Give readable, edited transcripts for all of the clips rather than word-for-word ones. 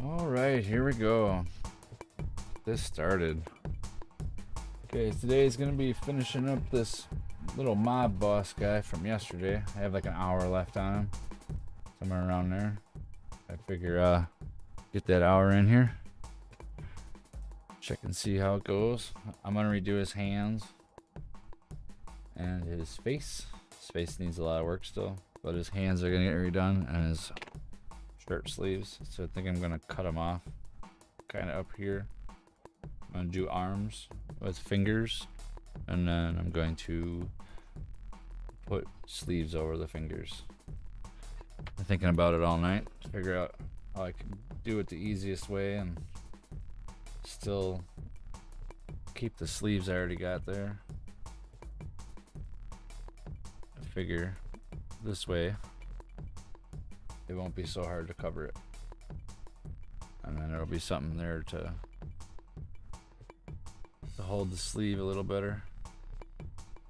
All right, here we go. This started. Okay, today is gonna be finishing up this little mob boss guy from yesterday. I have like an hour left on him, somewhere around there. I figure get that hour in here, check and see how it goes. I'm gonna redo his hands and his face. His face needs a lot of work still, but his hands are gonna get redone, and his shirt sleeves. So I think I'm gonna cut them off kind of up here. I'm gonna do arms with fingers, and then I'm going to put sleeves over the fingers. I'm thinking about it all night to figure out how I can do it the easiest way and still keep the sleeves I already got there. I figure this way it won't be so hard to cover it, and then there'll be something there to hold the sleeve a little better,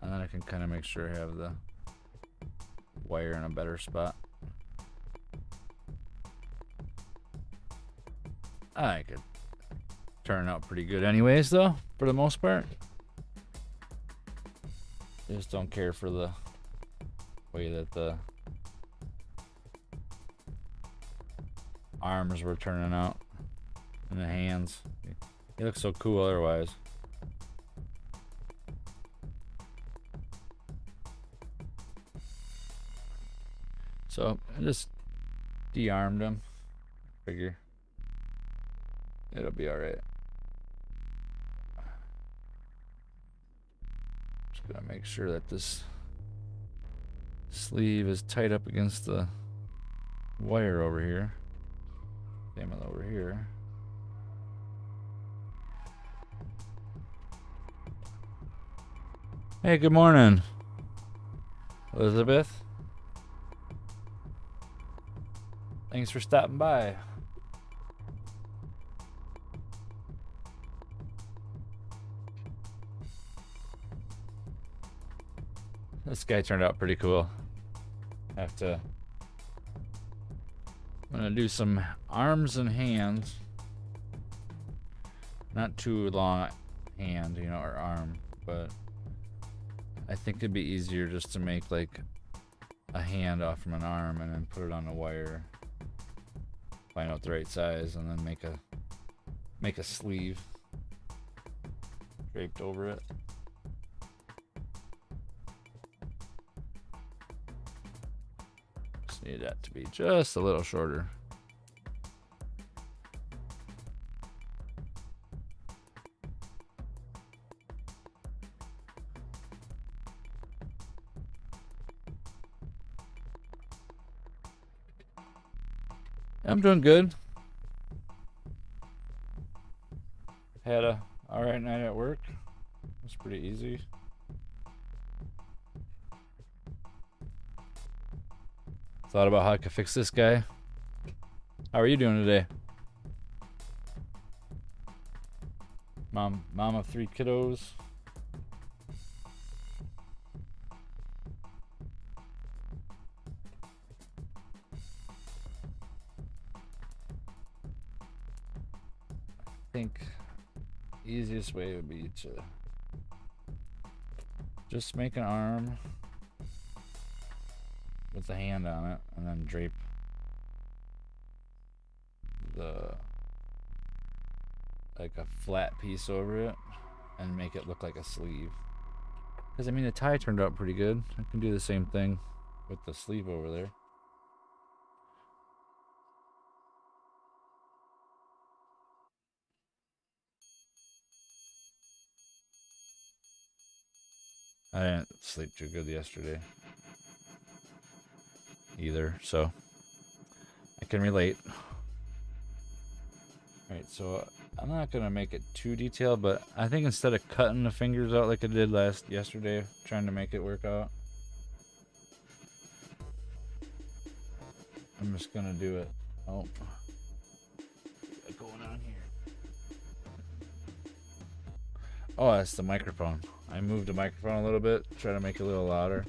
and then I can kind of make sure I have the wire in a better spot. I could turn out pretty good anyways though, for the most part. Just don't care for the way that the arms were turning out and the hands. He looks so cool otherwise. So I just de-armed him. Figure it'll be alright. Just gotta make sure that this sleeve is tight up against the wire over here. Same with over here. Hey, good morning, Elizabeth. Thanks for stopping by. This guy turned out pretty cool. I'm gonna do some arms and hands. Not too long hand, you know, or arm, but I think it'd be easier just to make like a hand off from an arm and then put it on a wire. Find out the right size and then make a sleeve draped over it. Just need that to be just a little shorter. I'm doing good. Had a alright night at work. It was pretty easy. Thought about how I could fix this guy. How are you doing today? Mom of 3 kiddos. I think the easiest way would be to just make an arm with the hand on it and then drape like a flat piece over it and make it look like a sleeve. Because I mean the tie turned out pretty good. I can do the same thing with the sleeve over there. I didn't sleep too good yesterday either, so I can relate. Alright, so I'm not gonna make it too detailed, but I think instead of cutting the fingers out like I did yesterday, trying to make it work out, I'm just gonna do it. Oh, what's going on here? Oh, that's the microphone. I moved the microphone a little bit, try to make it a little louder.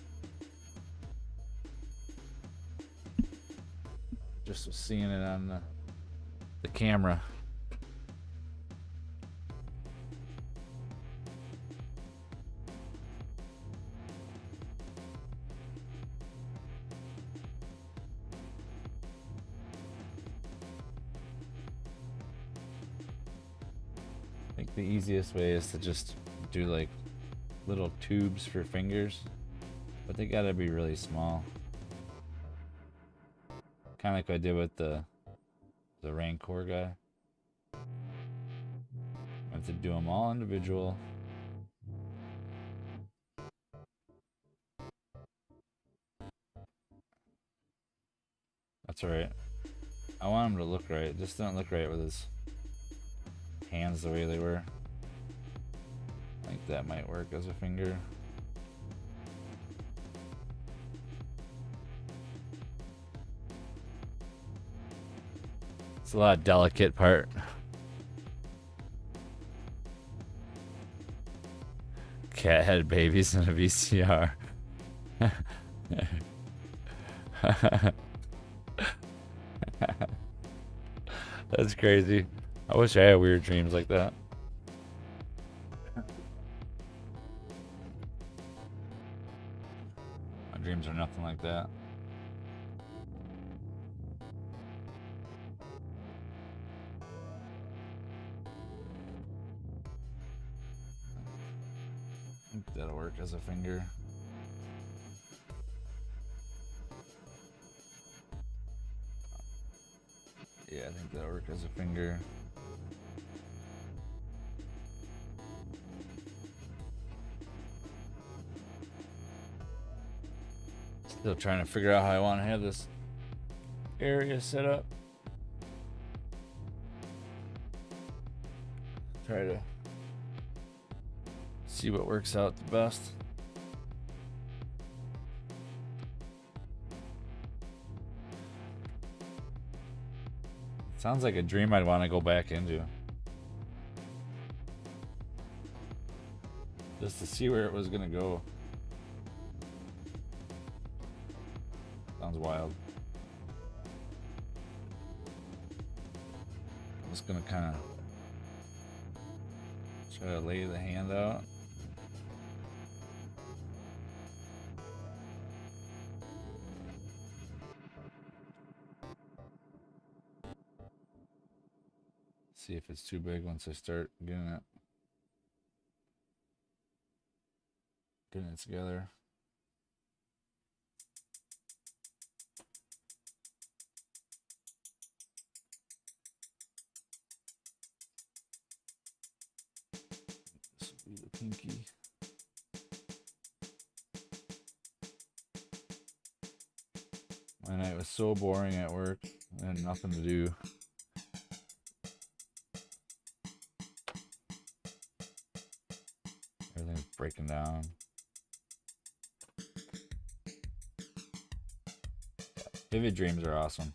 Just seeing it on the camera. I think the easiest way is to just do like little tubes for fingers, but they gotta be really small. Kind of like I did with the Rancor guy. I have to do them all individual. That's alright. I want him to look right. It just didn't look right with his hands the way they were. I think that might work as a finger. It's a lot of delicate part. Cat head babies in a VCR. That's crazy. I wish I had weird dreams like that. My dreams are nothing like that. I think that'll work as a finger. Yeah, I think that'll work as a finger. Still trying to figure out how I want to have this area set up. Try to see what works out the best. Sounds like a dream I'd want to go back into. Just to see where it was gonna go. Sounds wild. I'm just gonna kind of try to lay the hand out. See if it's too big once I start getting it together. This will be the pinky. My night was so boring at work. I had nothing to do. Everything's breaking down. Vivid dreams are awesome.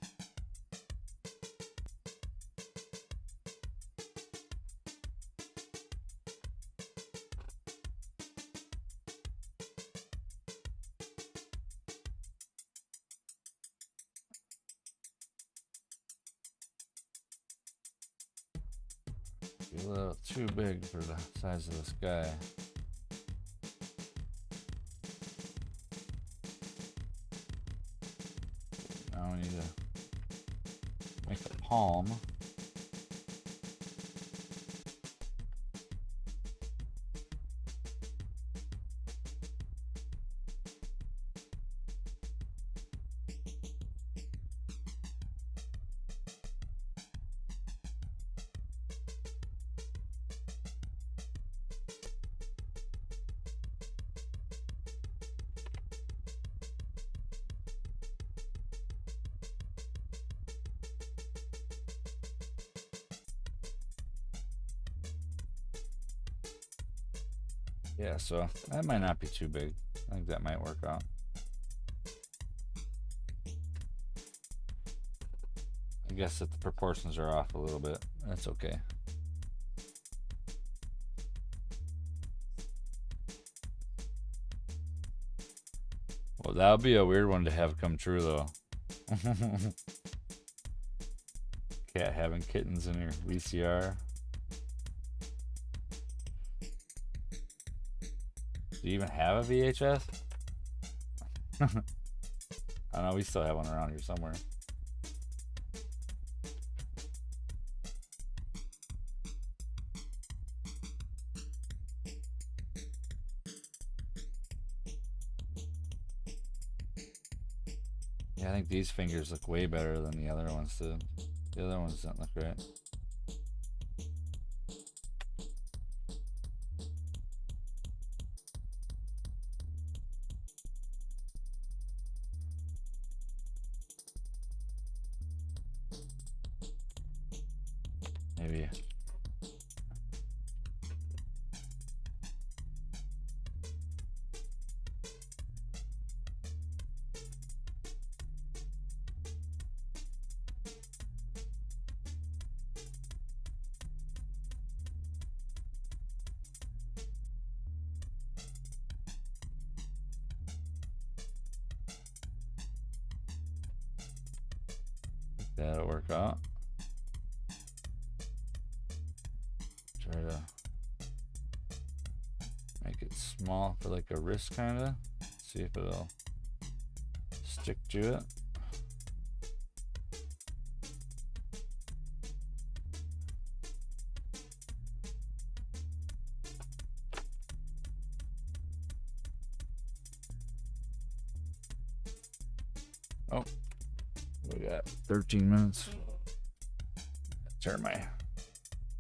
A little too big for the size of this guy. Now we need to make a palm. Yeah, so that might not be too big. I think that might work out. I guess that the proportions are off a little bit. That's okay. Well, that would be a weird one to have come true, though. Cat having kittens in your VCR. Do you even have a VHS? I don't know, we still have one around here somewhere. Yeah, I think these fingers look way better than the other ones did. The other ones don't look right. Maybe. That'll work out. Try to make it small for like a wrist kinda. See if it'll stick to it. Oh, we got 13 minutes. Turn my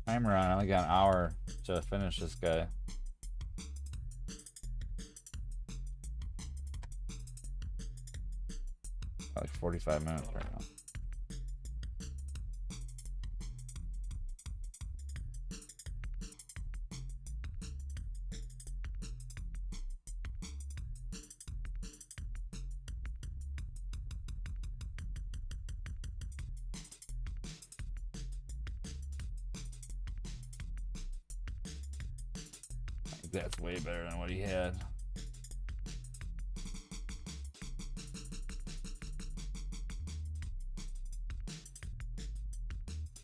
timer on. I only got an hour to finish this guy. Like 45 minutes right now. That's way better than what he had.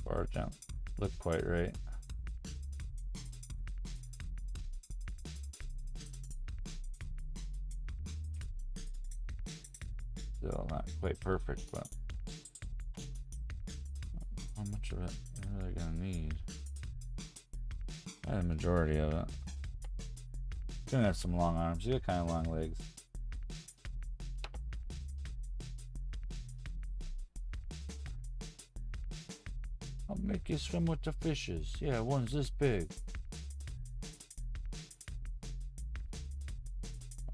Bar jump looked quite right. Still not quite perfect, but how much of it are they gonna need? I had a majority of it. Gonna have some long arms. You got kind of long legs. I'll make you swim with the fishes. Yeah, one's this big.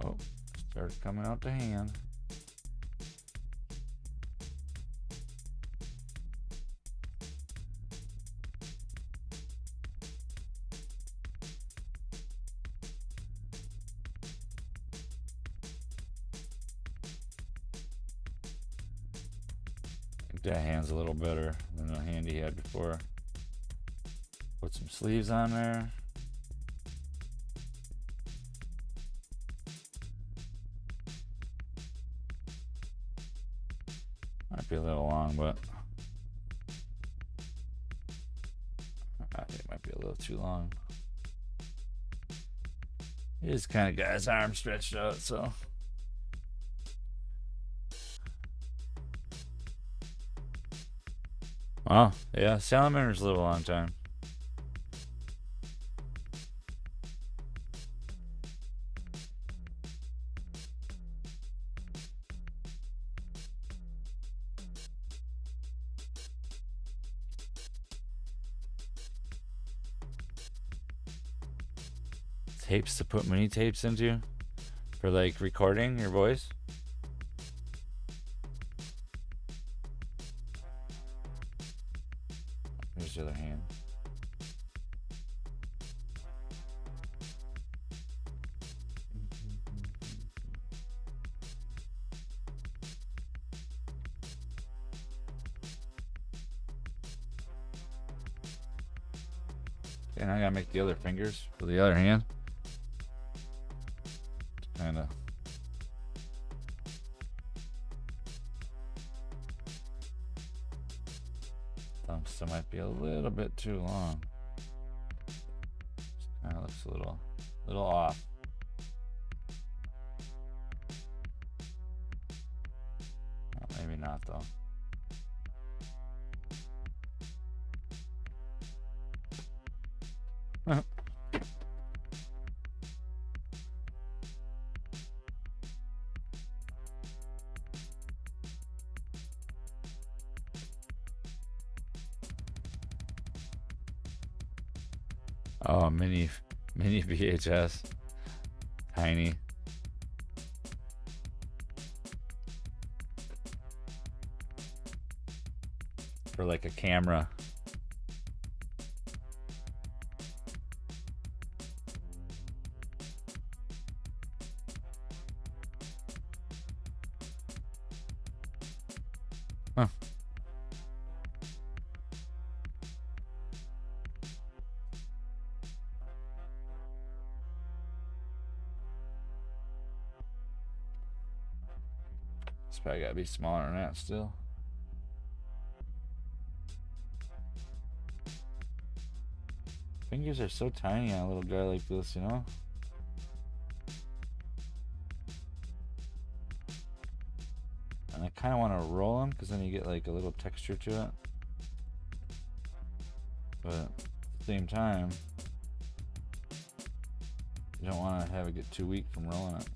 Oh, started coming out the hand. That hand's a little better than the hand he had before. Put some sleeves on there. Might be a little long, but I think it might be a little too long. He just kind of got his arm stretched out, so. Oh, yeah, salamanders live a long time. Tapes to put mini tapes into for like recording your voice. Here's the other hand. And I gotta make the other fingers for the other hand. Kinda. Still might be a little bit too long. Kind of looks a little off. Oh, maybe not though. Oh, mini VHS, tiny. For like a camera. Huh. It's probably gotta be smaller than that still. Fingers are so tiny on a little guy like this, you know? And I kind of want to roll them because then you get like a little texture to it. But at the same time, you don't want to have it get too weak from rolling it.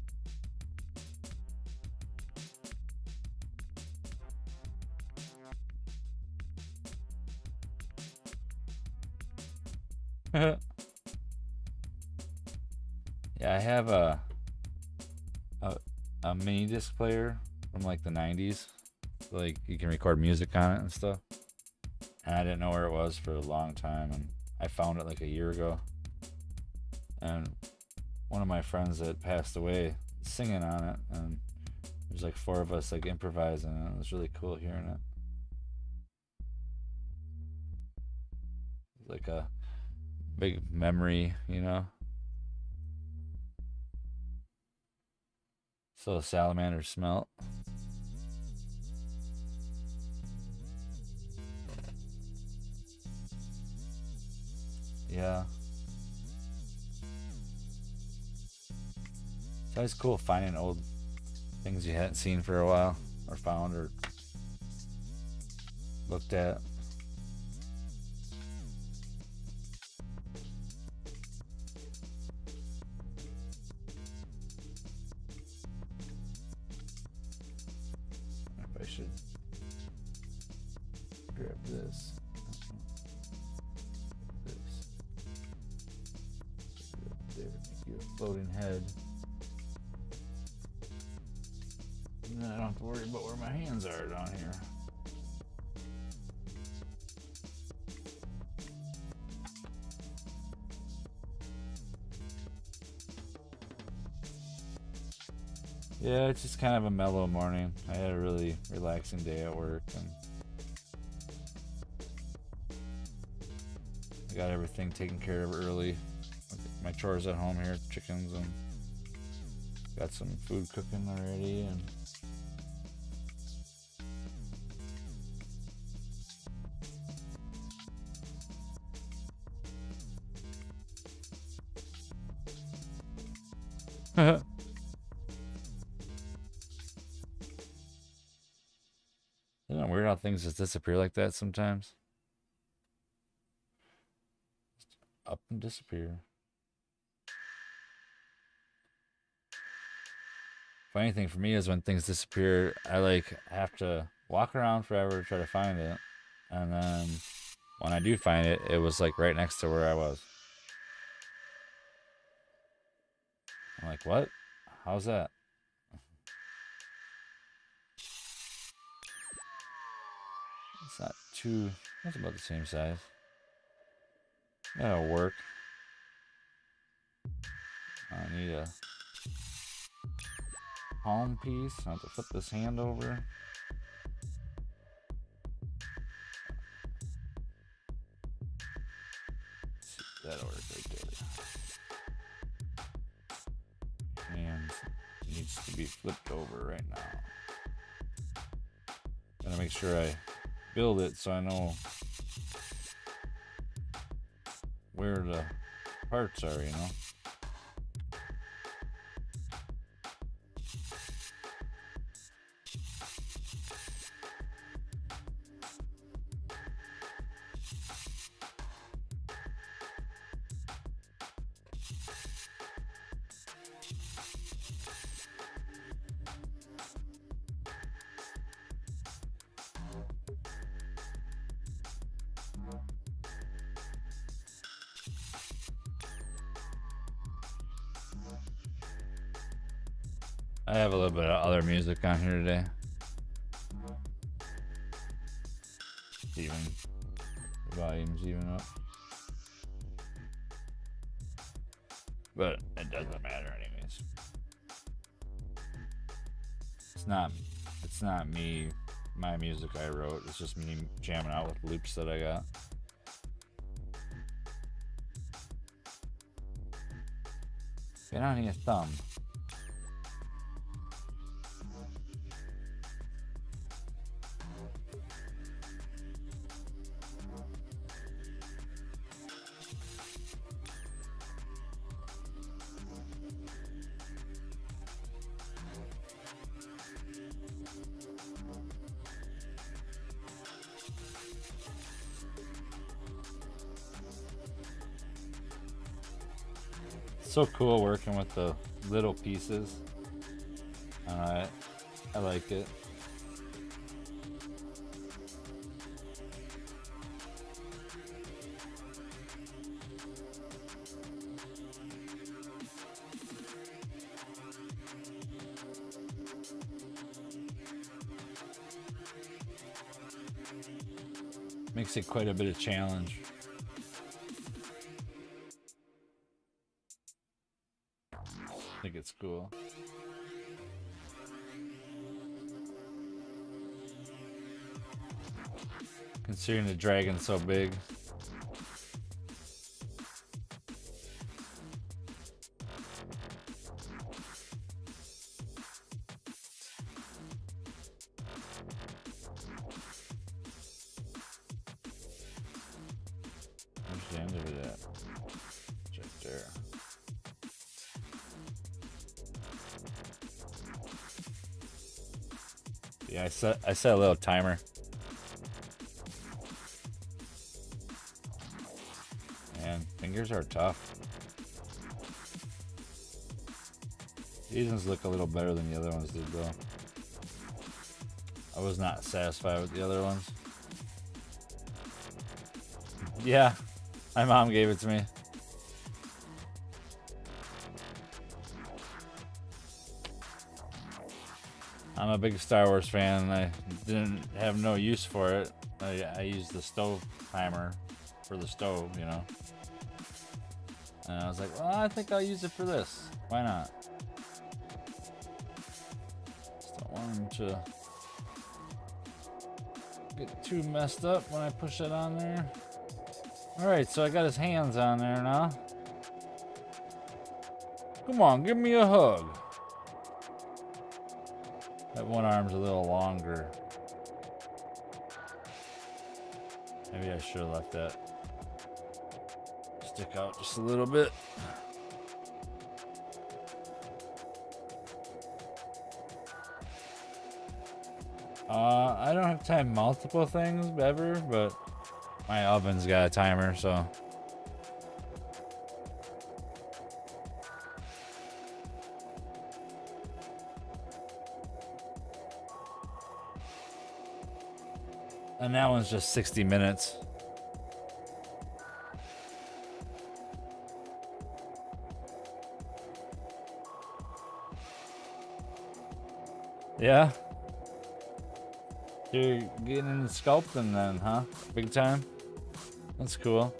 Yeah, I have a mini disc player from like the 90s. Like you can record music on it and stuff. And I didn't know where it was for a long time, and I found it like a year ago. And one of my friends that passed away singing on it, and there's like 4 of us like improvising, and it was really cool hearing it. Like a big memory, you know. So salamander smelt. Yeah. It's always cool finding old things you hadn't seen for a while, or found, or looked at. If I should grab this. There, make you a floating head. And then I don't have to worry about where my hands are down here. Yeah, it's just kind of a mellow morning. I had a really relaxing day at work, and I got everything taken care of early. My chores at home here, chickens, and got some food cooking already, and isn't it weird how things just disappear like that sometimes? Just up and disappear. Funny thing for me is when things disappear, I like have to walk around forever to try to find it, and then when I do find it, it was like right next to where I was. I'm like, what? How's that? It's not too, that's about the same size. That'll work. I need a palm piece. I have to flip this hand over. That'll work right there. And needs to be flipped over right now. Gotta make sure I build it so I know where the parts are, you know. I have a little bit of other music on here today. Even the volume's even up. But it doesn't matter anyways. It's not me, my music I wrote. It's just me jamming out with loops that I got. Get on your thumb. So cool working with the little pieces. I like it. Makes it quite a bit of challenge. I think it's cool. Considering the dragon's so big. Where's the end of it at? It's right there. Yeah, I set a little timer. Man, fingers are tough. These ones look a little better than the other ones did though. I was not satisfied with the other ones. Yeah, my mom gave it to me. I'm a big Star Wars fan and I didn't have no use for it. I used the stove timer for the stove, you know. And I was like, well, I think I'll use it for this. Why not? Just don't want him to get too messed up when I push it on there. Alright, so I got his hands on there now. Come on, give me a hug. That one arm's a little longer. Maybe I should have left that stick out just a little bit. I don't have time multiple things ever, but my oven's got a timer, so. And that one's just 60 minutes. Yeah? You're getting into sculpting then, huh? Big time? That's cool.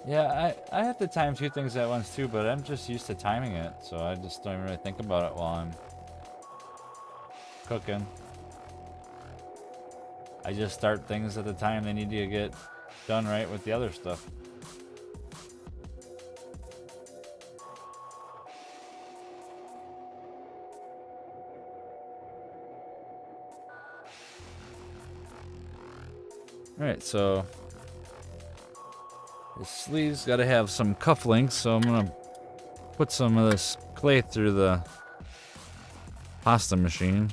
Yeah, I have to time two things at once too, but I'm just used to timing it, so I just don't even really think about it while I'm cooking. I just start things at the time they need to get done right with the other stuff. Alright, so the sleeves got to have some cufflinks, so I'm going to put some of this clay through the pasta machine.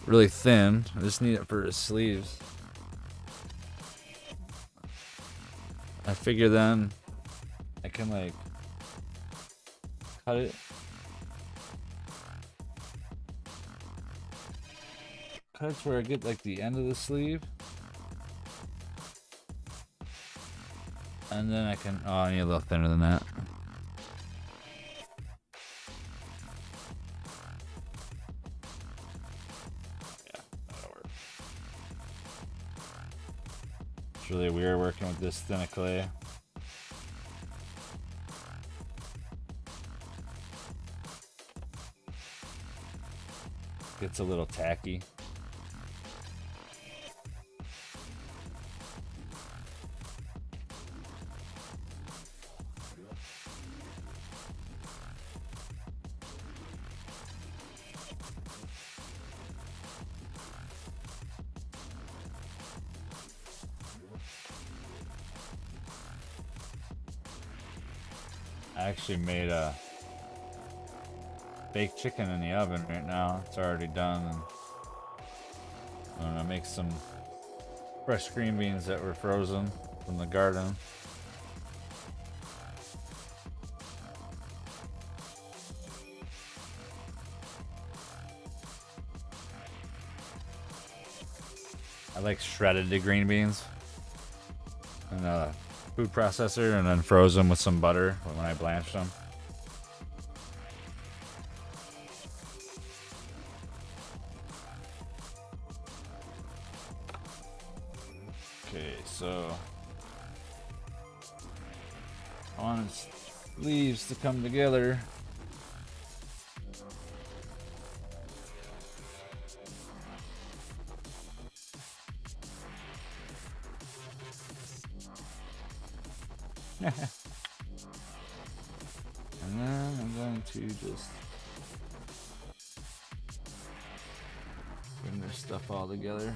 Really thin. I just need it for his sleeves. I figure then I can like cut it. Cut it to where I get like the end of the sleeve. And then I can, oh, I need a little thinner than that. Yeah, that'll work. It's really weird working with this thin of clay. Gets a little tacky. I actually made a baked chicken in the oven right now. It's already done. And I'm gonna make some fresh green beans that were frozen from the garden. I like shredded the green beans in a food processor and then froze them with some butter when I blanched them. Okay, so I want its leaves to come together. And then I'm going to just bring this stuff all together.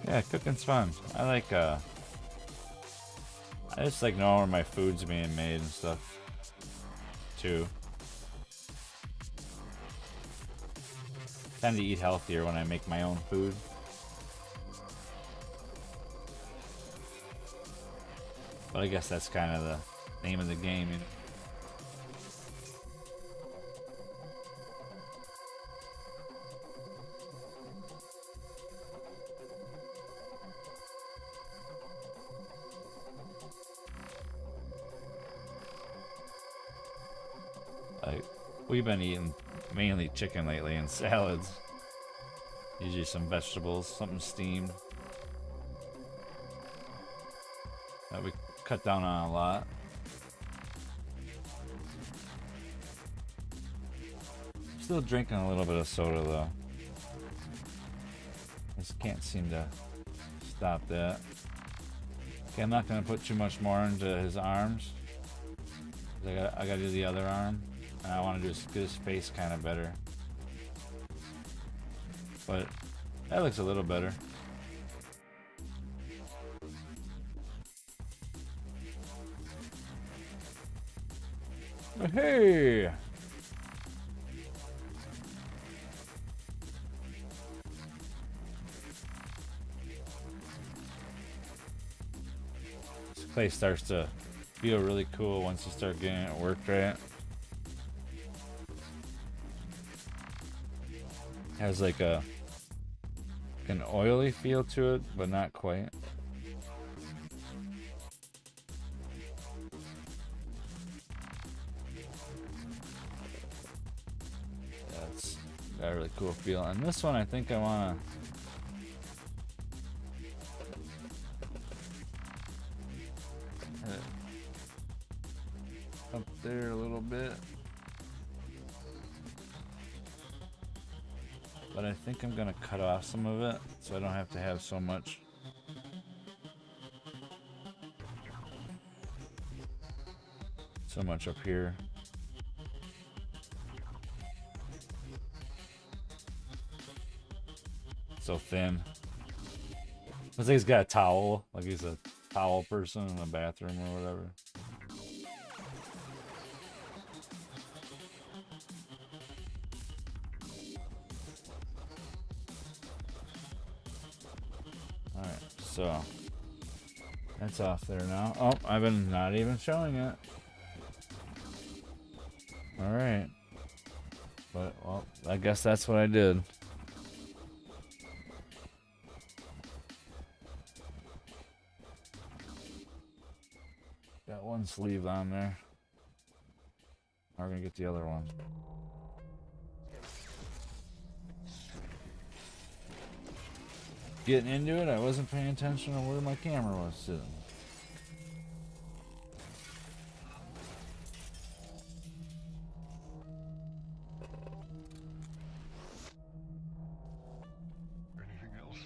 Yeah, cooking's fun. I just like knowing where my food's being made and stuff, too. Tend to eat healthier when I make my own food. But I guess that's kind of the name of the game, you know? We've been eating mainly chicken lately and salads. Usually some vegetables, something steamed. That we cut down on a lot. Still drinking a little bit of soda though. Just can't seem to stop that. Okay, I'm not gonna put too much more into his arms. I gotta do the other arm. And I want to just get his face kind of better. But that looks a little better. But hey! This clay starts to feel really cool once you start getting it worked right. Has like an oily feel to it, but not quite. Got a really cool feel. And this one, I think I want to up there a little bit. But I think I'm gonna cut off some of it so I don't have to have so much. So much up here. So thin. Looks like he's got a towel, like he's a towel person in the bathroom or whatever. Alright, so that's off there now. Oh, I've been not even showing it. Alright. But, well, I guess that's what I did. Got one sleeve on there. Now we're gonna get the other one. Getting into it, I wasn't paying attention to where my camera was sitting. Anything else?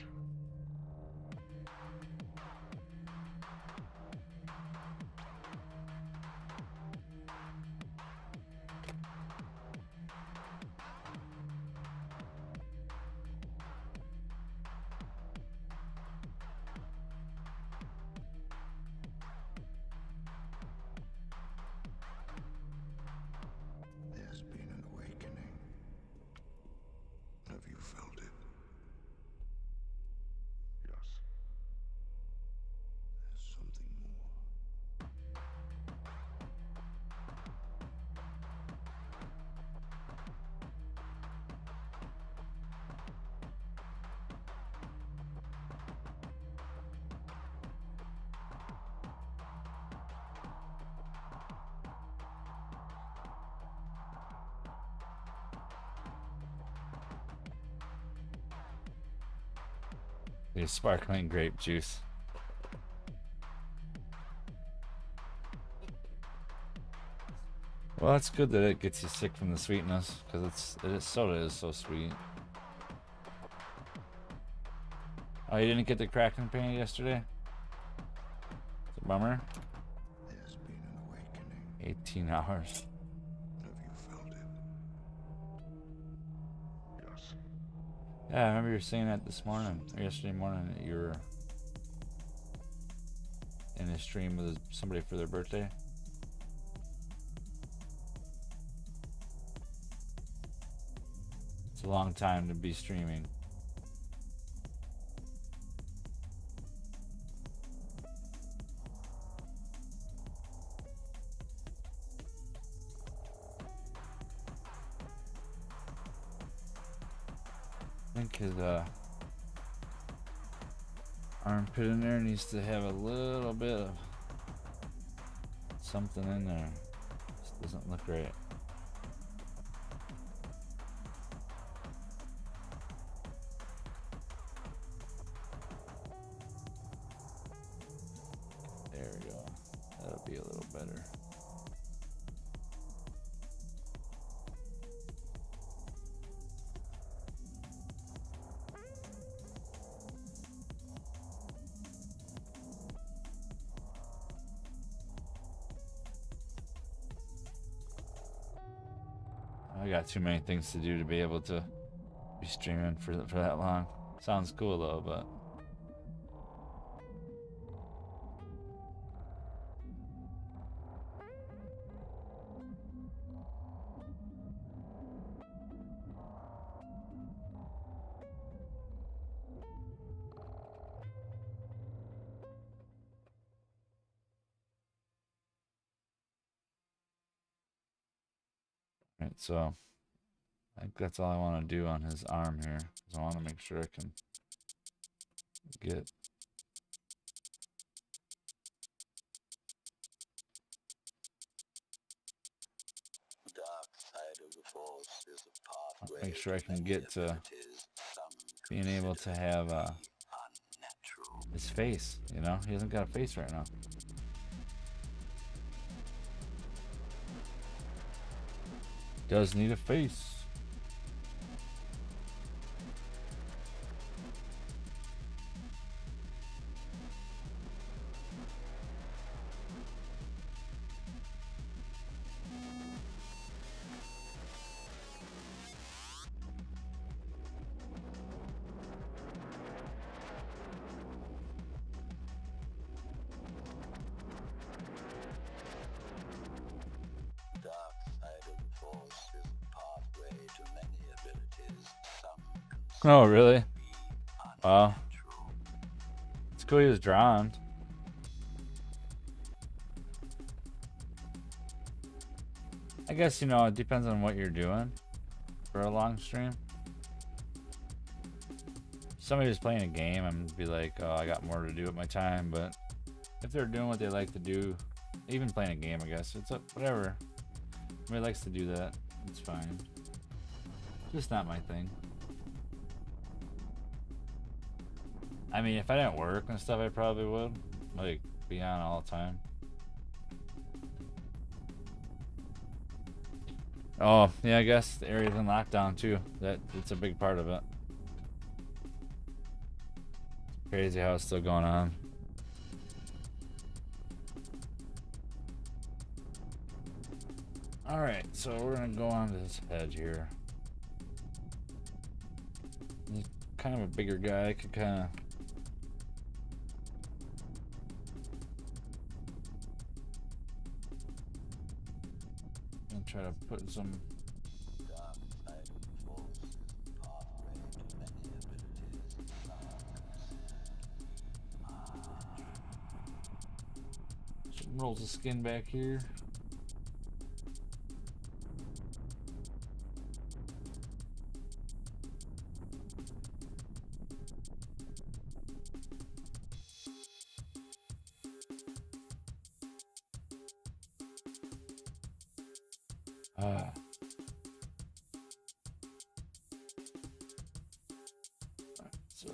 There's been an awakening. Have you felt it? Yes. There's something more. The sparkling grape juice. Well, it's good that it gets you sick from the sweetness, because soda is so sweet. Oh, you didn't get the Kraken paint yesterday? It's a bummer. There's been an awakening. 18 hours. Have you felt it? Yes. Yeah, I remember you were saying that this morning, or yesterday morning, that you were in a stream with somebody for their birthday. It's a long time to be streaming. I think his armpit in there needs to have a little bit of something in there. Just doesn't look right. There we go. That'll be a little better. I got too many things to do to be able to be streaming for that long. Sounds cool though, but right, so I think that's all I want to do on his arm here. I want to make sure I can get dark side of the force is a pathway make sure I can get to being able to have his face. You know, he hasn't got a face right now. Does need a face. Oh, really? Wow. It's cool he was drawn. I guess, you know, it depends on what you're doing for a long stream. If somebody was playing a game, I'm gonna be like, oh, I got more to do with my time. But if they're doing what they like to do, even playing a game, I guess, it's whatever. Somebody likes to do that. It's fine. Just not my thing. I mean, if I didn't work and stuff, I probably would. Like, be on all the time. Oh, yeah, I guess the area's in lockdown too. It's a big part of it. It's crazy how it's still going on. Alright, so we're gonna go on to this hedge here. He's kind of a bigger guy. I could kind of... try to put some rolls of skin back here. So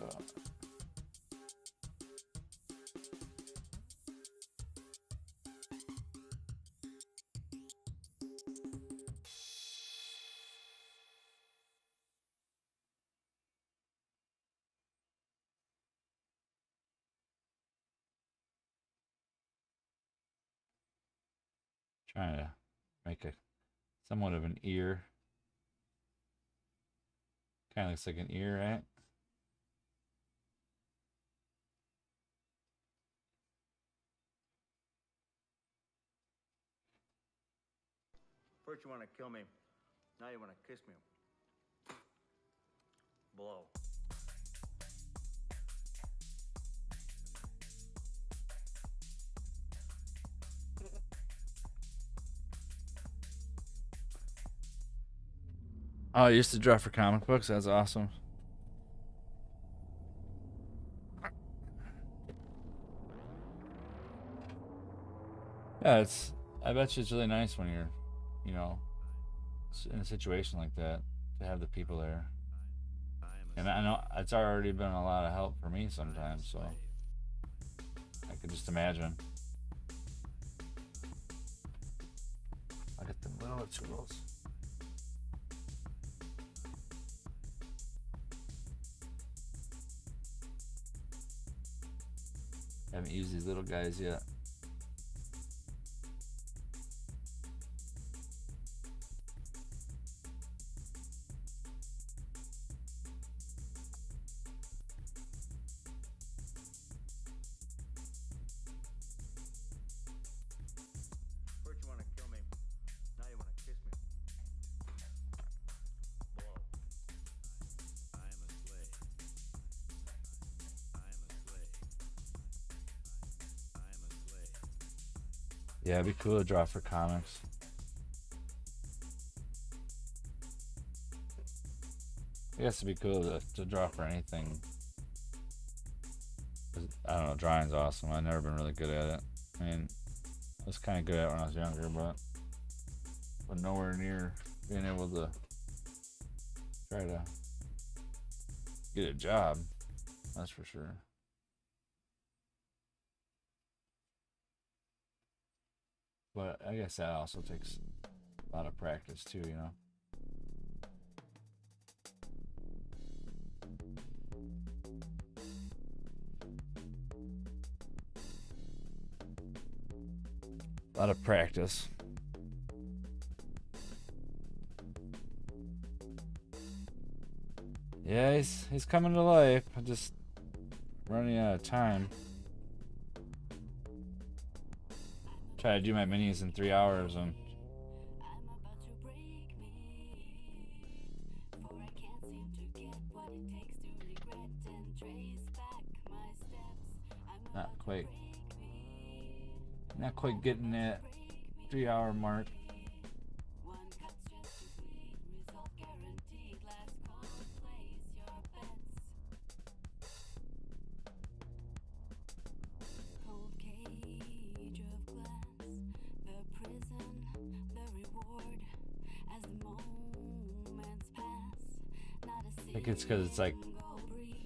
trying to make a somewhat of an ear. Kind of looks like an ear, right? First you want to kill me, now you want to kiss me. Blow. Oh, I used to draw for comic books. That's awesome. Yeah, I bet you it's really nice when you're, you know, in a situation like that to have the people there. And I know it's already been a lot of help for me sometimes, so I could just imagine. I get them little tools. Haven't used these little guys yet. First you want to kill me, now you want to kiss me. Blow. I am a slave. I am a slave. I am a slave. Yeah, it'd be cool to draw for comics. I guess it'd be cool to draw for anything. I don't know, drawing's awesome. I've never been really good at it. I mean, I was kind of good at it when I was younger, but nowhere near being able to try to get a job. That's for sure. But I guess that also takes a lot of practice too, you know. A lot of practice. Yeah, he's coming to life. I'm just running out of time. Try to do my minis in 3 hours and not quite getting that 3 hour mark. I think it's because it's like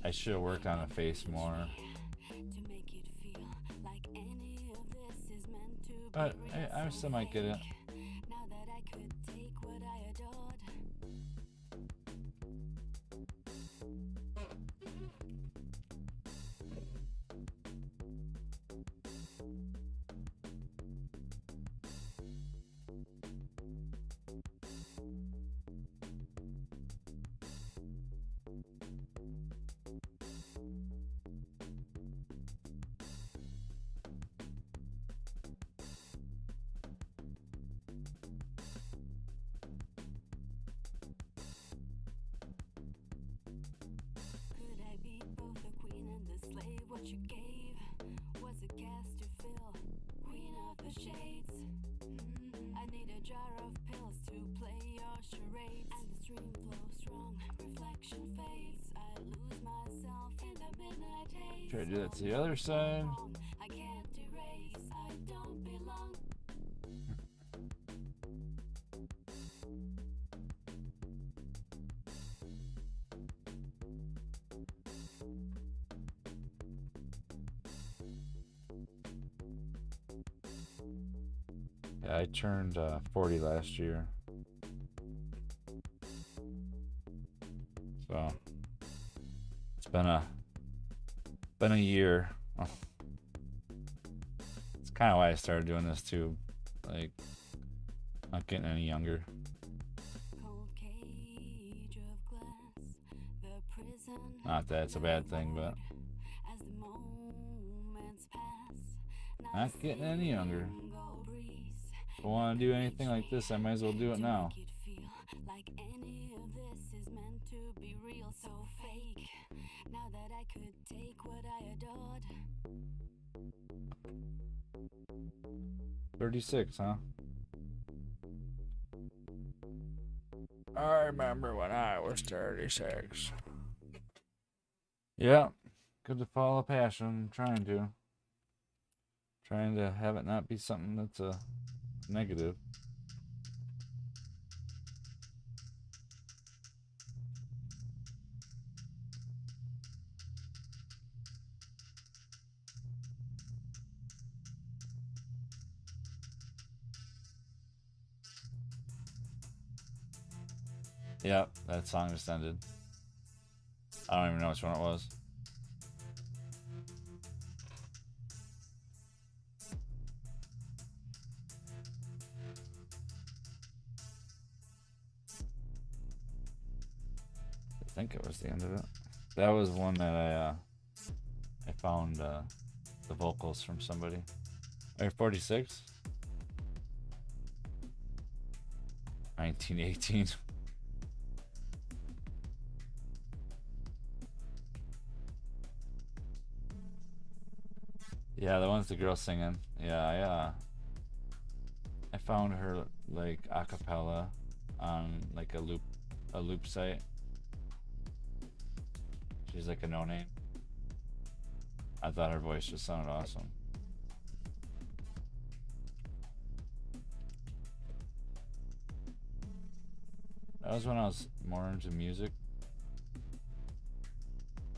I should have worked on a face more. But I still might get it. What you gave was a gas to fill, queen of the shades. I need a jar of pills to play your charades. And the stream flows strong, reflection fades. I lose myself in the midnight haze. Try to do that to the other side. I can't erase, I don't belong. Yeah, I turned 40 last year. So it's been a year. It's kind of why I started doing this too. Like, not getting any younger. Not that it's a bad thing, but not getting any younger. If I want to do anything like this, I might as well do it now. Like any of this is meant to be real, so fake. Now that I could take what I adored. 36, huh? I remember when I was 36. Yeah, good to follow a passion. I'm trying to have it not be something that's a negative. Yep, that song just ended. I don't even know which one it was. I think it was the end of it. That was one that I found the vocals from somebody. Are you 46? 1918. Yeah, the one's the girl singing. Yeah, I found her like a cappella on like a loop site. She's like a no-name. I thought her voice just sounded awesome. That was when I was more into music.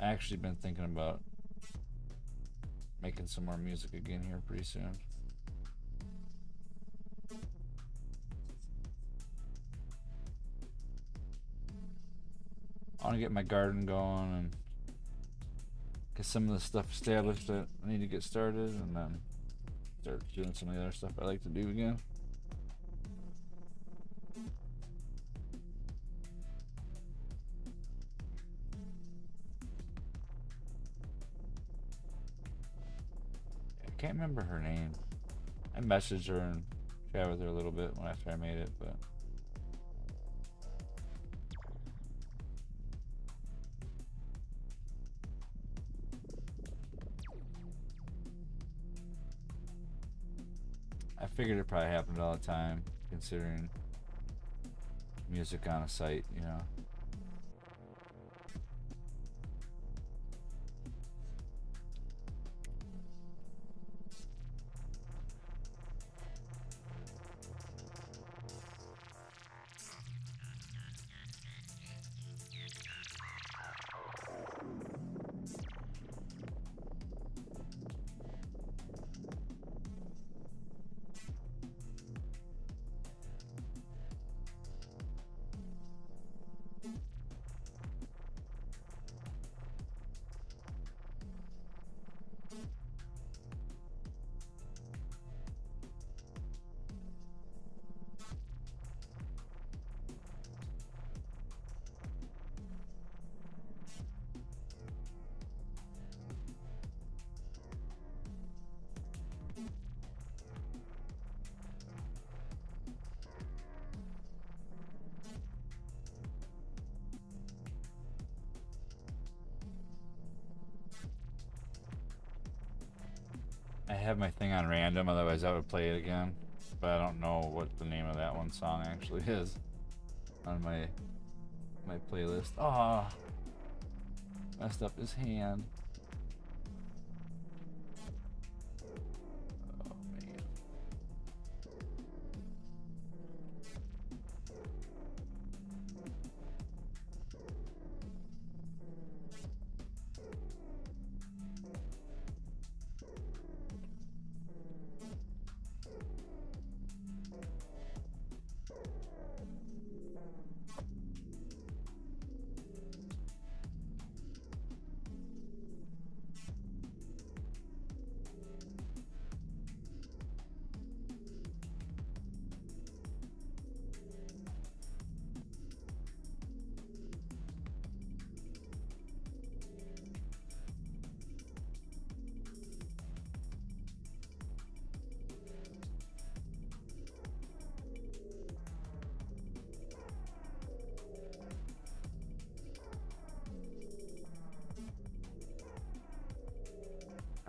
actually been thinking about making some more music again here pretty soon. I want to get my garden going and get some of the stuff established that I need to get started, and then start doing some of the other stuff I like to do again. I can't remember her name. I messaged her and chatted with her a little bit when after I made it, but I figured it probably happened all the time, considering music on a site, you know. I have my thing on random, otherwise I would play it again. But I don't know what the name of that one song actually is on my playlist. Ah, messed up his hand. Oh man.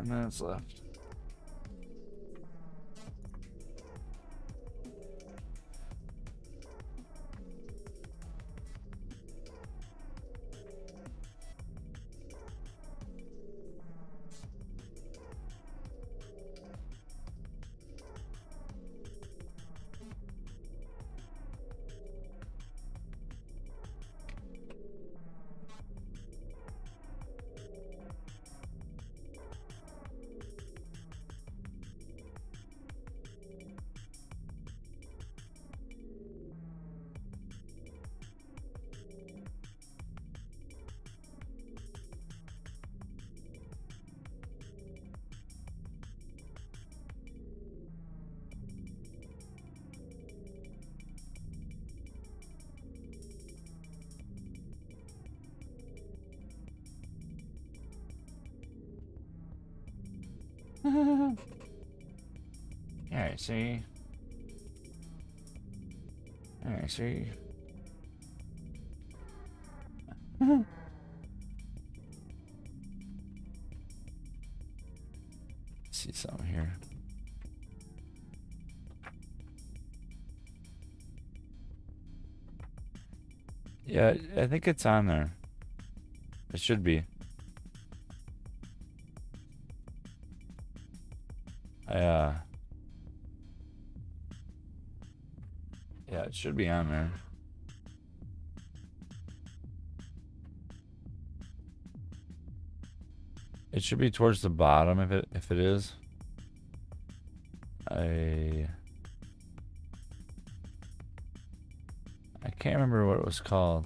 Minutes left. Yeah, I see. I see. See something here. Yeah, I think it's on there. It should be. Yeah, it should be on there. It should be towards the bottom if it is. I can't remember what it was called.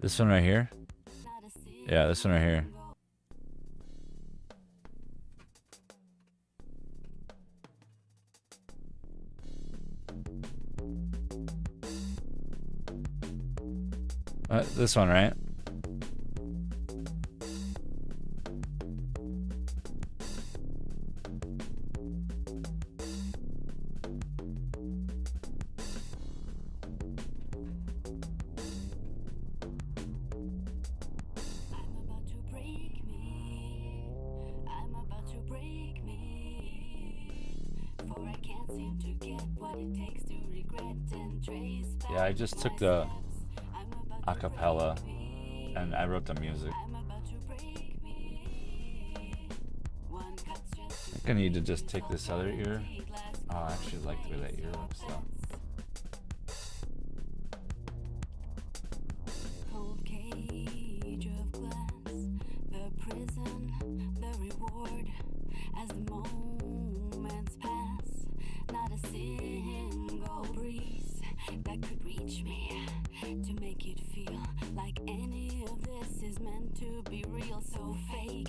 This one right here? Yeah, this one right here. This one, right? Yeah, I just took the acapella and I wrote the music. I think I need to just take this other ear. Oh, I actually like the way that ear looks though. Cold cage of glass, the prison, the reward. As the moments pass, not a single breeze that could reach me to make it feel like any of this is meant to be real. So fake,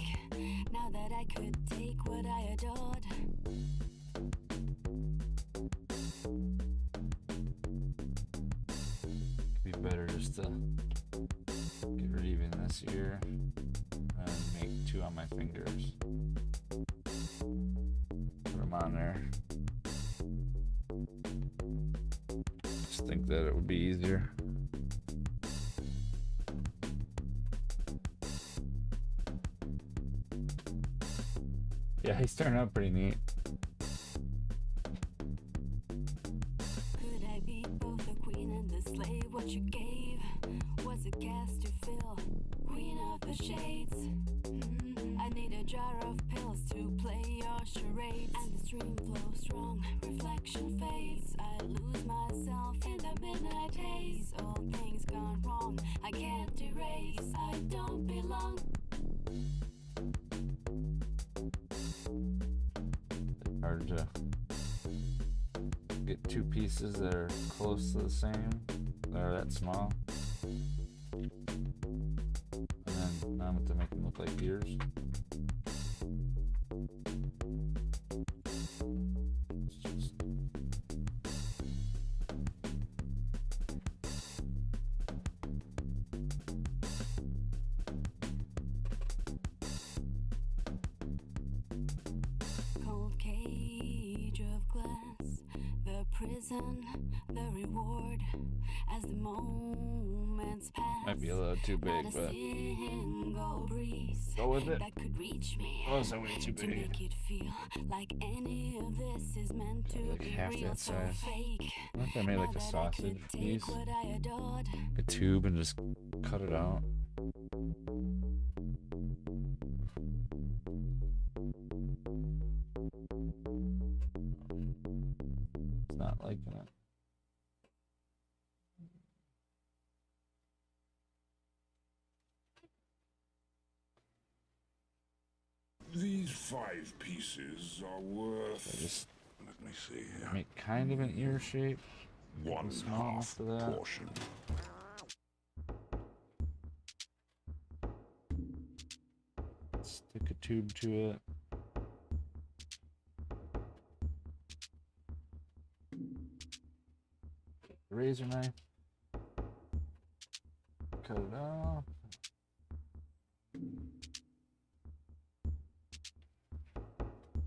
now that I could take what I adored. Be better just to get rid of even this ear and make two on my fingers. Put them on there. Just think that it would be easier. Yeah, he's turning out pretty neat. Could I be both the queen and the slave? What you gave was a gas to fill. Queen of the shades. I need a jar of pills to play your charades. And the stream flows strong, reflection fades. I lose myself in the midnight haze. All things gone wrong, I can't erase. I don't belong. Hard to get two pieces that are close to the same, that are that small. And then now I'm going to make them look like ears. Cold cage of glass, the prison, the reward. As the moments pass, Might be a little too big, but go with it. That could reach me. Oh, is that way too to big? make it feel like any of this is meant to Like be half real. that So size. fake. What if I made like Now a that I could sausage take piece? what I adored. A tube and just cut it out. It's not liking it. These 5 pieces are I worth. just Let me see here. make kind of an ear shape. One small enough half for that. portion. Stick a tube to it. Razor knife. Cut it off.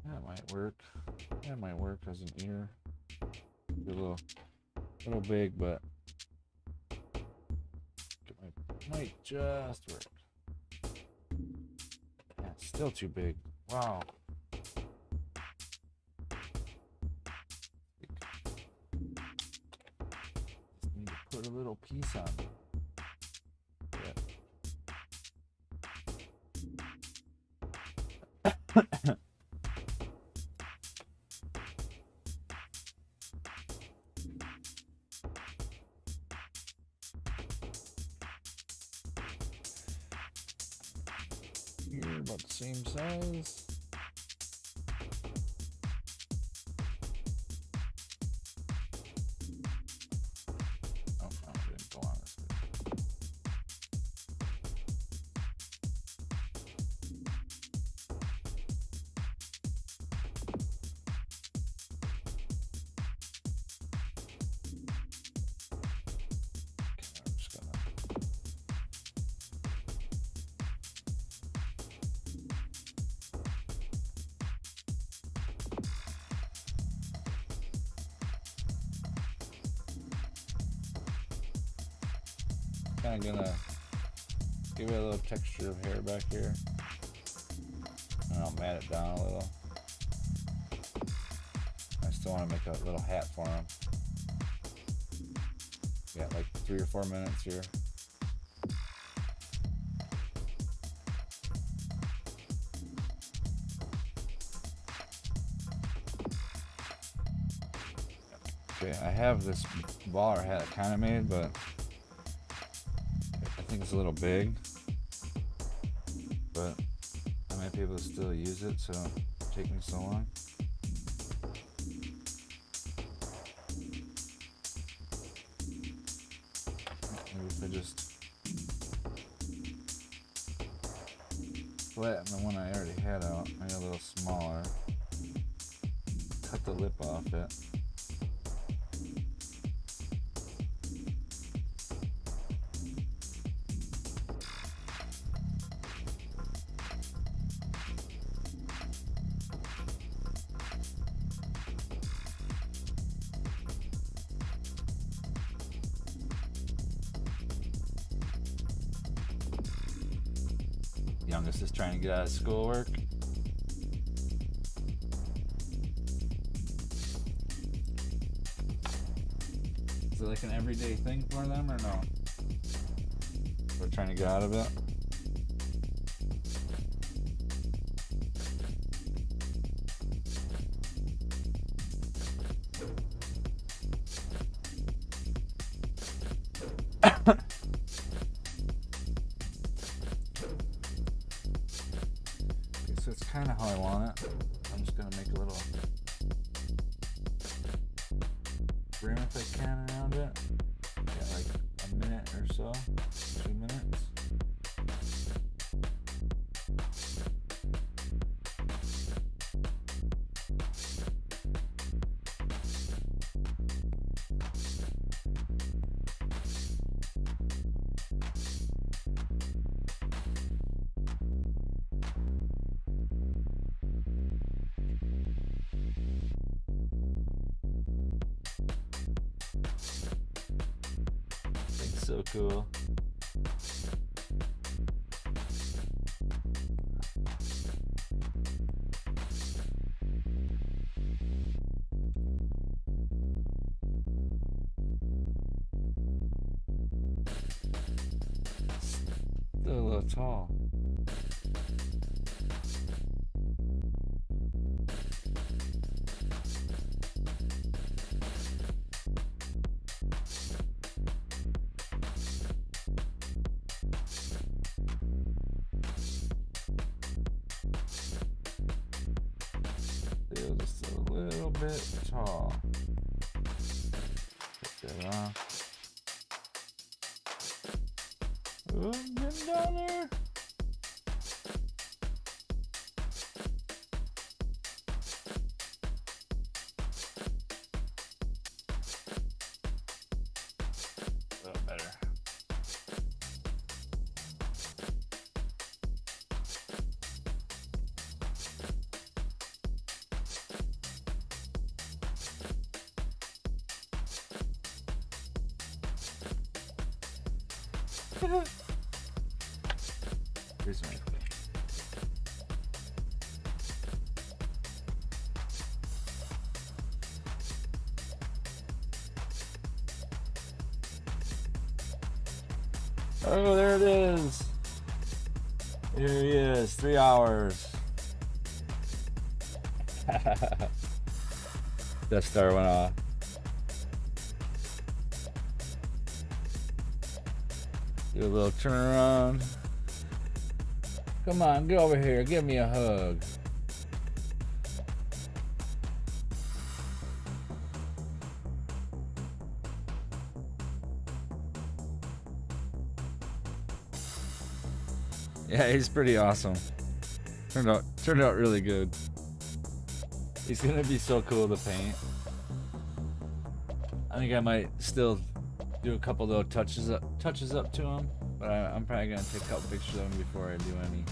That might work. That might work as an ear. Be a little big, but it might just work. Yeah, still too big. Wow. Just need to put a little piece on. Yeah. here, about the same size. Oh, no, it didn't go on this way. Okay, I'm just gonna. Kind of gonna give it a little texture of hair back here, and I'll mat it down a little. I still want to make a little hat for him. Yeah, like 3 or 4 minutes here. Okay, I have this baller hat kind of made, but I think it's a little big, but I might be able to still use it, so it'll take me so long. Maybe if I just flatten the one I already had out, maybe a little smaller, cut the lip off it. Youngest is trying to get out of schoolwork. Is it like an everyday thing for them or no? We're trying to get out of it. So it's kind of how I want it. I'm just gonna make a little brim if I can around it. Yeah, like a minute or so, 2 minutes. So cool. Still a little tall. Still just a little bit tall. Take that off. Oh, get down there. A little better. Here's my oh, there it is. Here he is, 3 hours. Death Star went off. Do a little turnaround. Come on, get over here. Give me a hug. Yeah, he's pretty awesome. Turned out really good. He's gonna be so cool to paint. I think I might still do a couple little touches up to him, but I'm probably gonna take a couple pictures of him before I do any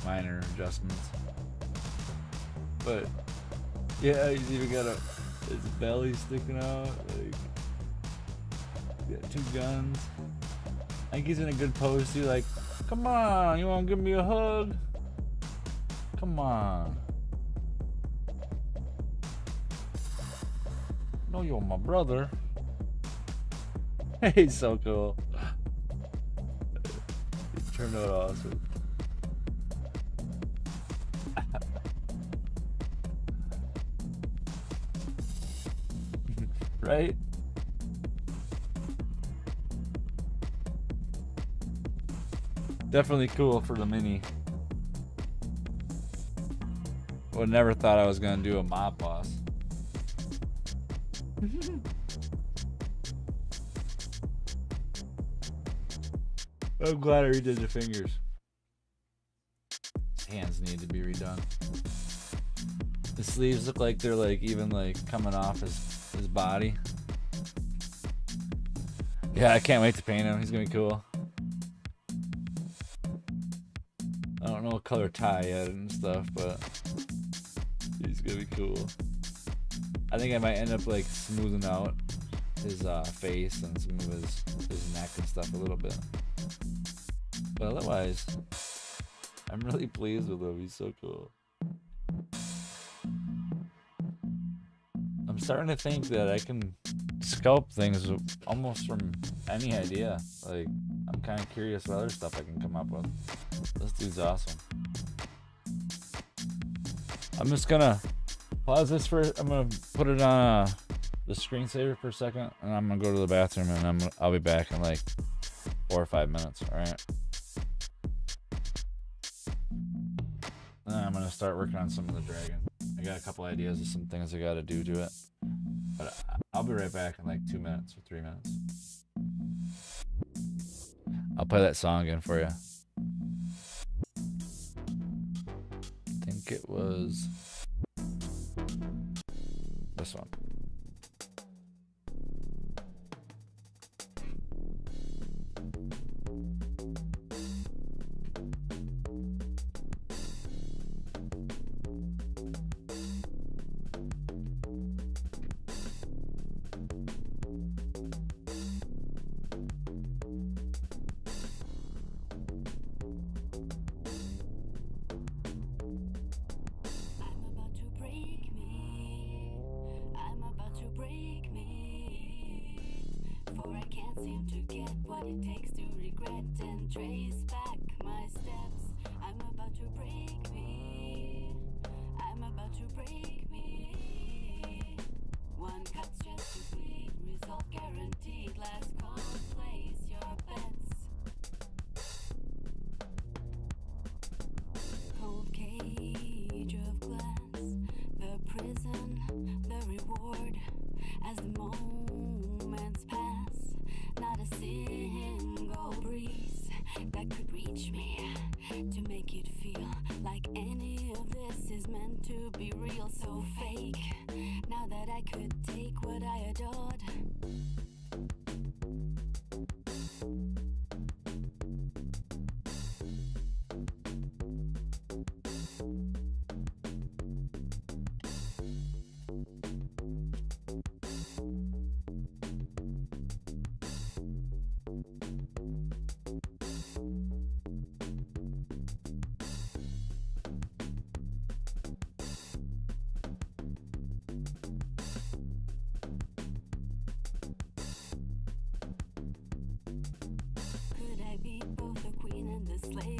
minor adjustments. But yeah, he's even got his belly sticking out. Like, he's got 2 guns. I think he's in a good pose too. Like, come on, you wanna give me a hug? Come on. No, you're my brother. He's so cool. He turned out awesome. Right? Definitely cool for the mini. Would never thought I was gonna do a mob boss. I'm glad I redid the fingers. His hands need to be redone. The sleeves look like they're like even like coming off his body. Yeah, I can't wait to paint him. He's gonna be cool. I don't know what color tie yet and stuff, but he's gonna be cool. I think I might end up like smoothing out his face and some of his neck and stuff a little bit. But otherwise, I'm really pleased with him. He's so cool. I'm starting to think that I can sculpt things almost from any idea. Like, I'm kind of curious what other stuff I can come up with. This dude's awesome. I'm just gonna pause this I'm gonna put it on the screensaver for a second, and I'm gonna go to the bathroom, and I'll be back in like 4 or 5 minutes. All right. And then I'm gonna start working on some of the dragon. I got a couple ideas of some things I gotta do to it, but I'll be right back in like 2 minutes or 3 minutes. I'll play that song again for you. I think it was this one.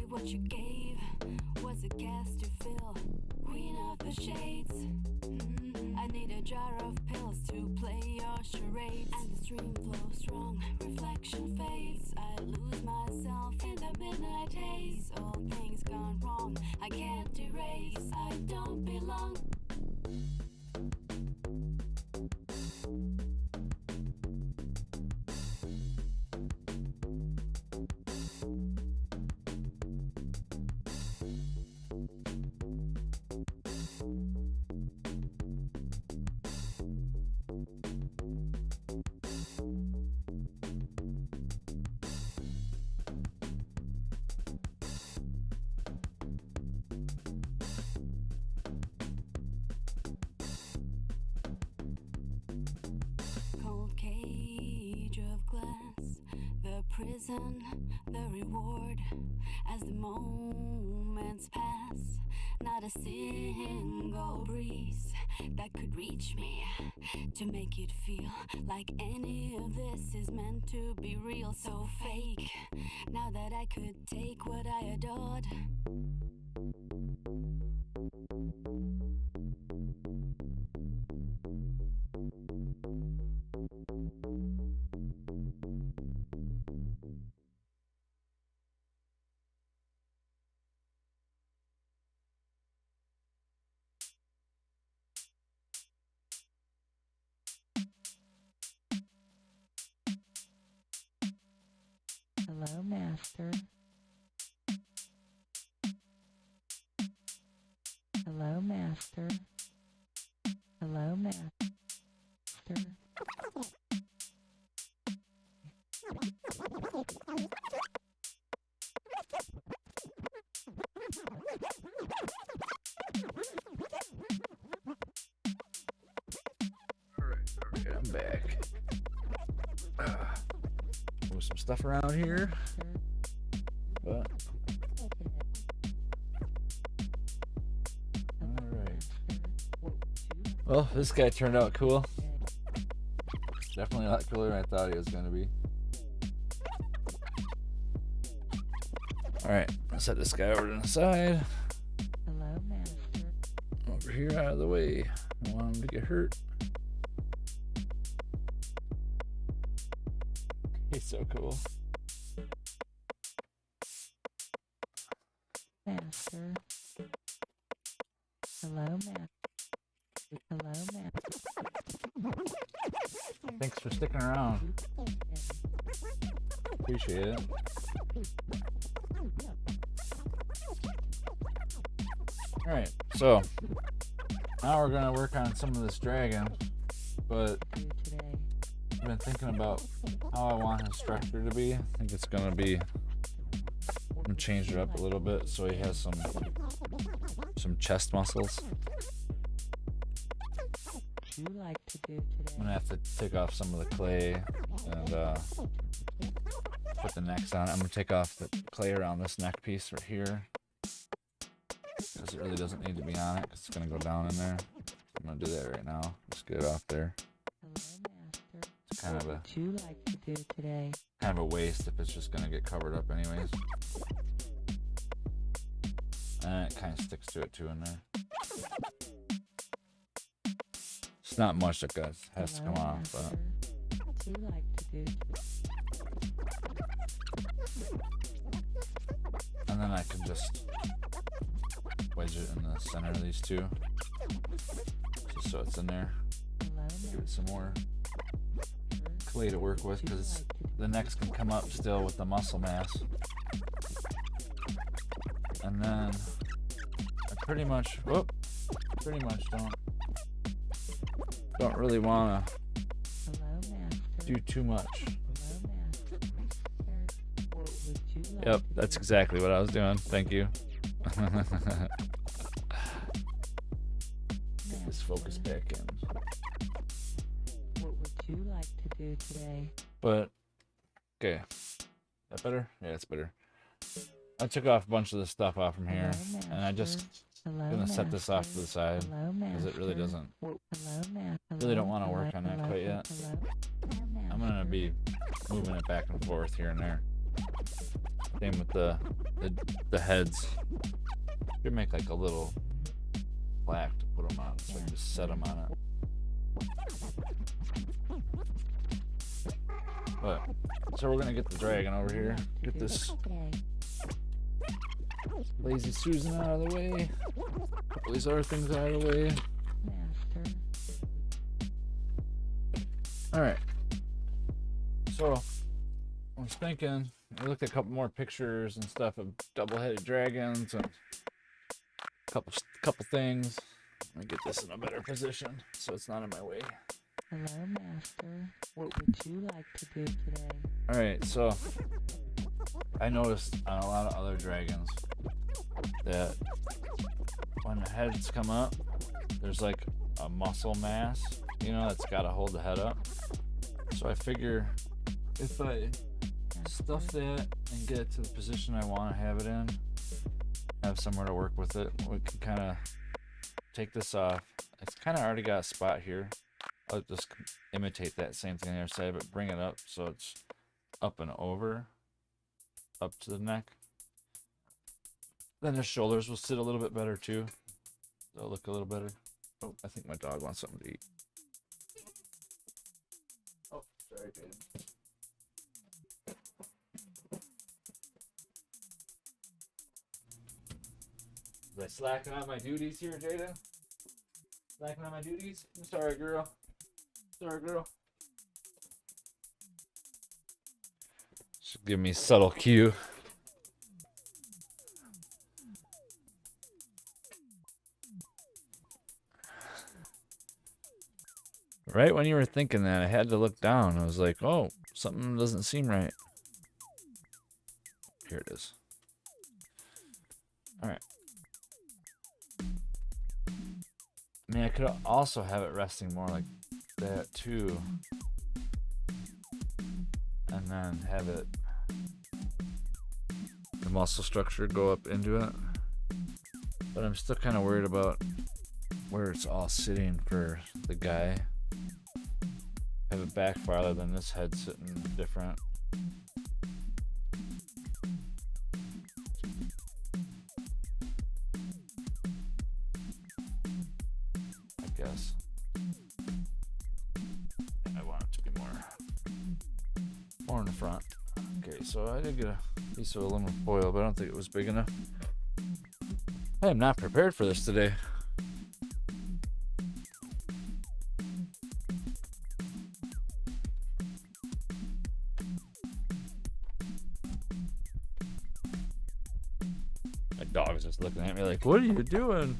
What you gave was a gas to fill. Queen of the shades. I need a jar of pills to play your charades. And the stream flows strong, reflection fades. I lose myself in the midnight haze. All things gone. I don't belong. Cold cage of glass, the prison, the reward. As the moments pass, not a single breeze that could reach me to make it feel like any of this is meant to be real. So fake, now that I could take what I adored. Hello, Master. Hello, Master. Hello, Master. Alright, I'm back. Move some stuff around here. But alright. Well, this guy turned out cool. Definitely a lot cooler than I thought he was gonna be. Alright, I'll set this guy over to the side. Hello, Master. Over here out of the way. I don't want him to get hurt. He's so cool. Master. Hello, Master. Hello, Master. Thanks for sticking around. Appreciate it. Alright, so now we're gonna work on some of this dragon, but Today. I've been thinking about how I want his structure to be. I think it's gonna be, I'm gonna change it up a little bit so he has some chest muscles. What you like to do I'm today? gonna have to take off some of the clay and put the necks on it. I'm gonna take off the clay around this neck piece right here because it really doesn't need to be on it because it's gonna go down in there. I'm gonna do that right now. Just get it off there. Hello, Master. It's kind of a What you like to do today? waste if it's just gonna get covered up anyways. And it kind of sticks to it too in there. It's not much that has to come Hello, off, but Master. What you like to do? and then I can just wedge it in the center of these two, just so it's in there. Hello, Give it Master. some more clay to work with because the necks can come up still with the muscle mass. And then I pretty much don't really want to Hello, Master. do too much. Hello, Master. What would you like Yep, to that's do? exactly what I was doing. Thank you. Get this focus Master. back in. What would you like to do today? But okay, is that better? Yeah, it's better. I took off a bunch of the stuff off from here, Hello, and I just Hello, gonna set this off to Master. the side Hello, because it really Master. doesn't. Hello, Master. Really don't want to work on that quite yet. I'm gonna be moving it back and forth here and there. Same with the heads. Should make like a little plaque to put them on, so I can just set them on it. But so we're gonna get the dragon over here. Get this lazy Susan out of the way. Put all these other things out of the way. Master. Alright. So, I was thinking, I looked at a couple more pictures and stuff of double-headed dragons and a couple things. Let me get this in a better position so it's not in my way. Hello, Master. What would you like to do today? Alright, so I noticed on a lot of other dragons that when the heads come up, there's like a muscle mass, you know, that's got to hold the head up. So I figure if I stuff that and get it to the position I want to have it in, have somewhere to work with it, we can kind of take this off. It's kind of already got a spot here. I'll just imitate that same thing on the other side, but bring it up so it's up and over, up to the neck. Then the shoulders will sit a little bit better too. They'll look a little better. Oh, I think my dog wants something to eat. Oh, sorry, dude. Was I slacking on my duties here, Jada? Slacking on my duties? I'm sorry, girl. Sorry, girl. Should give me a subtle cue. Right when you were thinking that, I had to look down. I was like, oh, something doesn't seem right. Here it is. All right. I mean, I could also have it resting more like that too. And then have it, the muscle structure go up into it. But I'm still kind of worried about where it's all sitting for the guy. Have it back farther than this head sitting different. I guess. I want it to be more in the front. Okay, so I did get a piece of aluminum foil, but I don't think it was big enough. I am not prepared for this today. My dog's just looking at me like, what are you doing?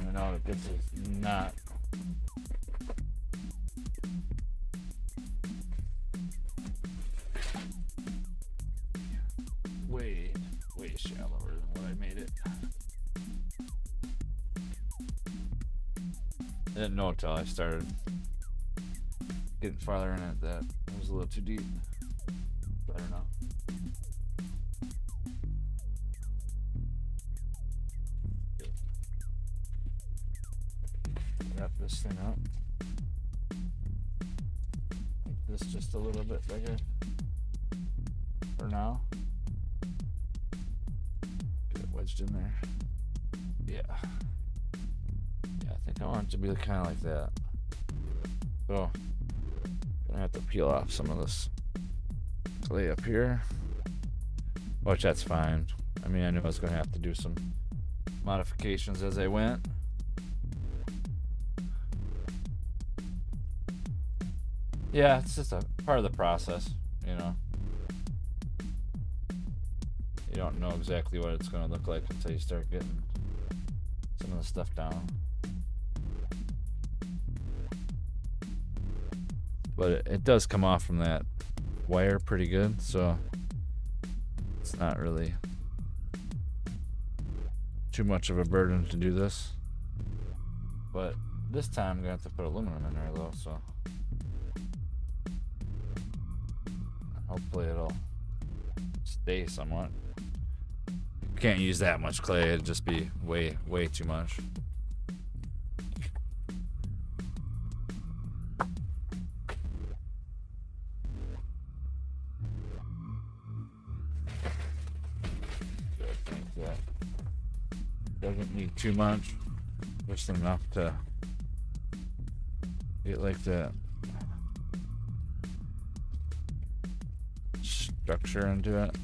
I know that this is not way shallower than what I made it. I didn't know until I started getting farther in it that it was a little too deep. Better now. Wrap this thing up. Make this just a little bit bigger for now. Get it wedged in there. Yeah. Yeah, I think I want it to be kind of like that. So, gonna have to peel off some of this clay up here. Which that's fine. I mean, I knew I was gonna have to do some modifications as I went. Yeah, it's just a part of the process, you know. You don't know exactly what it's going to look like until you start getting some of the stuff down. But it does come off from that wire pretty good, so it's not really too much of a burden to do this. But this time I'm going to have to put aluminum in there though, so hopefully it'll stay somewhat. Can't use that much clay, it'd just be way too much. I think that doesn't need too much, just enough to get like that. structure into it.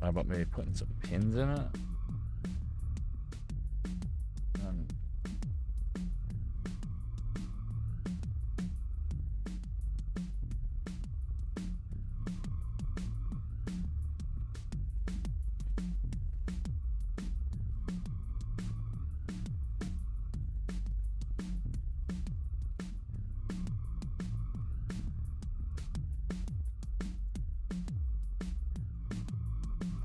How about maybe putting some pins in it?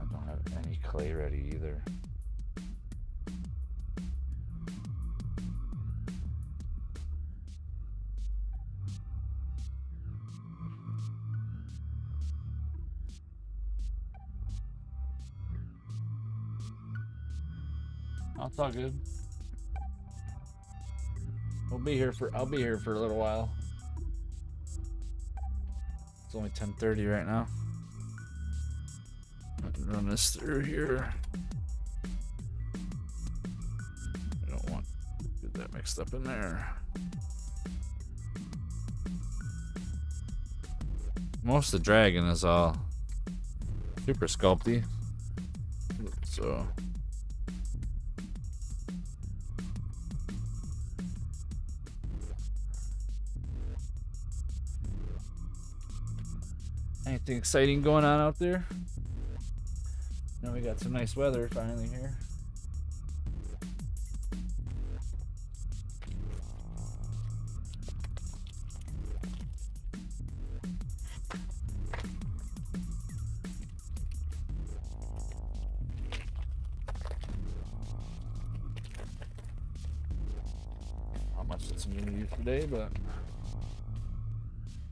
I don't have any clay ready either. Oh, it's all good. I'll be here for a little while. It's only 10:30 right now. I can run this through here. I don't want to get that mixed up in there. Most of the dragon is all super sculpty. So anything exciting going on out there? Now we got some nice weather finally here. How much it's going to use today, but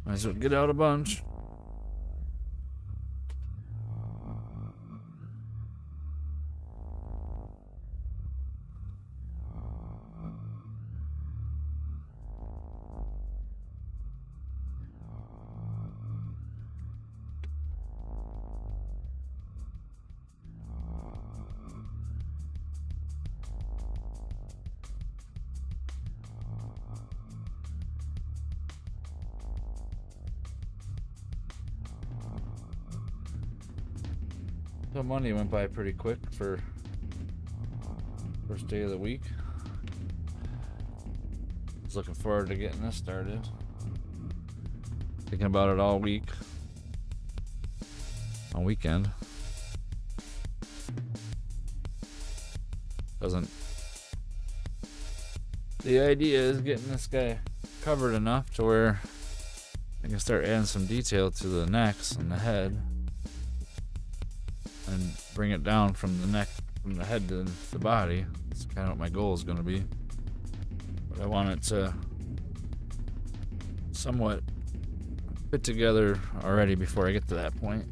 might as well get out a bunch. The Monday went by pretty quick for first day of the week. Was looking forward to getting this started. Thinking about it all week. On weekend. The idea is getting this guy covered enough to where I can start adding some detail to the necks and the head. And bring it down from the neck, from the head to the body. That's kind of what my goal is going to be. But I want it to somewhat fit together already before I get to that point.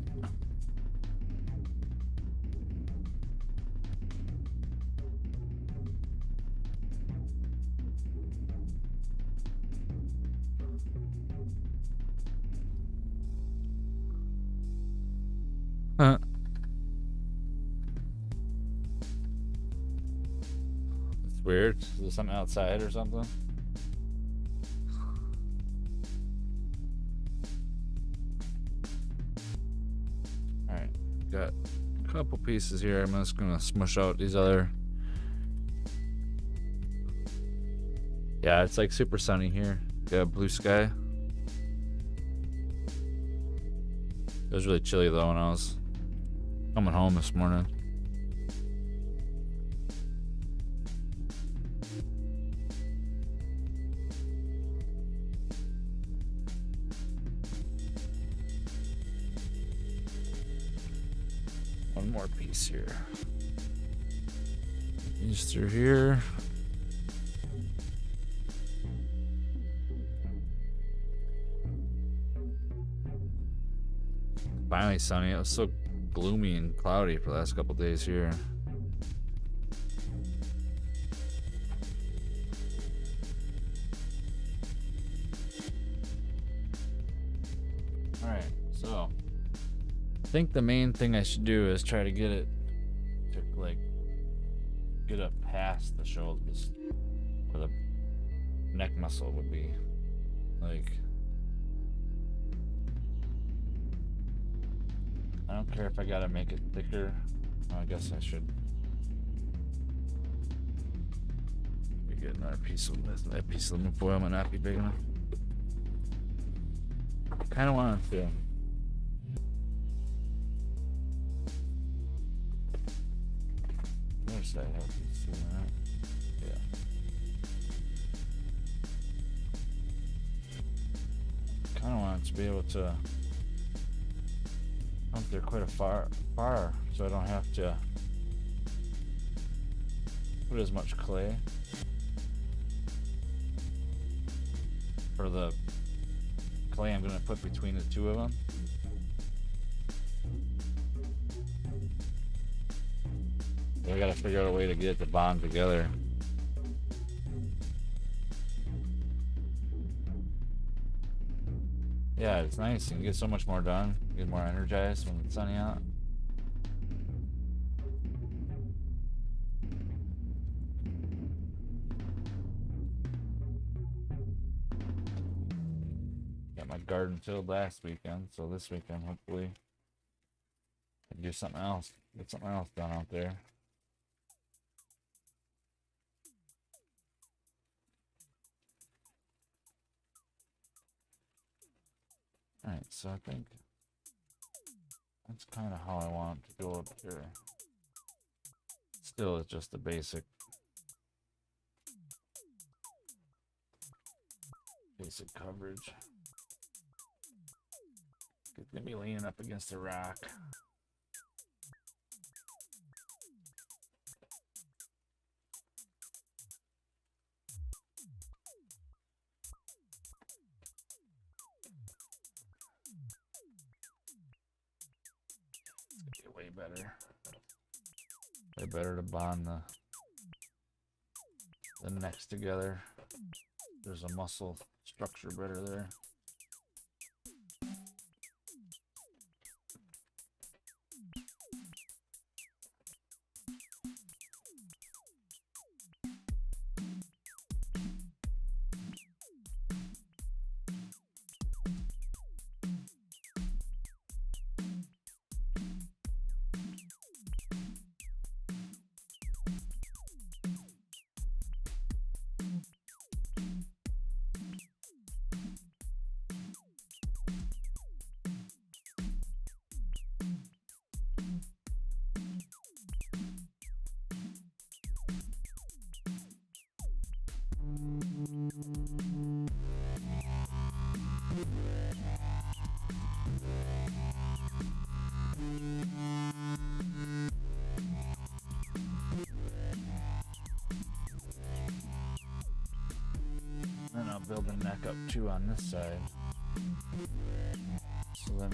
Weird. Is there something outside or something? Alright, got a couple pieces here. I'm just gonna smush out these other. Yeah, it's like super sunny here. Got blue sky. It was really chilly though when I was coming home this morning. One more piece here. These through here. Finally sunny. It was so gloomy and cloudy for the last couple days here. Alright, so I think the main thing I should do is try to get it to like get up past the shoulders where the neck muscle would be. Like, I don't care if I gotta make it thicker. I guess I should. Maybe get another piece of this. That piece of aluminum foil might not be big enough. Kind of want to. Where's that? Help you see that? Yeah. Kind of want to be able to up there quite a far, so I don't have to put as much clay for the clay I'm going to put between the two of them. I gotta figure out a way to get it to bond together. Yeah, it's nice. You can get so much more done. Get more energized when it's sunny out. Got my garden filled last weekend, so this weekend hopefully I can do something else. Get something else done out there. Alright, so I think that's kind of how I want it to go up here. Still, it's just the basic coverage. It's gonna be leaning up against a rock. Way better. Way better to bond the necks together. There's a muscle structure better there. Then I'll build the neck up too on this side. So then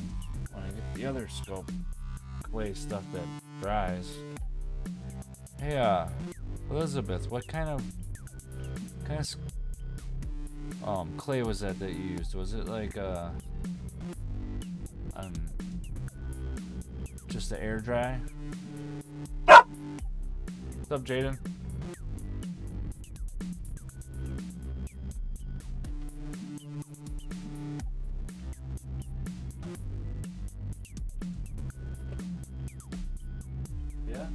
when I get the other sculpt clay stuff that dries. Hey, Elizabeth, what kind of clay was that you used? Was it like just the air dry? What's up, Jaden? Yeah.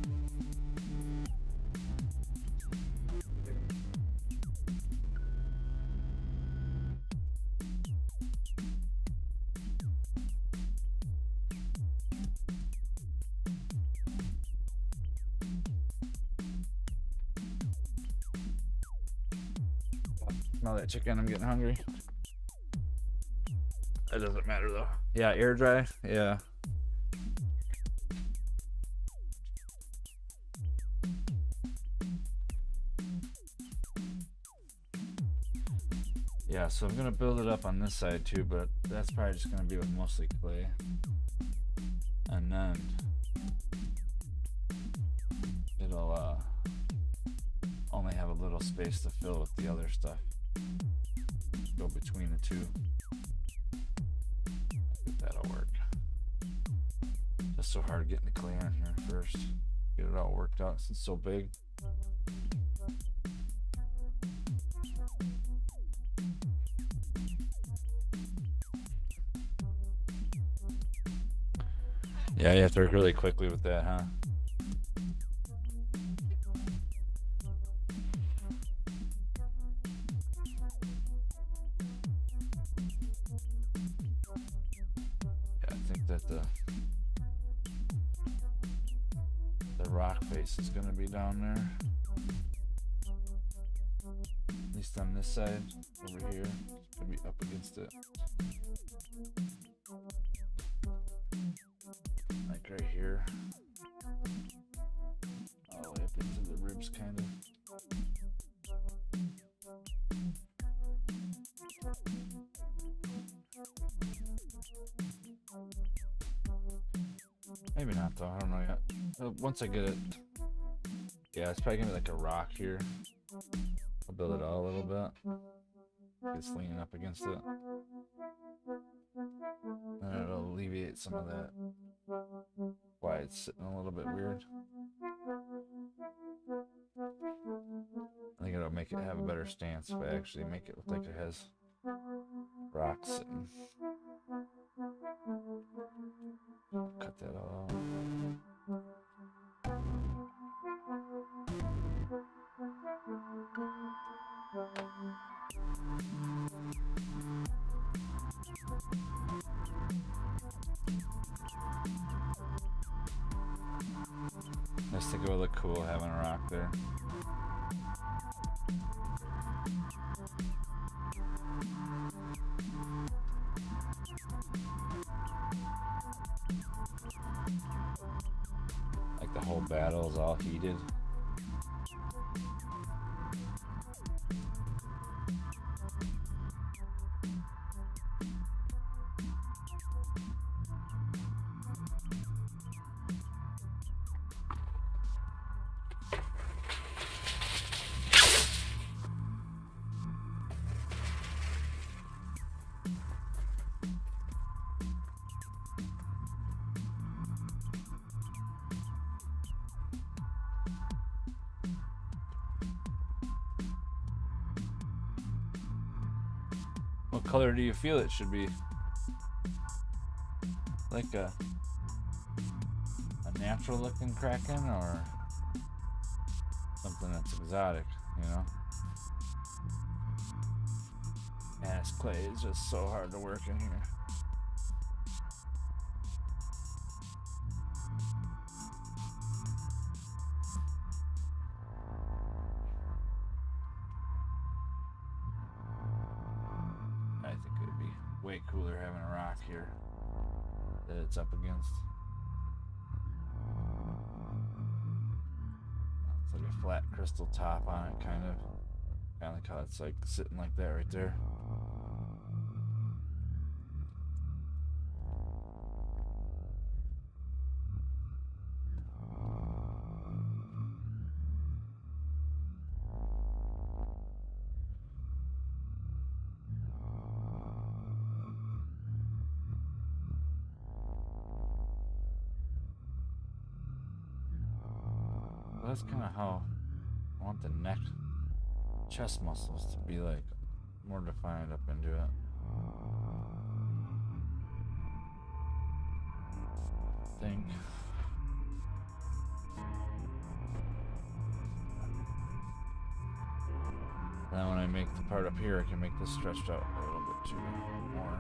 Smell that chicken, I'm getting hungry. That doesn't matter though. Yeah, air dry. Yeah. Yeah, so I'm gonna build it up on this side too, but that's probably just gonna be with mostly clay. And then it'll only have a little space to fill with the other stuff. Go between the two. I think that'll work. Just so hard getting the clay on here first. Get it all worked out since it's so big. Yeah, you have to work really quickly with that, huh? Yeah, I think that the rock face is gonna be down there. At least on this side, over here. It's gonna be up against it. Like right here. All the way up into the ribs, kind of. Maybe not though, I don't know yet. Once I get it, yeah, it's probably gonna be like a rock here. I'll build it out a little bit. It's leaning up against it. And it'll alleviate some of that. Why it's sitting a little bit weird. I think it'll make it have a better stance if I actually make it look like it has rocks sitting. Cut that all out. I just think it would look cool having a rock there. Like the whole battle is all heated. What color do you feel it should be? Like a natural looking Kraken or something that's exotic, you know? Man, this clay is just so hard to work in here. I think it would be way cooler having a rock here that it's up against. It's like a flat crystal top on it, kind of like how it's like sitting like that right there. That's kind of how I want the neck, chest muscles to be like more defined up into it. I think. Now when I make the part up here, I can make this stretched out a little bit too more.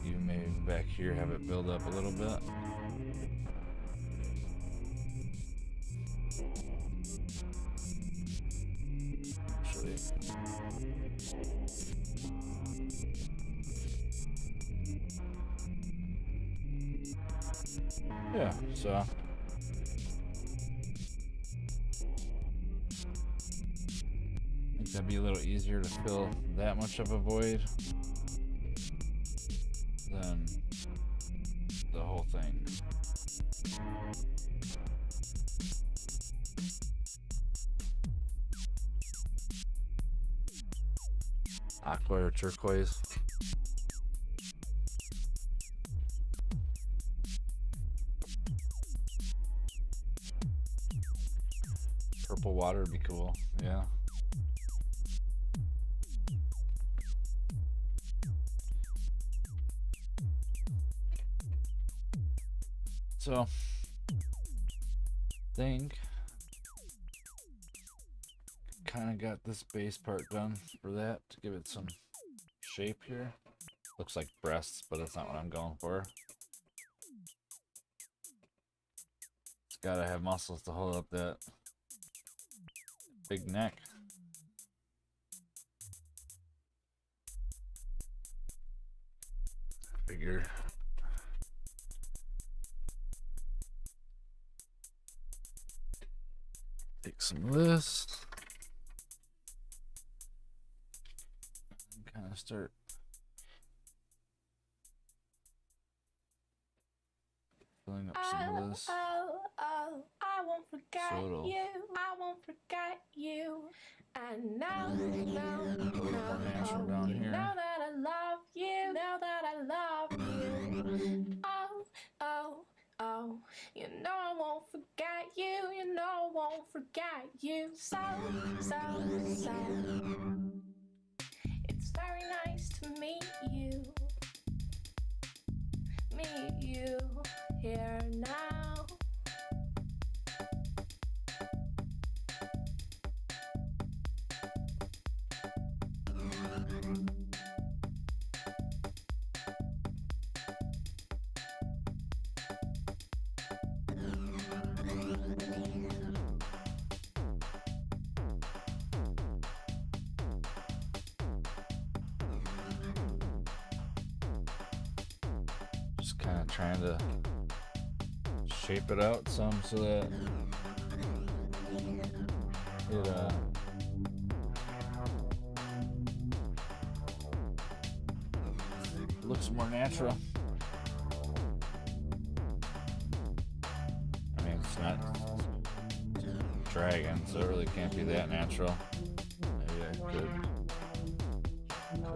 Even maybe back here, have it build up a little bit. Actually, yeah, so I think that'd be a little easier to fill that much of a void than the whole thing. Aqua or turquoise. Purple water would be cool, yeah. So, think kind of got this base part done for that to give it some shape here. Looks like breasts, but that's not what I'm going for. It's gotta have muscles to hold up that big neck. Figure. Take some of this. And kind of start filling up some of this. I won't forget So you. I won't forget you. And now, more natural down you here. know that I love you. Know that I love you. Oh, you know I won't forget you. You know I won't forget you. So. It's very nice to meet you. Meet you here now. Just kind of trying to shape it out some so that it looks more natural. I mean, it's not dragon, so it really can't be that natural. Maybe I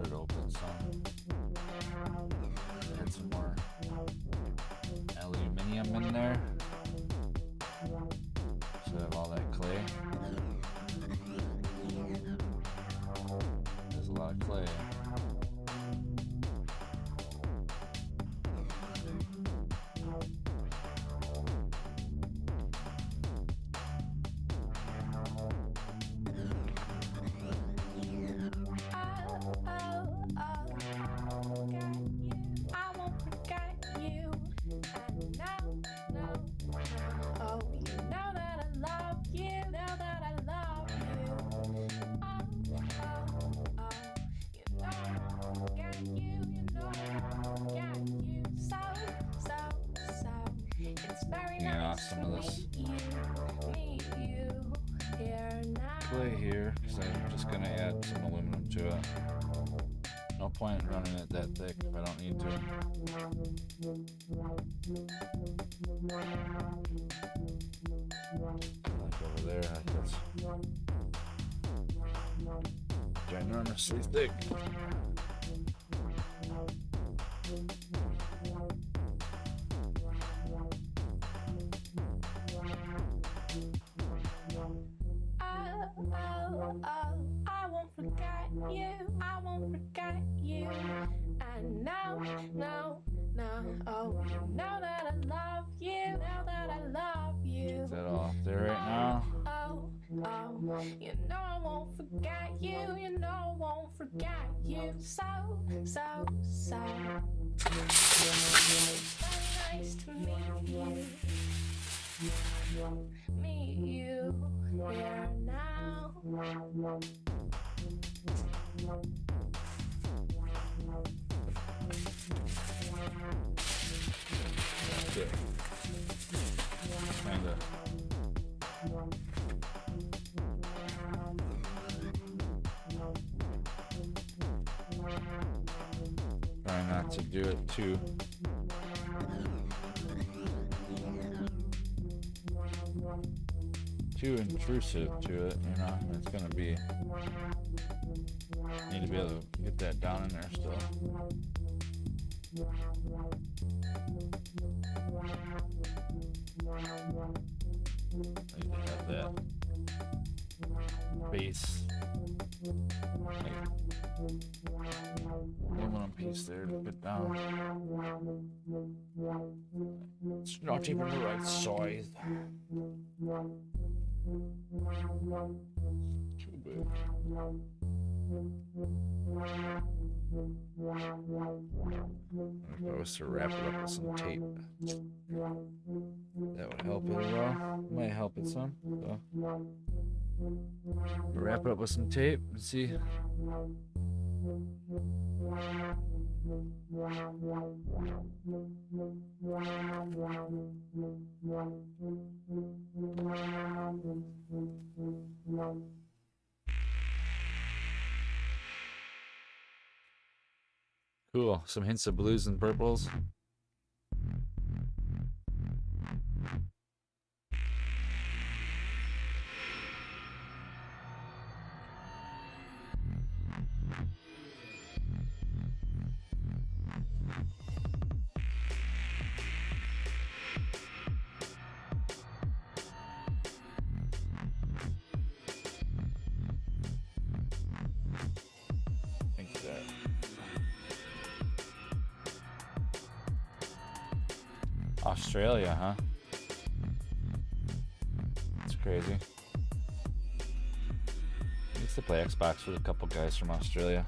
could open some. Add some more aluminium in there. So I have all that clay. There's a lot of clay. Some of this clay here, because I'm just going to add some aluminum to it. No point in running it that thick if I don't need to. Like over there, that's ginormously thick. I won't forget you. I won't forget you. And now, oh, you know that I love you. Know that I love you. Is that all up there right now? Oh, you know I won't forget you. You know I won't forget you. So. It's very nice to meet you. Meet you here now. Good. Kinda. Try not to do it too intrusive to it, you know. It's gonna be, need to be able to get that down in there still. Need to have that base, like aluminum piece there to get down. It's not even the right size. Too big. If I was to wrap it up with some tape, that would help it at all. Might help it some. So. Wrap it up with some tape and see. Cool. Some hints of blues and purples. Australia, huh? That's crazy. I used to play Xbox with a couple guys from Australia.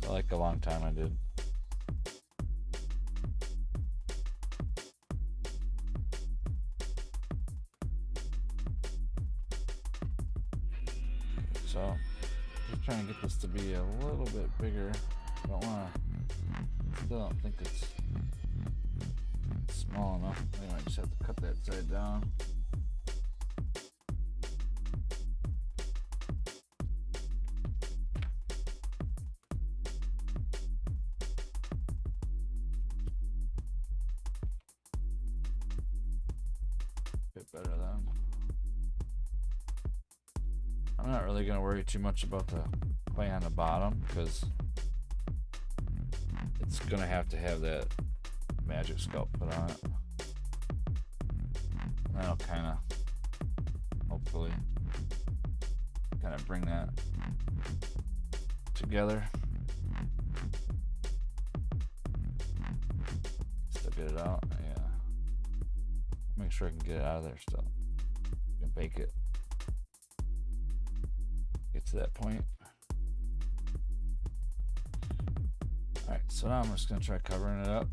For like a long time I did. So just trying to get this to be a little bit bigger. I don't want to. Still don't think it's small enough. I might just have to cut that side down. Bit better then. I'm not really gonna worry too much about the clay on the bottom because it's gonna have to have that magic sculpt put on it. And that'll kind of, hopefully, kind of bring that together. Still get it out, yeah. Make sure I can get it out of there still. You can bake it. Get to that point. Alright, so now I'm just going to try covering it up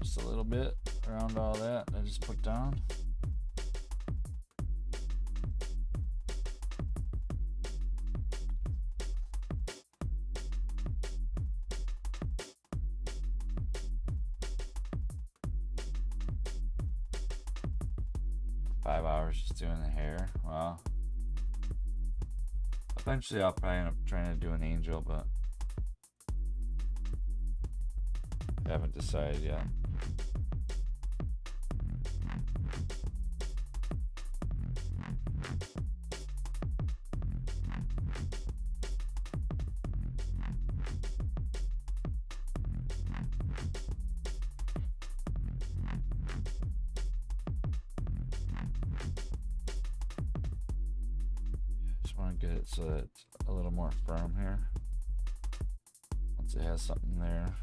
just a little bit around all that I just put down. $5 just doing the hair. Wow. Eventually I'll probably end up trying to do an angel, but I haven't decided yet. Just want to get it so that it's a little more firm here. Once it has something there.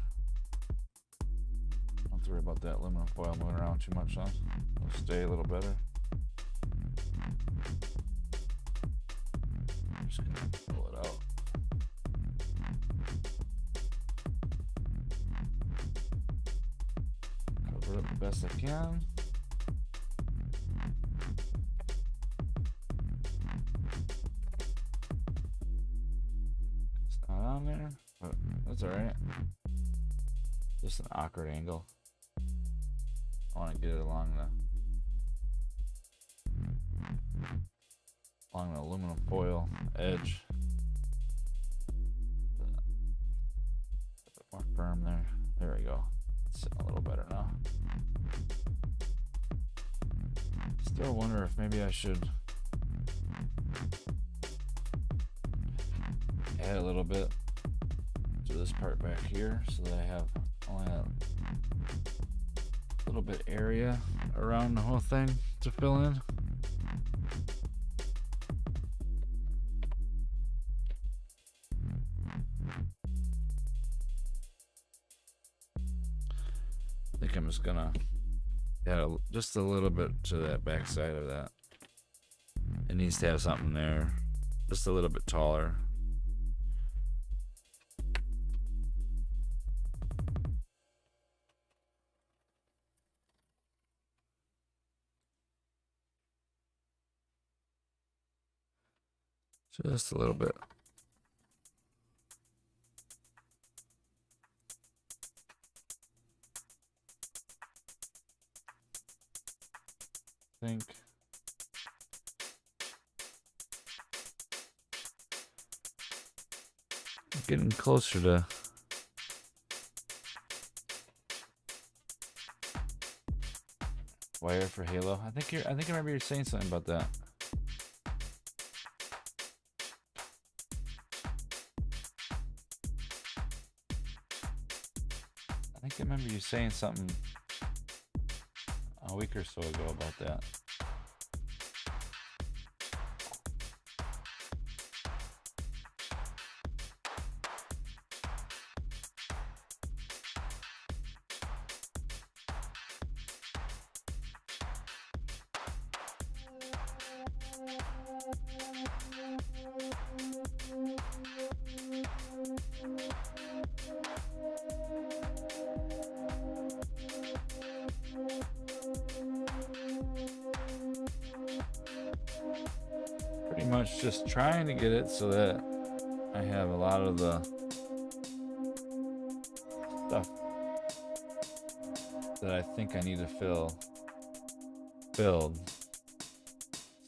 Don't have to worry about that aluminum foil moving around too much, huh? It'll stay a little better. I'm just gonna pull it out. Cover it up the best I can. It's not on there, but that's alright. Just an awkward angle. I want to get it along the aluminum foil edge. A bit more firm there. There we go. It's sitting a little better now. Still wonder if maybe I should add a little bit to this part back here so that I have only a little bit area around the whole thing to fill in. think I'm just gonna add just a little bit to that back side of that. It needs to have something there, just a little bit taller. Just a little bit. I think getting closer to wire for Halo. I think I remember you saying something about that. I think I remember you saying something a week or so ago about that. Pretty much just trying to get it so that I have a lot of the stuff that I think I need to filled, so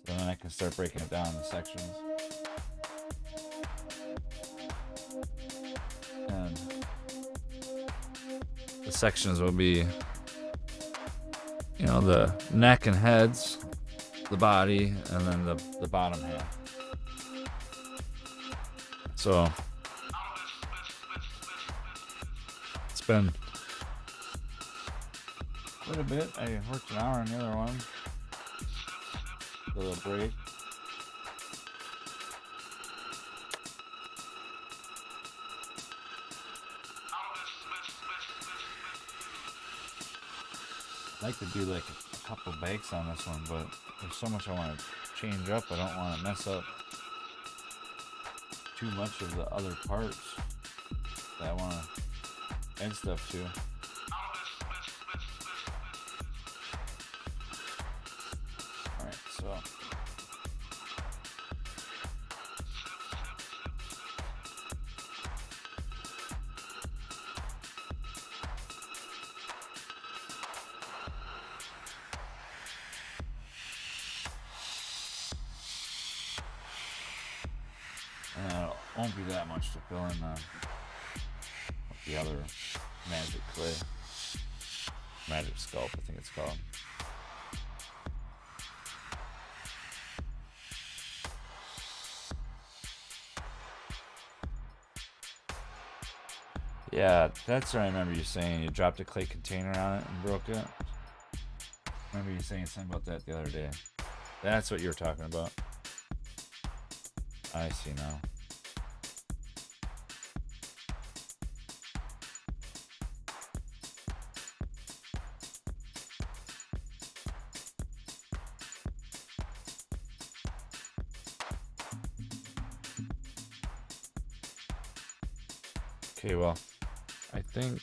then I can start breaking it down into sections. And the sections will be, you know, the neck and heads, the body, and then the bottom half. So it's been quite a bit. I worked an hour on the other one. A little break. I'd like to do like a couple bakes on this one, but there's so much I want to change up. I don't want to mess up too much of the other parts that I want to add stuff to. Alright, so won't be that much to fill in the other magic clay, magic sculpt, I think it's called. Yeah, that's what I remember you saying. You dropped a clay container on it and broke it. I remember you saying something about that the other day. That's what you were talking about. I see now. Okay, well, I think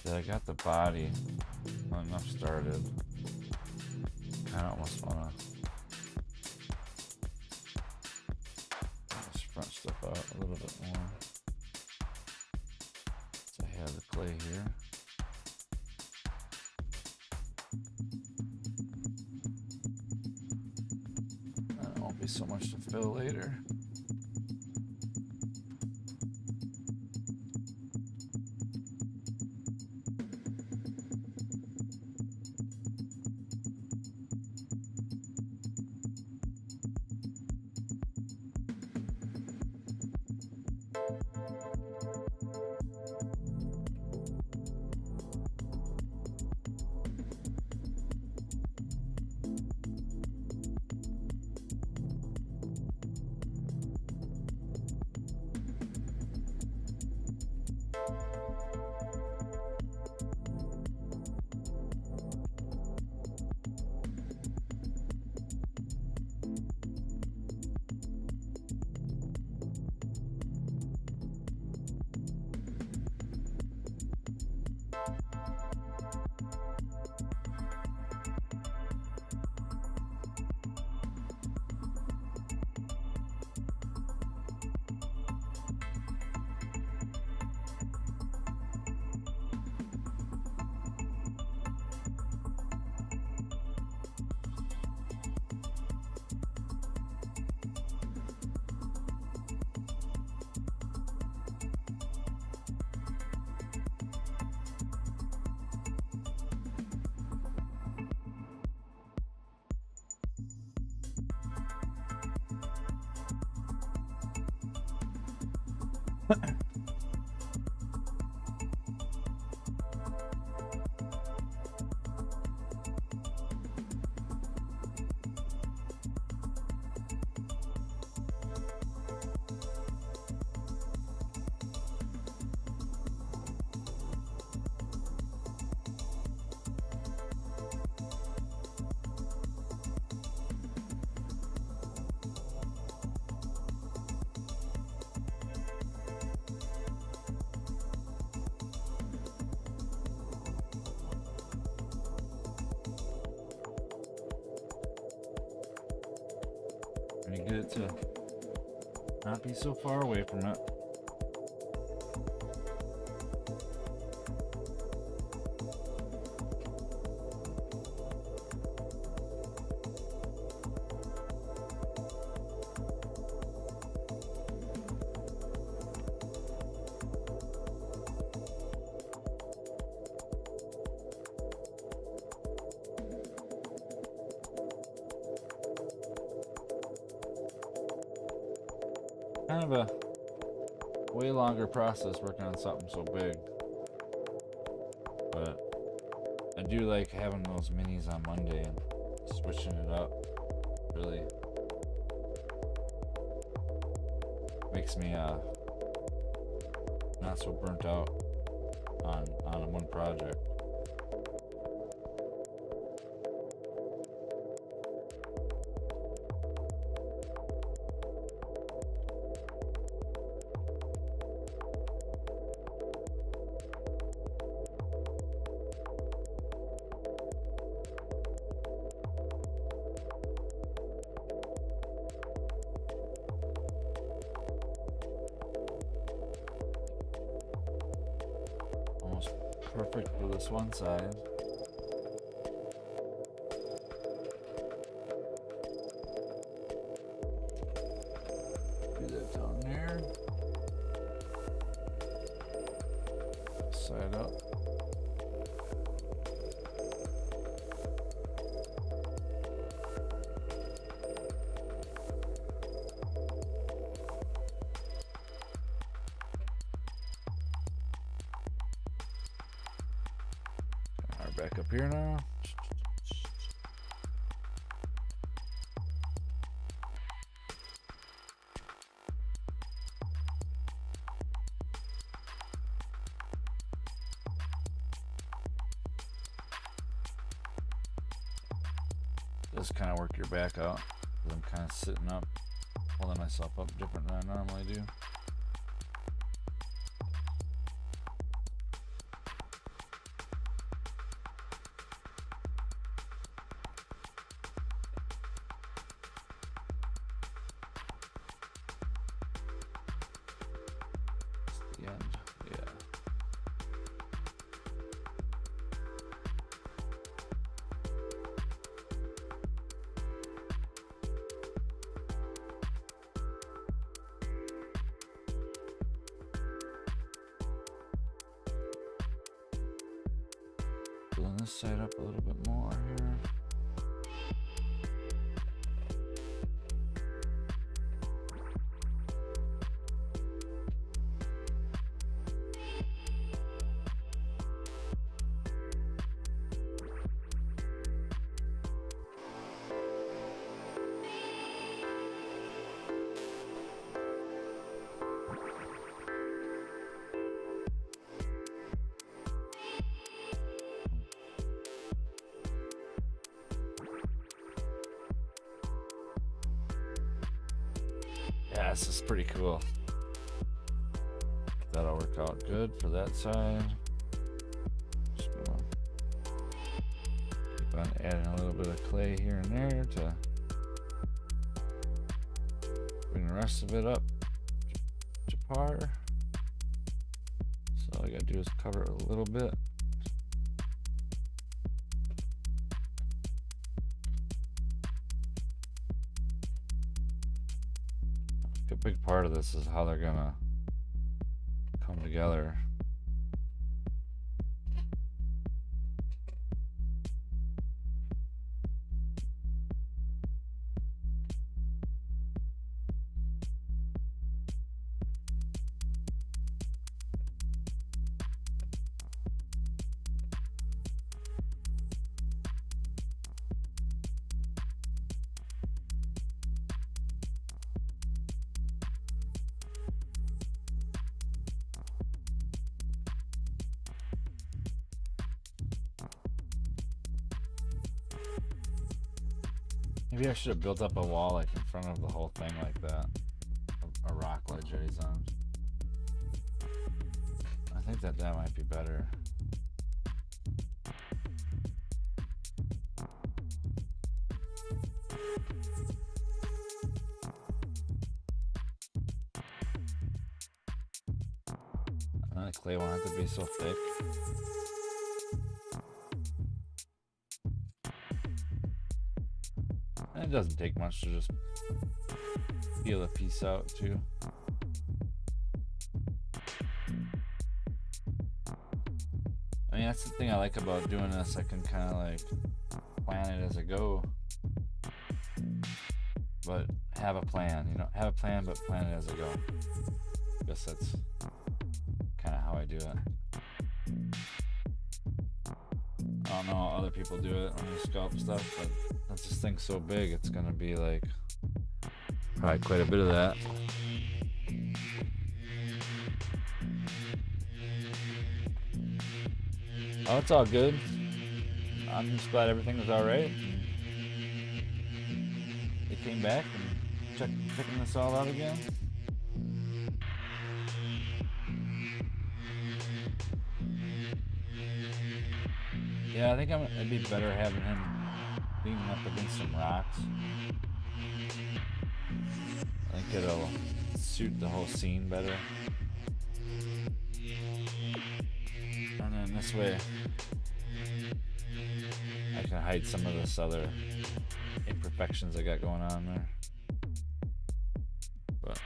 that I got the body enough started. I almost want to this front stuff out a little bit more. So I have the clay here. That won't be so much to fill later. Trying to get it to not be so far away from it. Kind of a way longer process working on something so big. But I do like having those minis on Monday and switching it up. Really makes me not so burnt out on one project. Almost perfect for this one side. Do that down there. Side up. Back up here now. Just kind of work your back out. I'm kind of sitting up, holding myself up different than I normally do. The end, yeah. Pulling this side up a little bit more here. Yeah, this is pretty cool. That'll work out good for that side. Just gonna keep on adding a little bit of clay here and there to bring the rest of it up to par. So all I gotta do is cover it a little bit. A big part of this is how they're gonna come together. Maybe I should have built up a wall like in front of the whole thing like that. A rock ledge that he's on. I think that might be better. The clay won't have to be so thick. And it doesn't take much to just peel a piece out too. I mean, that's the thing I like about doing this. I can kind of like plan it as I go, but have a plan, you know, have a plan, but plan it as I go. I guess that's kind of how I do it. I don't know how other people do it when they sculpt stuff, but since this thing's so big, it's gonna be like probably quite a bit of that. Oh, it's all good. I'm just glad everything was alright. They came back and checking this all out again. Yeah, I think it'd be better having him leaning up against some rocks. I think it'll suit the whole scene better. And then this way, I can hide some of this other imperfections I got going on there. But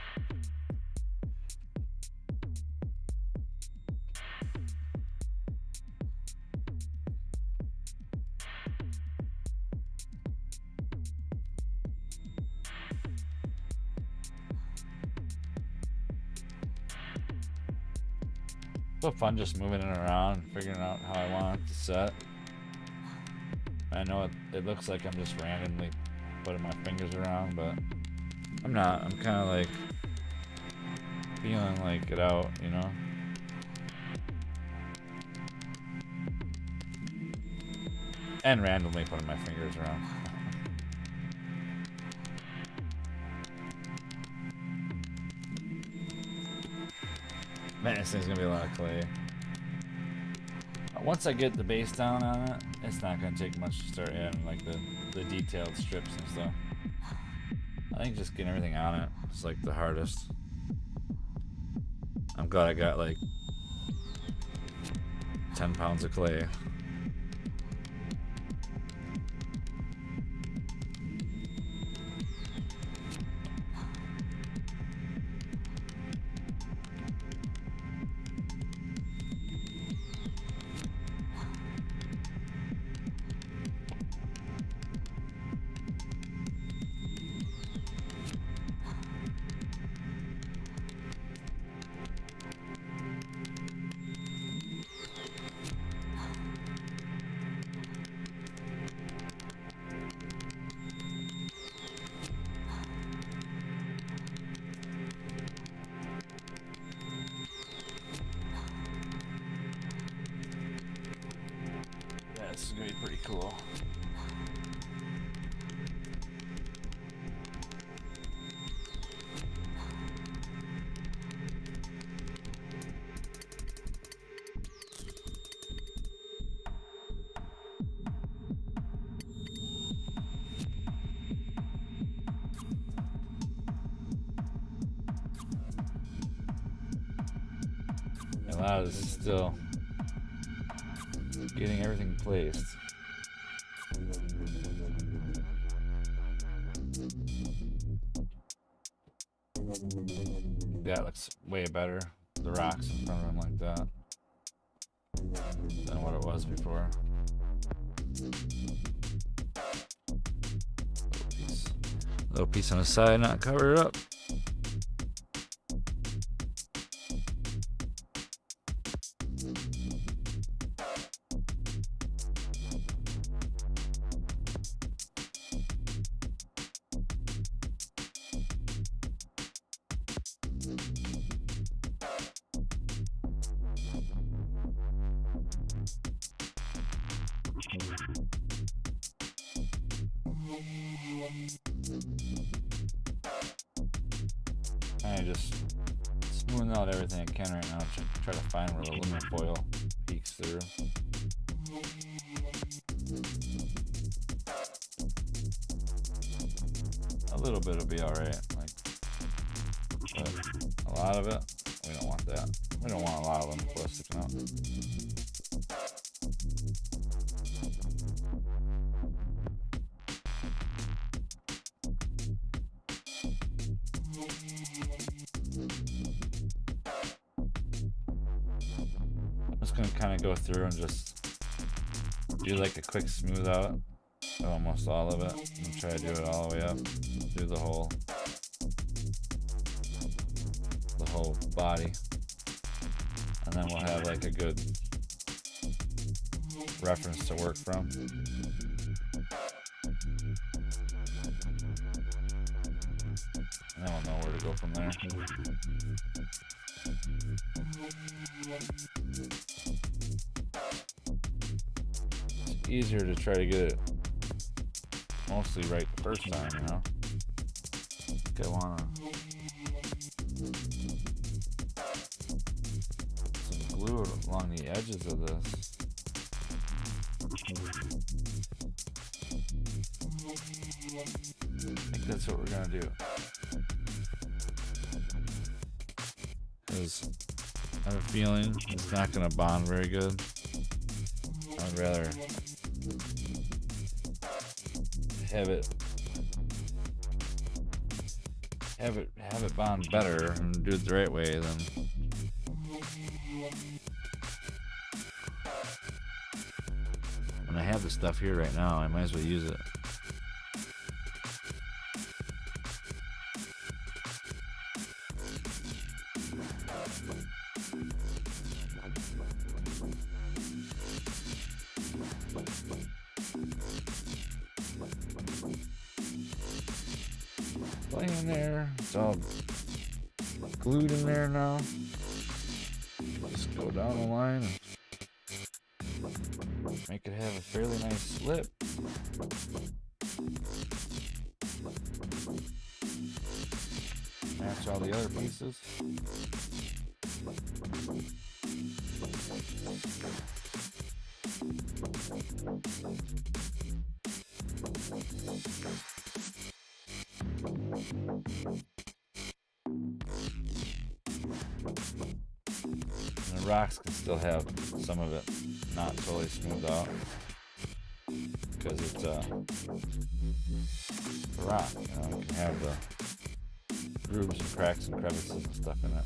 so fun just moving it around and figuring out how I want it to set. I know it looks like I'm just randomly putting my fingers around, but I'm not. I'm kind of like feeling like it out, you know? And randomly putting my fingers around. Man, this thing's gonna be a lot of clay. Once I get the base down on it, it's not gonna take much to start adding like the detailed strips and stuff. I think just getting everything on it is like the hardest. I'm glad I got like 10 pounds of clay. This is gonna be pretty cool. A lot of this is still getting everything placed. That looks way better. The rocks in front of him like that than what it was before. Little piece on the side, not covered up. Kind of just smoothing out everything I can right now. Try to find where the aluminum foil peeks through. A little bit will be alright, but a lot of it, we don't want that. We don't want a lot of aluminum foil sticking out. I'm just gonna kind of go through and just do like a quick smooth out of almost all of it, and try to do it all the way up, do the whole body, and then we'll have like a good reference to work from. And then we'll know where to go from there. It's easier to try to get it mostly right the first time, you know? I think I wanna some glue along the edges of this. I think that's what we're gonna do. Because I have a feeling it's not gonna bond very good. I'd rather have it bond better and do it the right way than when I have the stuff here right now. I might as well use it. Laying there, it's all glued in there now. Just go down the line and make it have a fairly nice slip. Match all the other pieces. And the rocks can still have some of it not totally smoothed out because it's a rock, you know, it can have the grooves and cracks and crevices and stuff in it.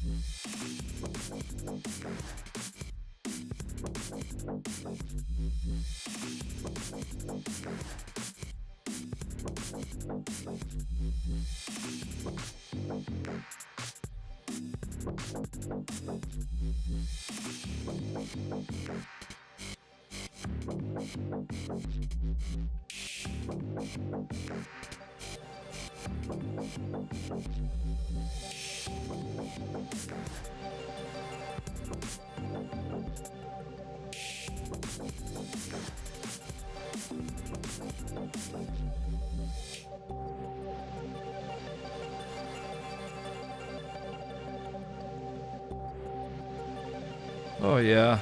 Oh yeah,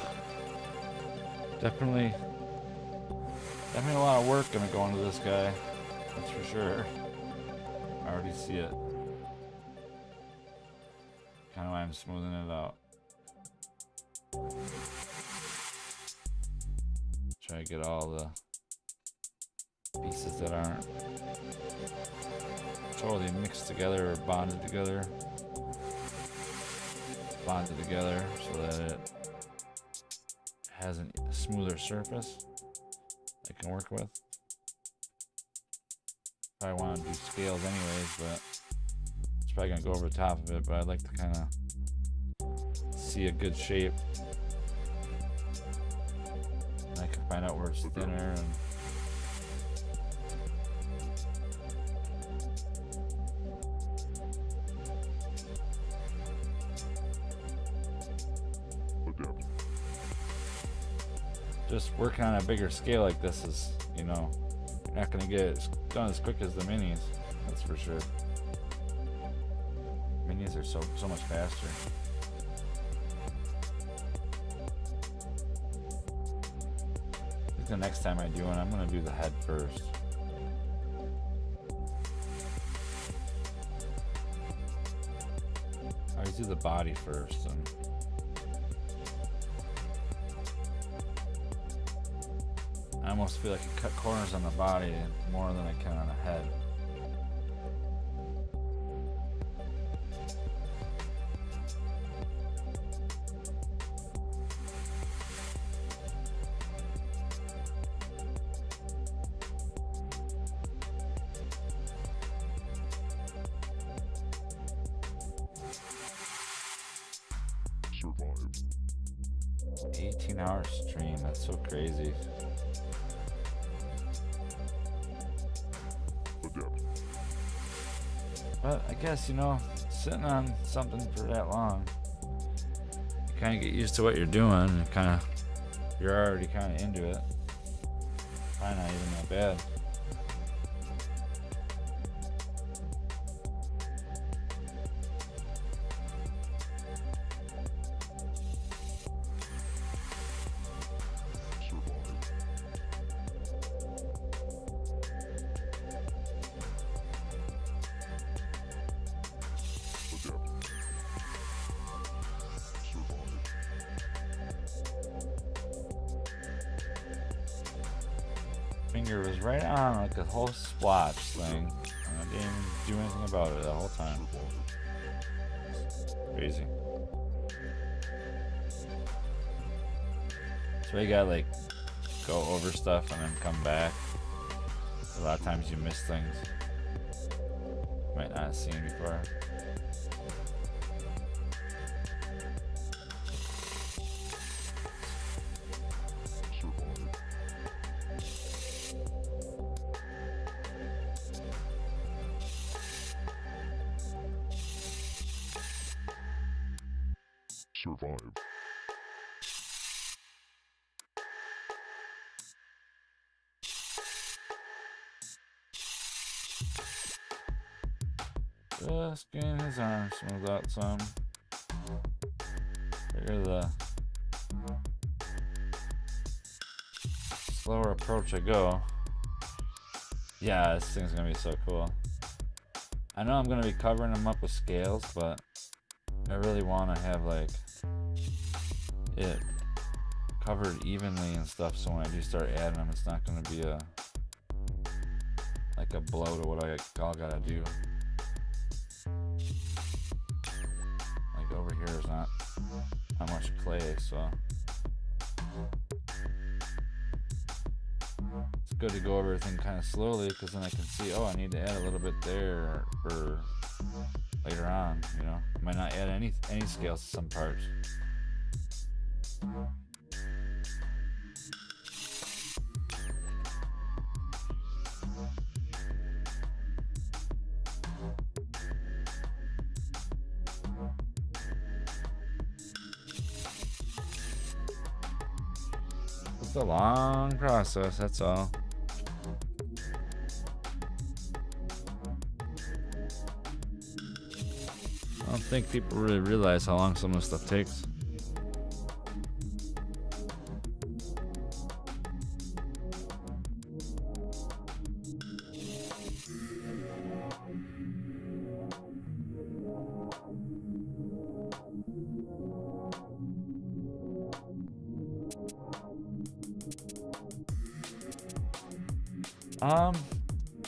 definitely a lot of work gonna go into this guy, that's for sure. I already see it. Kind of why I'm smoothing it out. Try to get all the pieces that aren't totally mixed together or bonded together so that it has a smoother surface I can work with. Probably want to do scales anyways, but it's probably gonna go over the top of it, but I'd like to kind of see a good shape, and I can find out where it's thinner and just working on a bigger scale like this is, you know, You're not gonna get it done as quick as the minis, that's for sure. Minis are so much faster. I think the next time I do one, I'm gonna do the head first. I always do the body first. And I almost feel like I cut corners on the body more than I can on the head. Survive. 18-hour stream, that's so crazy. Adapt. But I guess, you know, sitting on something for that long, you kind of get used to what you're doing, and you're already kind of into it. Probably not even that bad. Finger was right on like a whole splotch thing, and I didn't even do anything about it the whole time. Crazy. So you gotta like go over stuff and then come back. A lot of times you miss things you might not have seen before. Survive. Just getting his arm smoothed out some. Figure the slower approach I go. Yeah, this thing's gonna be so cool. I know I'm gonna be covering them up with scales, but I really want to have like it covered evenly and stuff, so when I do start adding them, it's not going to be like a blow to what I all gotta do. Like over here is not much clay, so it's good to go over everything kind of slowly, because then I can see, oh, I need to add a little bit there for later on, you know. I might not add any scales to some parts. It's a long process, that's all. I don't think people really realize how long some of this stuff takes.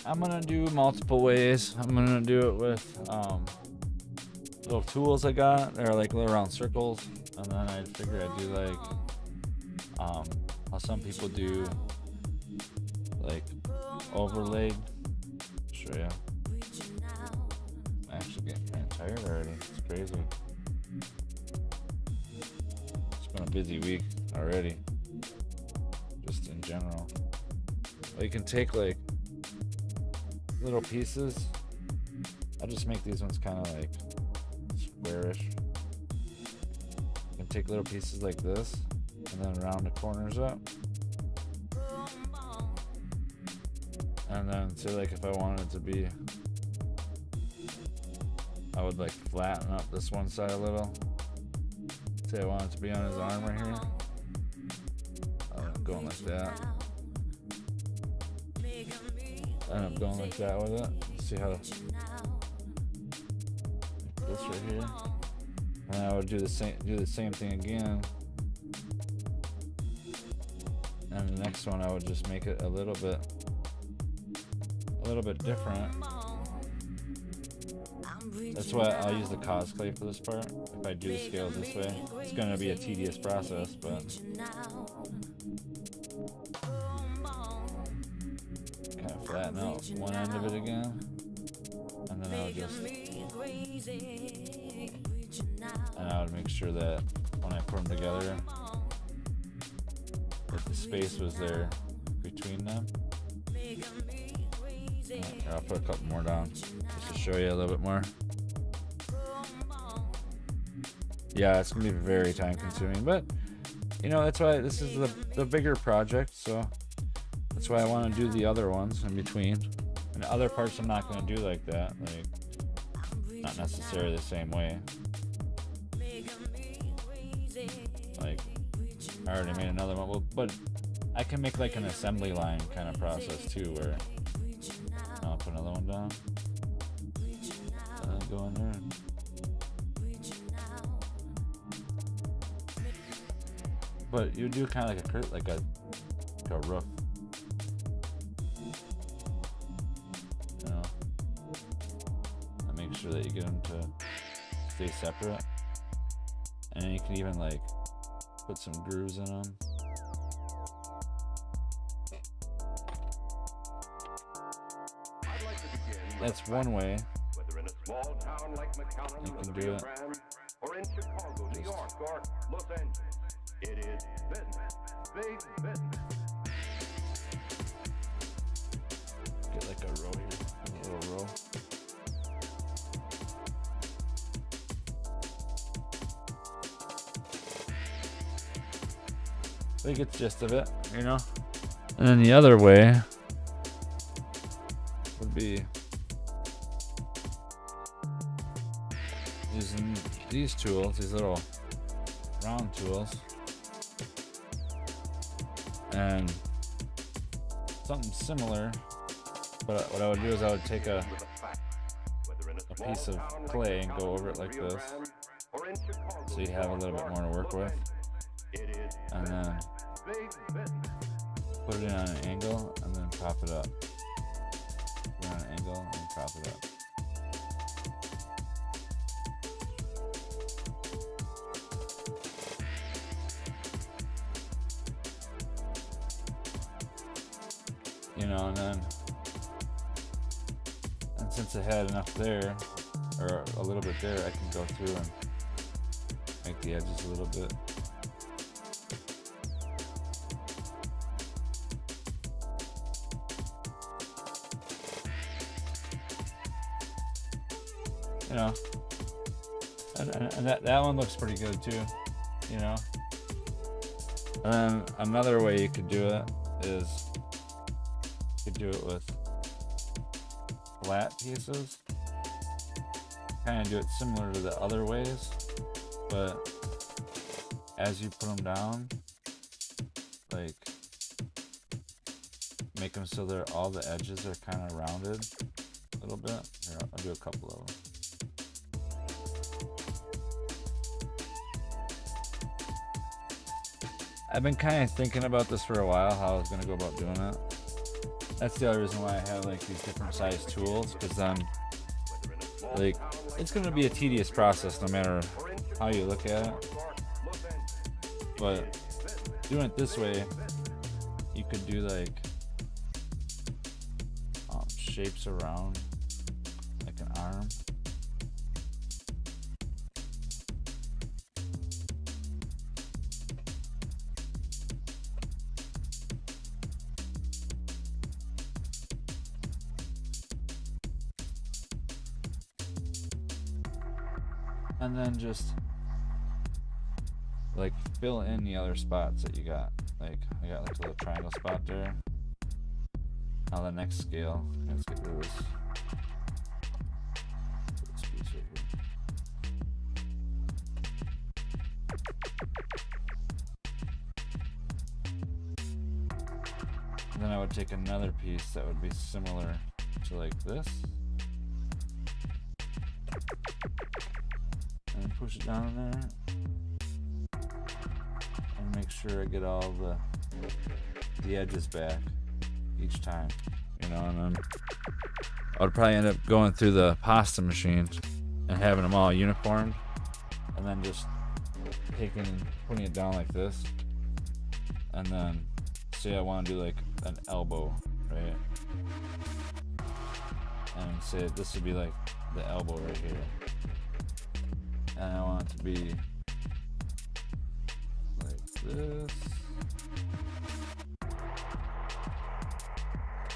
I'm gonna do multiple ways. I'm gonna do it with little tools I got. They're like little round circles, and then I figured I'd do like how some people do like overlaid. Show you. I'm actually getting kind of tired already. It's crazy. It's been a busy week already, just in general. Well, you can take like little pieces. I'll just make these ones kind of like squarish. You can take little pieces like this and then round the corners up. And then say like if I wanted it to be, I would like flatten up this one side a little. Say I want it to be on his arm right here. Going like that. End up going like that with it. See how this right here. And I would do the same thing again. And the next one I would just make it a little bit different. That's why I'll use the cos clay for this part. If I do the scales this way, it's going to be a tedious process, but kind of flatten out one end of it again, and then I would make sure that when I put them together, that the space was there between them. I'll put a couple more down just to show you a little bit more. Yeah, it's gonna be very time consuming, but you know, that's why this is the bigger project, so that's why I want to do the other ones in between. And the other parts I'm not going to do like that, like not necessarily the same way. Like I already made another one, but I can make like an assembly line kind of process too, where I'll put another one down and then go in there. But you do kind of like a roof. You know, and make sure that you get them to stay separate, and then you can even like put some grooves in them. That's one way Whether in a small town like McAllen, you can the do Rio it. Grande, or in Chicago, New York, or Los Angeles. It is business, big business. Get like a row here, a little row. But you get the gist of it, you know? And then the other way would be using these tools, these little round tools, and something similar, but what I would do is I would take a piece of clay and go over it like this, so you have a little bit more to work with, and then put it in on an angle and then prop it up. Put it on an angle and prop it up. You know, and since I had enough there, or a little bit there, I can go through and make the edges a little bit. You know, and that one looks pretty good too, you know. And then another way you could do it is you could do it with flat pieces. Kind of do it similar to the other ways, but as you put them down, like make them so they're all the edges are kind of rounded a little bit. Here, I'll do a couple of them. I've been kind of thinking about this for a while, how I was going to go about doing it. That's the other reason why I have like these different size tools, because then like it's going to be a tedious process no matter how you look at it. But doing it this way, you could do like shapes around like an arm. And then just like fill in the other spots that you got. Like I got like a little triangle spot there. Now the next scale. Let's get rid of this. This piece right here. And then I would take another piece that would be similar to like this. And push it down in there. And make sure I get all the edges back each time. You know, and then I would probably end up going through the pasta machine and having them all uniformed. And then just putting it down like this. And then say I want to do like an elbow, right? And say this would be like the elbow right here. And I want it to be like this.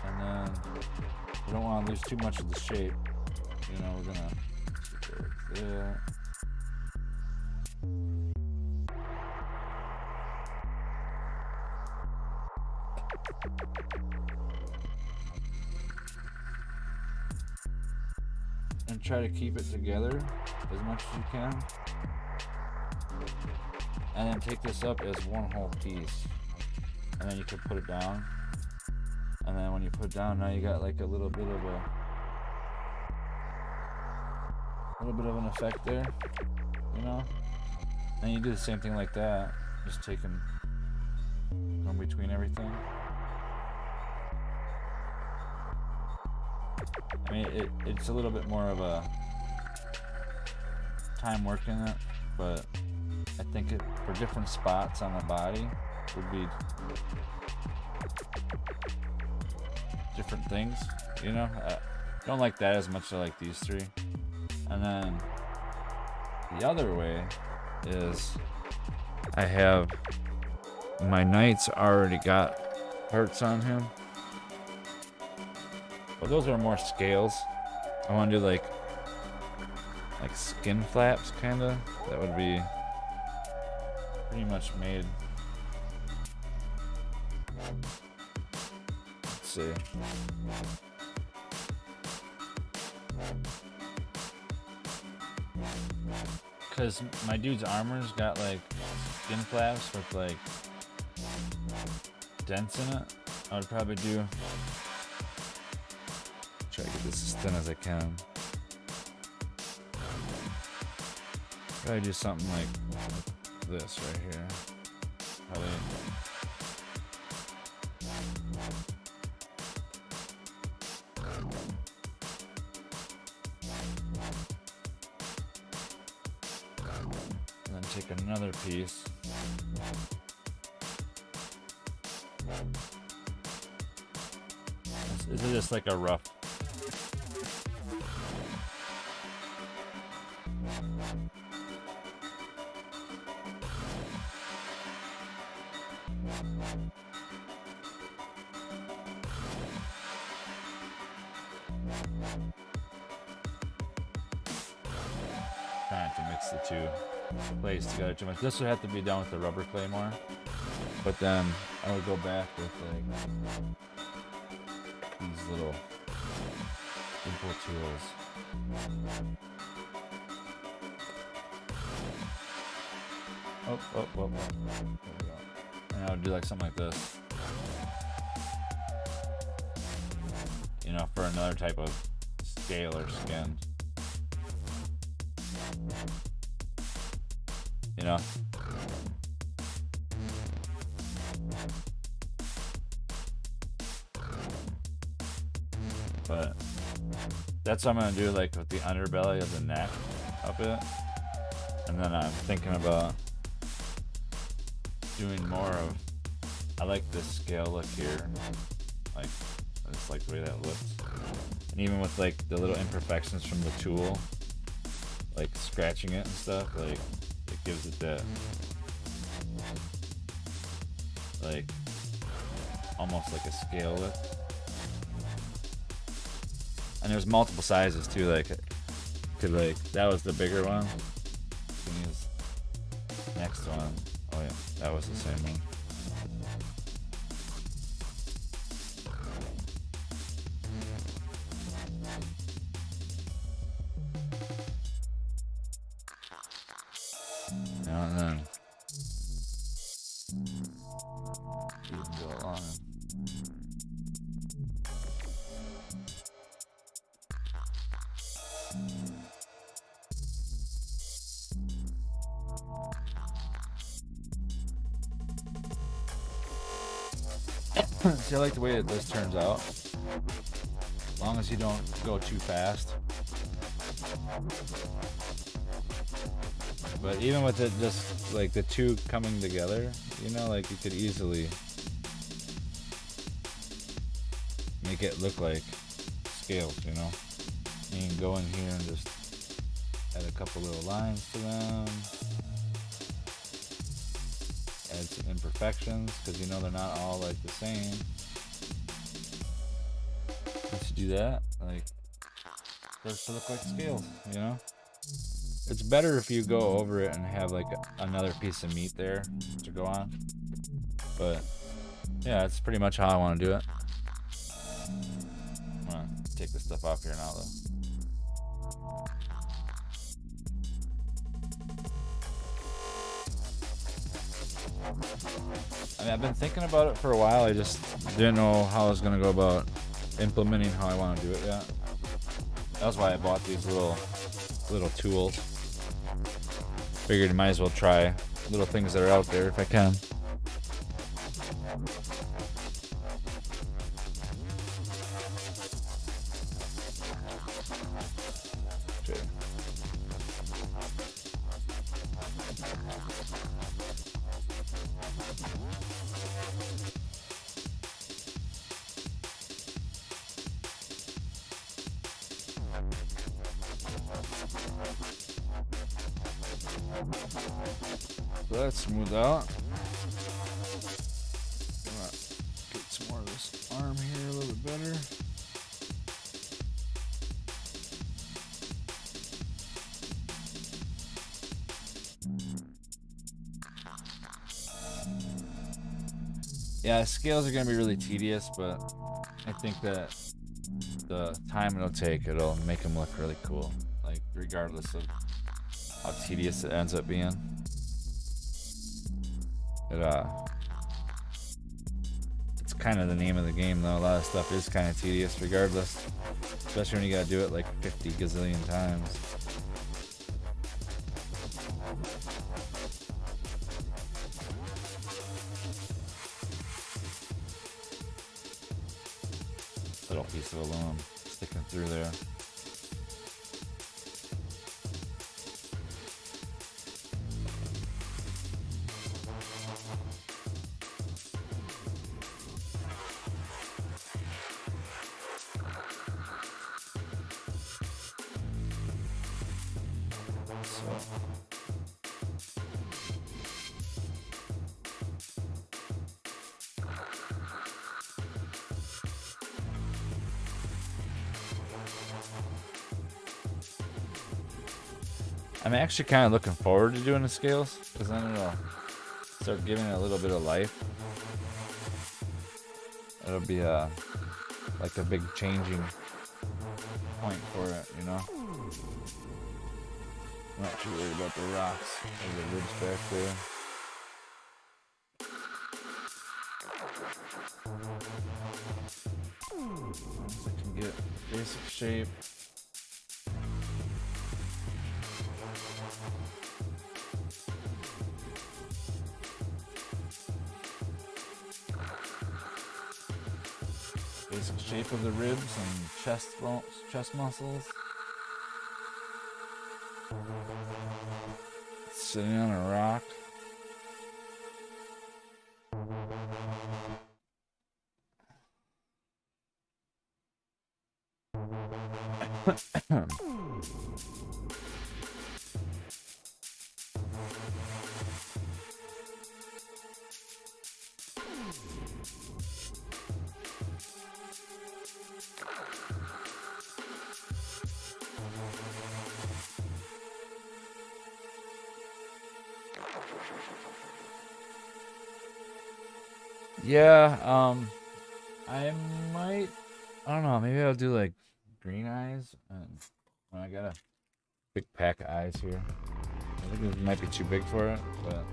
And then we don't want to lose too much of the shape. You know, we're gonna go like that. And try to keep it together as much as you can. And then take this up as one whole piece. And then you can put it down. And then when you put it down, now you got like a little bit of an effect there, you know? And you do the same thing like that, just taking from between everything. I mean, it's a little bit more of a time work in it, but I think it for different spots on the body would be different things, you know? I don't like that as much as I like these three. And then the other way is I have my knights already got parts on him. But those are more scales. I want to do like skin flaps, kind of. That would be pretty much made. Let's see. Because my dude's armor's got like skin flaps with like dents in it. I would probably do. Try to get this as thin as I can. Probably do something like this right here. Probably. And then take another piece. This is just like a rough. Trying to mix the two clays together too much. This would have to be done with the rubber clay more. But then I would go back with like these little simple tools. Oh. There we go. And I would do like something like this. You know, for another type of scale or skin. You know? But that's what I'm gonna do, like with the underbelly of the neck up it. And then I'm thinking about doing more of, I like this scale look here. Like, I just like the way that looks. And even with like the little imperfections from the tool, like scratching it and stuff, like it gives it that, like, almost like a scale look. And there's multiple sizes too, like, could like, that was the bigger one. You can use next one. Oh yeah, that was the same one. See, I like the way that this turns out. As long as you don't go too fast. But even with it just like the two coming together, you know, like you could easily make it look like scales, you know. You can go in here and just add a couple little lines to them. Add some imperfections, because you know they're not all like the same. Once you do that, like, it starts to look like scales, you know? It's better if you go over it and have like another piece of meat there to go on. But yeah, that's pretty much how I want to do it. I'm gonna take this stuff off here now though. I mean, I've been thinking about it for a while. I just didn't know how I was gonna go about implementing how I want to do it yet. That's why I bought these little tools. Figured I might as well try little things that are out there if I can. Okay. So that's smooth out. Gonna get some more of this arm here a little bit better. Yeah, scales are gonna be really tedious, but I think that the time it'll take, it'll make them look really cool. Like, regardless of how tedious it ends up being. It's kind of the name of the game though. A lot of stuff is kind of tedious regardless. Especially when you gotta do it like 50 gazillion times. Little piece of aluminum sticking through there. I'm actually kind of looking forward to doing the scales, because then it'll start giving it a little bit of life. It'll be like a big changing point for it, you know? I'm not too worried about the rocks or the ribs back there. Once I can get basic shape. Basic shape of the ribs and chest muscles. Sitting on a rock. Yeah, I don't know, maybe I'll do like green eyes, and I got a big pack of eyes here. I think it might be too big for it, but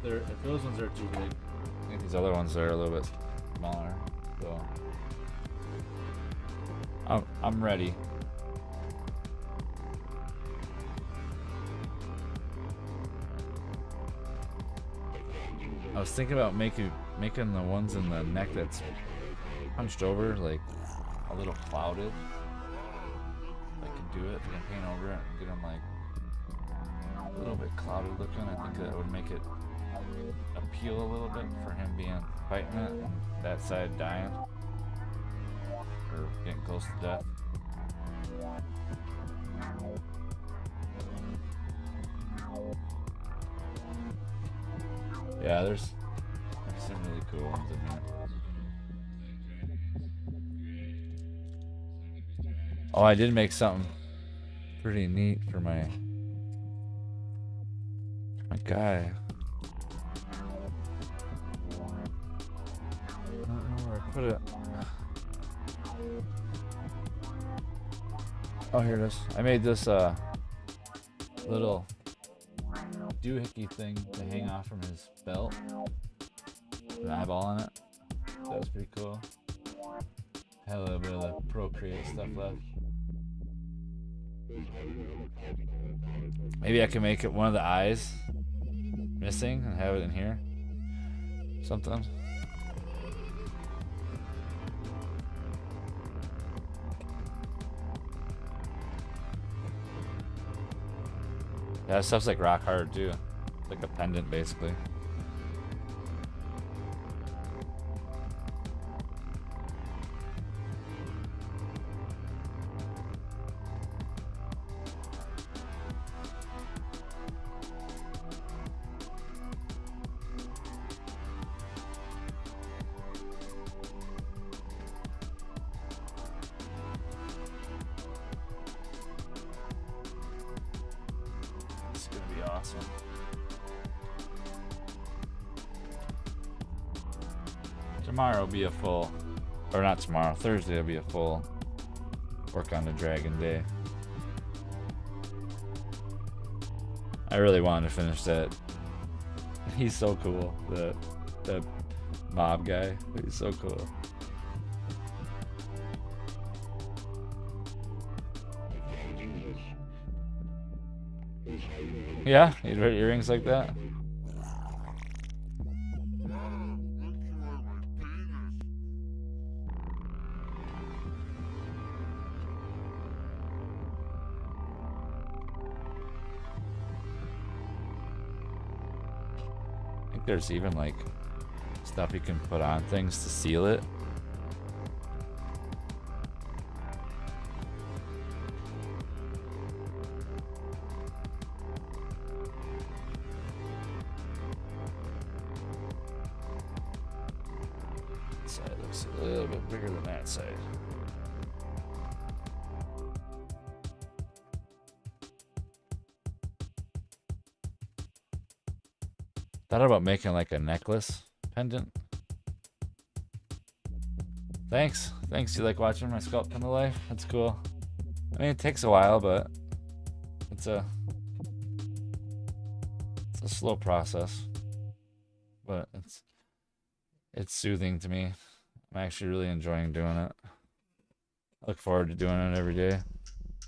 if those ones are too big, I think these other ones are a little bit smaller, so I'm ready. thinking about making the ones in the neck that's punched over like a little clouded. If I can do it, if I can paint over it and get them like a little bit clouded looking, I think that would make it appeal a little bit for him fighting it, that side dying or getting close to death. Yeah, there's some really cool ones in here. Oh, I did make something pretty neat for my guy. I don't know where I put it. Oh, here it is. I made this little doohickey thing to hang off from his belt. An eyeball on it. That was pretty cool. Had a little bit of the Procreate stuff left. Maybe I can make it one of the eyes missing and have it in here. Something. Yeah, that stuff's like rock hard too. Like a pendant basically. It's gonna be awesome. Tomorrow will be a full, or not tomorrow, Thursday will be a full work on the dragon day. I really wanted to finish that. He's so cool, the mob guy. He's so cool. Yeah, you'd wear earrings like that. I think there's even like stuff you can put on things to seal it. Side looks a little bit bigger than that side. Thought about making like a necklace pendant. Thanks. You like watching my sculpt come to life? That's cool. I mean, it takes a while, but it's a slow process. But it's soothing to me. I'm actually really enjoying doing it. I look forward to doing it every day.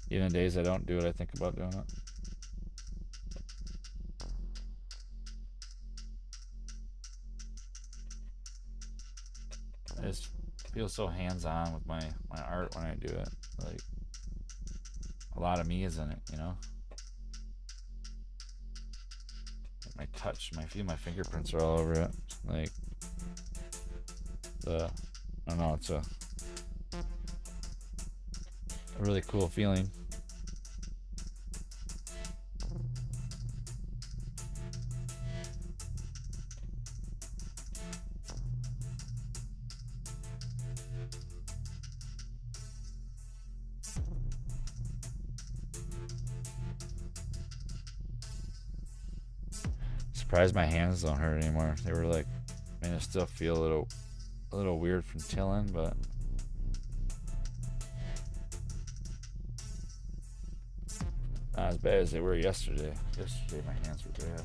Even days I don't do it, I think about doing it. I just feel so hands-on with my art when I do it. Like, a lot of me is in it, you know? Like my touch, I feel my fingerprints are all over it. Like, I don't know, it's a really cool feeling. Surprised my hands don't hurt anymore. They were like, I mean, I still feel a little weird from tilling, but not as bad as they were yesterday. Yesterday my hands were bad.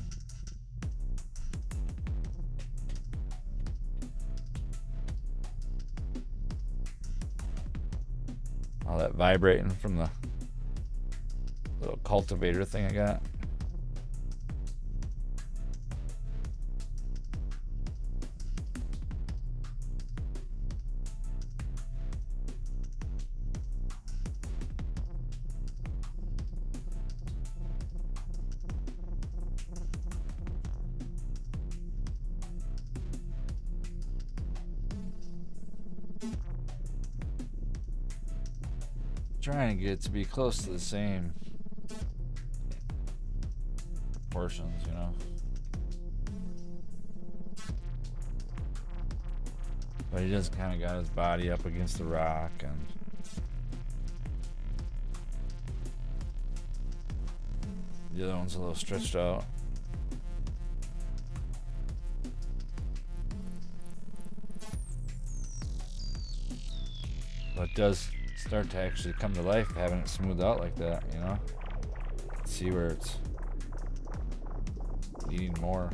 All that vibrating from the little cultivator thing I got. trying to get it to be close to the same portions, you know. But he just kind of got his body up against the rock, and the other one's a little stretched out. But it does start to actually come to life having it smoothed out like that, you know? See where it's needing more.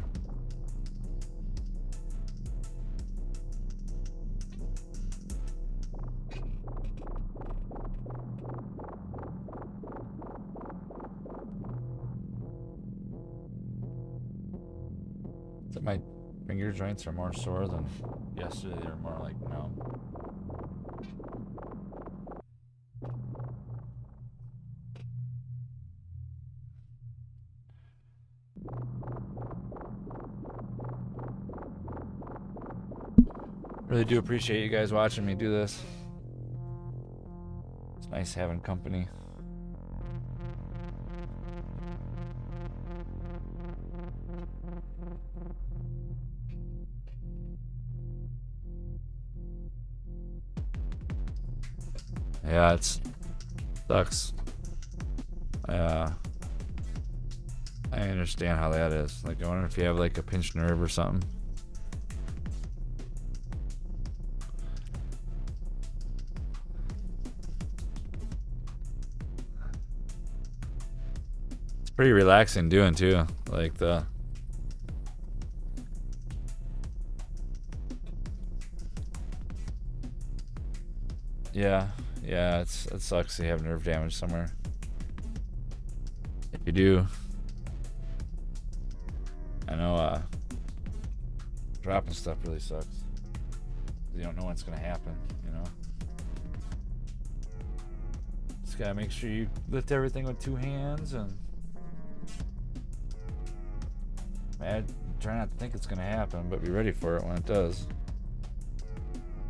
So my finger joints are more sore than yesterday. They're more like numb. Really do appreciate you guys watching me do this. It's nice having company. Yeah, it sucks. I understand how that is. Like, I wonder if you have like a pinched nerve or something. It's pretty relaxing doing too. Like the yeah, it sucks to have nerve damage somewhere. If you do, I know dropping stuff really sucks. You don't know what's gonna happen, you know. Just gotta make sure you lift everything with 2 hands, and try not to think it's gonna happen, but be ready for it when it does.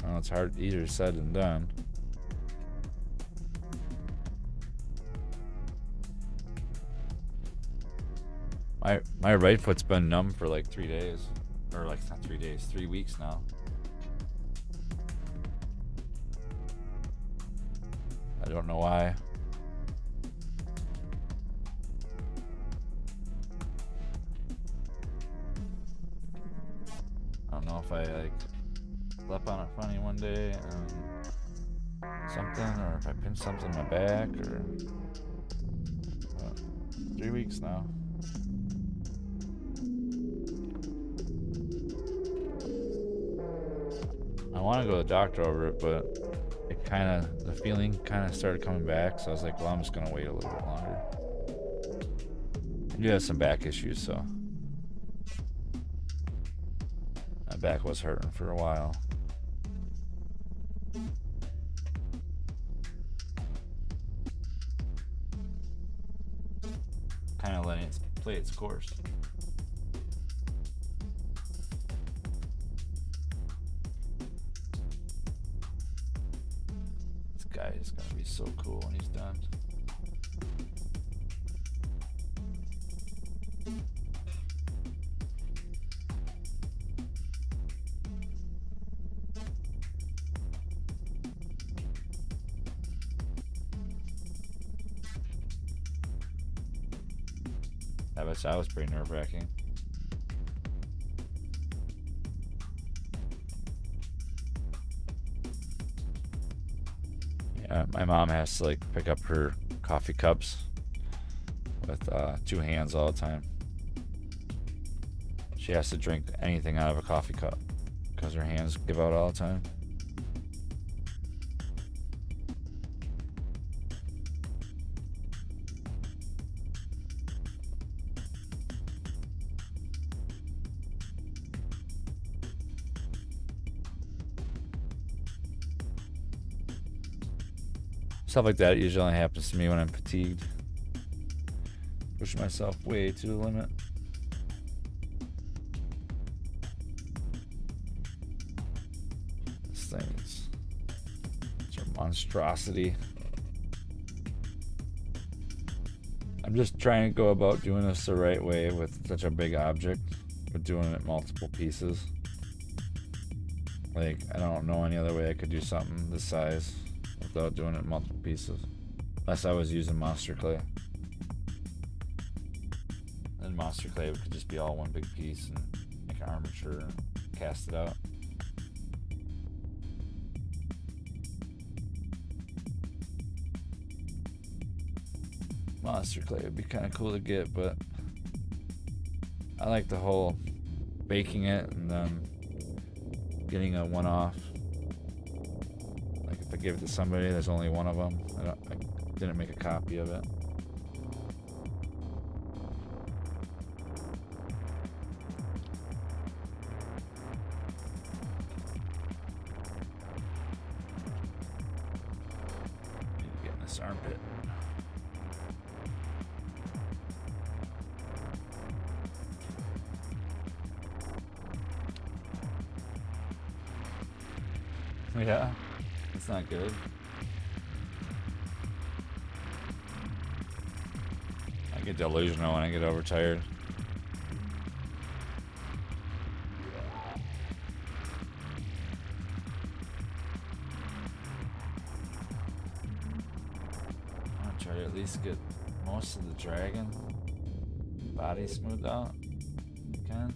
I know it's hard, easier said than done. My right foot's been numb for like 3 days. Or like, not 3 days, 3 weeks now. I don't know why. I don't know if I like slept on it funny one day and something, or if I pinched something in my back, or 3 weeks now. I want to go to the doctor over it, but the feeling kind of started coming back, so I was like, well, I'm just gonna wait a little bit longer. I do have some back issues, so my back was hurting for a while. Kind of letting it play its course. This guy is gonna be so cool when he's done. That was pretty nerve-wracking. Yeah, my mom has to like pick up her coffee cups with 2 hands all the time. She has to drink anything out of a coffee cup because her hands give out all the time. Stuff like that usually only happens to me when I'm fatigued. Pushing myself way to the limit. This thing is a monstrosity. I'm just trying to go about doing this the right way with such a big object, with doing it multiple pieces. Like, I don't know any other way I could do something this size without doing it multiple pieces. Unless I was using monster clay. Then monster clay could just be all one big piece and make an armature and cast it out. Monster clay would be kind of cool to get, but I like the whole baking it and then getting a one-off. Like if I give it to somebody, there's only one of them. I didn't make a copy of it. Get in this armpit. Yeah, it's not good. I get delusional when I get overtired. I'll try to at least get most of the dragon body smoothed out. Can.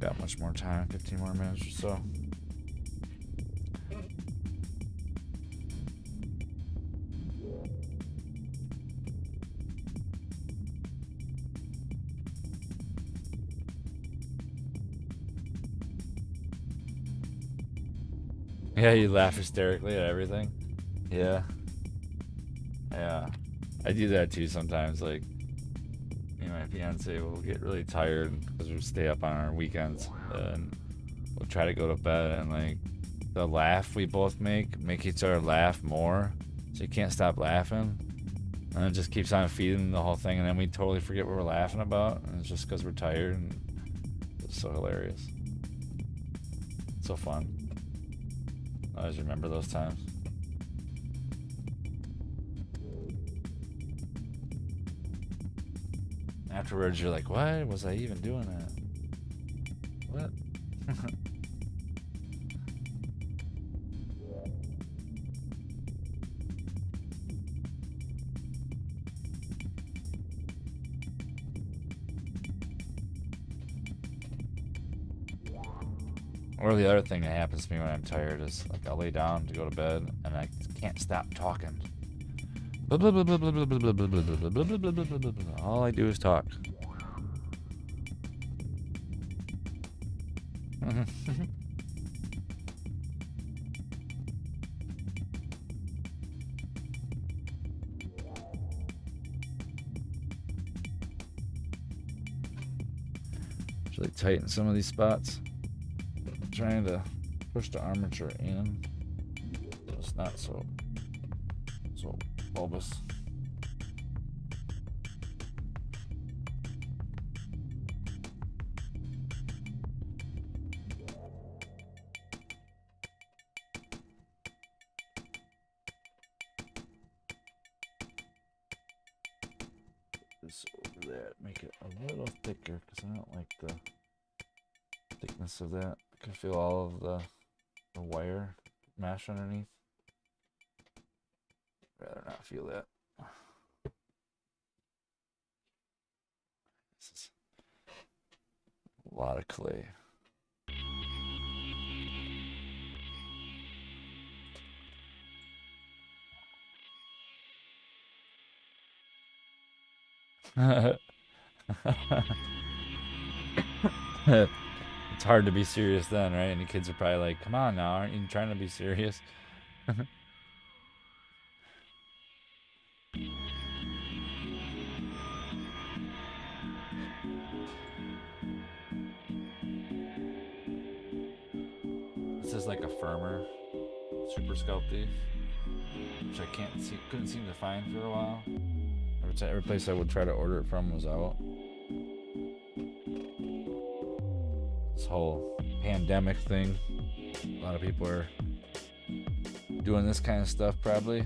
Got much more time, 15 more minutes or so. Yeah, you laugh hysterically at everything. Yeah. Yeah. I do that too sometimes. Like, me and my fiance will get really tired because we stay up on our weekends and we'll try to go to bed, and like the laugh we both make each other laugh more. So you can't stop laughing. And it just keeps on feeding the whole thing, and then we totally forget what we're laughing about. And it's just because we're tired, and it's so hilarious. It's so fun. I always remember those times. Afterwards, you're like, why was I even doing that? What? Or the other thing that happens to me when I'm tired is, like, I'll lay down to go to bed and I can't stop talking. All I do is talk. Should I tighten some of these spots? Trying to push the armature in. It's not so bulbous. This over there, make it a little thicker because I don't like the thickness of that. I can feel all of the wire mesh underneath. Rather not feel that. This is a lot of clay. It's hard to be serious then, right? And the kids are probably like, come on now, aren't you trying to be serious? This is like a firmer super sculpty, which I couldn't seem to find for a while. Every place I would try to order it from was out. This whole pandemic thing, a lot of people are doing this kind of stuff probably.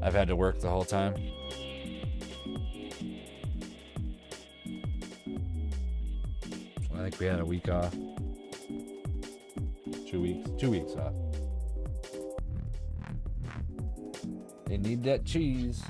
I've had to work the whole time. I think we had a week off. 2 weeks. 2 weeks off. They need that cheese.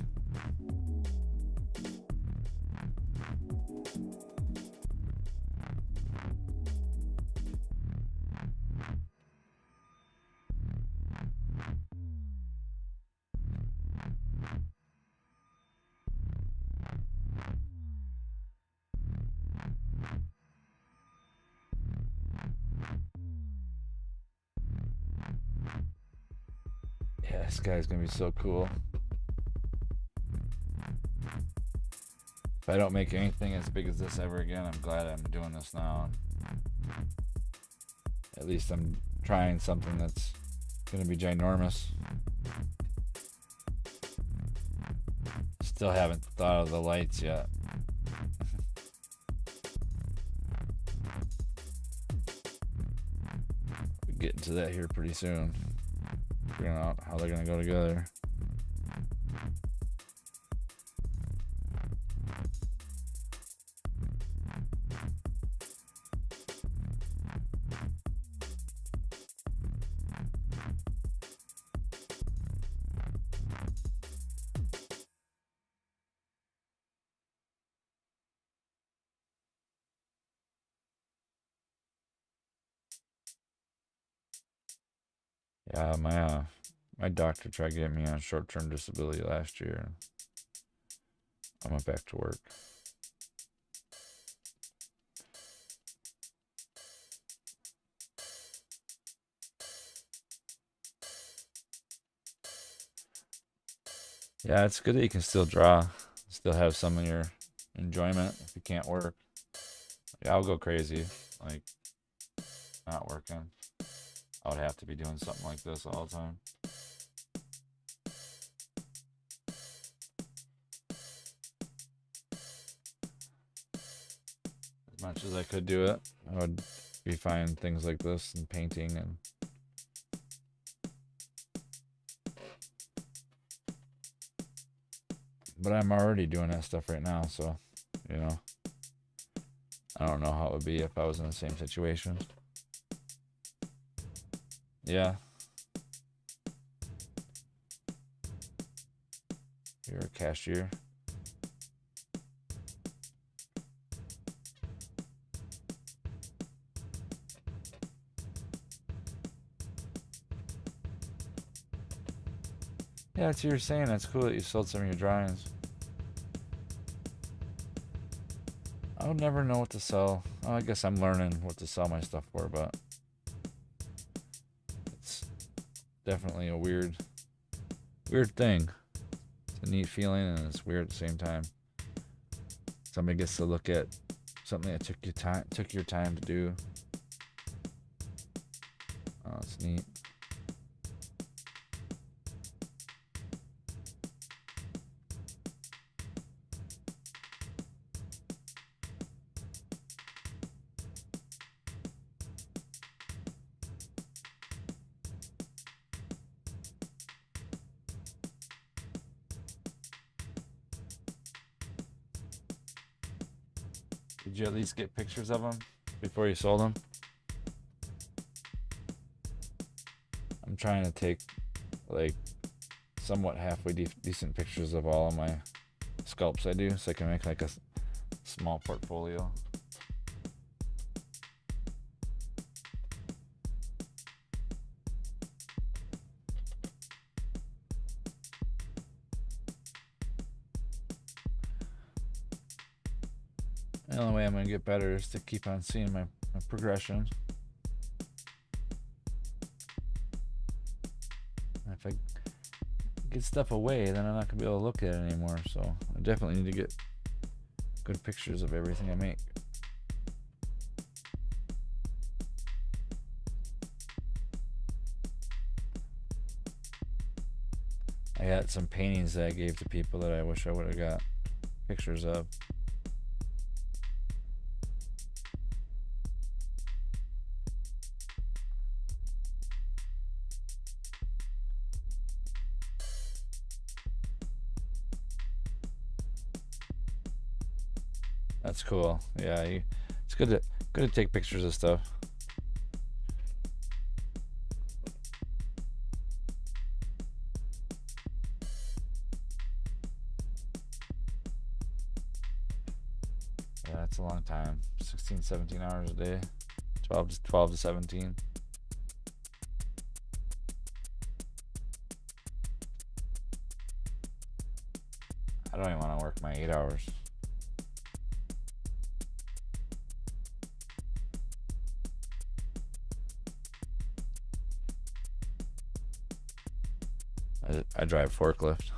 Yeah, this guy's gonna be so cool. If I don't make anything as big as this ever again, I'm glad I'm doing this now. At least I'm trying something that's gonna be ginormous. Still haven't thought of the lights yet. We'll get into that here pretty soon. Figuring out how they're gonna go together. Yeah, my doctor tried getting me on short-term disability last year. I went back to work. Yeah, it's good that you can still draw, still have some of your enjoyment if you can't work. Yeah, I'll go crazy, like not working. I would have to be doing something like this all the time. As much as I could do it, I would be fine things like this and painting and but I'm already doing that stuff right now, so you know, I don't know how it would be if I was in the same situation. Yeah. You're a cashier. Yeah, that's what you're saying. That's cool that you sold some of your drawings. I would never know what to sell. Oh, I guess I'm learning what to sell my stuff for, but it's definitely a weird thing. It's a neat feeling and it's weird at the same time. Somebody gets to look at something that took your time to do. Oh, it's neat. Did you at least get pictures of them before you sold them? I'm trying to take like somewhat halfway decent pictures of all of my sculpts I do, so I can make like a small portfolio. The only way I'm going to get better is to keep on seeing my progression. If I get stuff away, then I'm not going to be able to look at it anymore. So I definitely need to get good pictures of everything I make. I got some paintings that I gave to people that I wish I would have got pictures of. That's cool. Yeah, it's good to take pictures of stuff. Yeah, that's a long time. 16, 17 hours a day. 12 to 17. I don't even want to work my 8 hours. I drive forklift.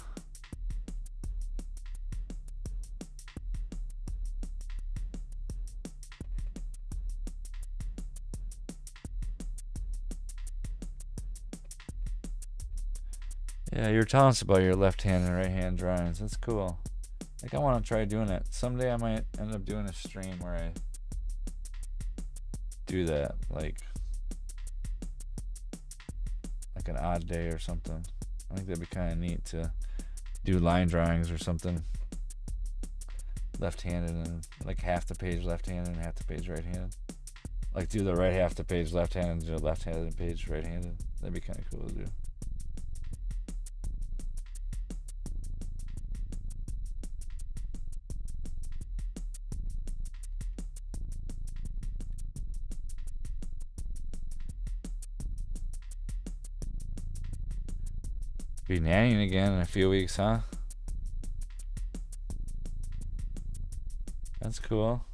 Yeah, you're telling us about your left hand and right hand drawings. That's cool. Like, I want to try doing it. Someday I might end up doing a stream where I do that, like an odd day or something. I think that'd be kind of neat to do line drawings or something. Left-handed and like half the page left-handed and half the page right-handed. Like do the right half the page left-handed and do the left-handed page right-handed. That'd be kind of cool to do. Be nannying again in a few weeks, huh? That's cool.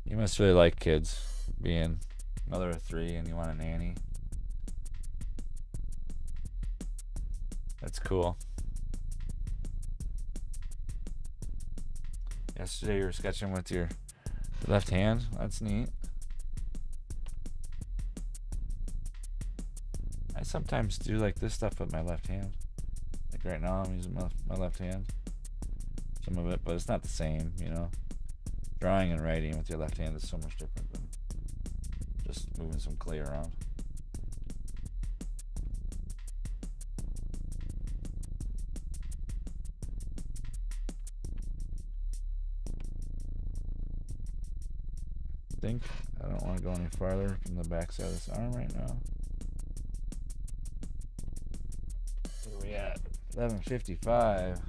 You must really like kids, being mother of 3 and you want a nanny. That's cool. Yesterday you were sketching with your left hand. That's neat. I sometimes do like this stuff with my left hand. Like right now I'm using my left hand. Some of it, but it's not the same, you know. Drawing and writing with your left hand is so much different than just moving some clay around. I don't want to go any farther from the back side of this arm right now. Where we at? 11:55.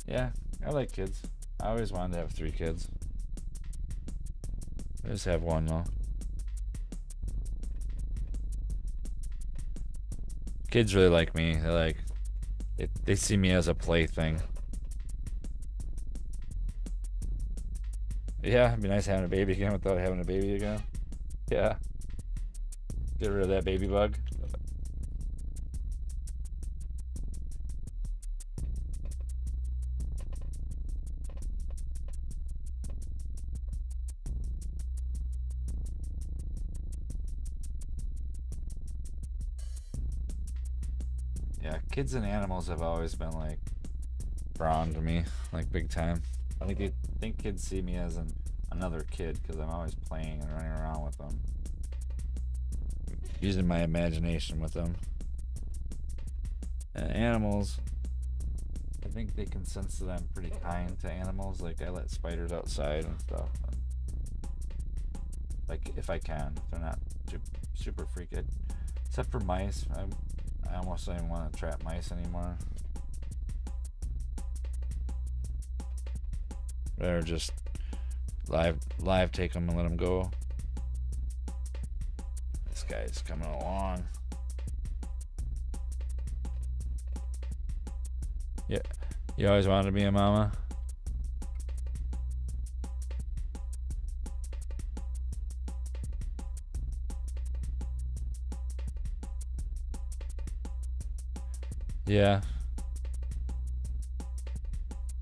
Yeah, I like kids. I always wanted to have 3 kids. I just have 1 though. Kids really like me. They see me as a plaything. Yeah, it'd be nice having a baby again without having a baby again. Yeah. Get rid of that baby bug. Yeah, kids and animals have always been like drawn to me, like big time. I think kids see me as another kid because I'm always playing and running around with them, using my imagination with them. And animals, I think they can sense that I'm pretty kind to animals. Like I let spiders outside and stuff. And like if I can, if they're not super freaked. Except for mice, I almost don't even want to trap mice anymore. Better just live take them and let them go. This guy's coming along. Yeah, you always wanted to be a mama? Yeah.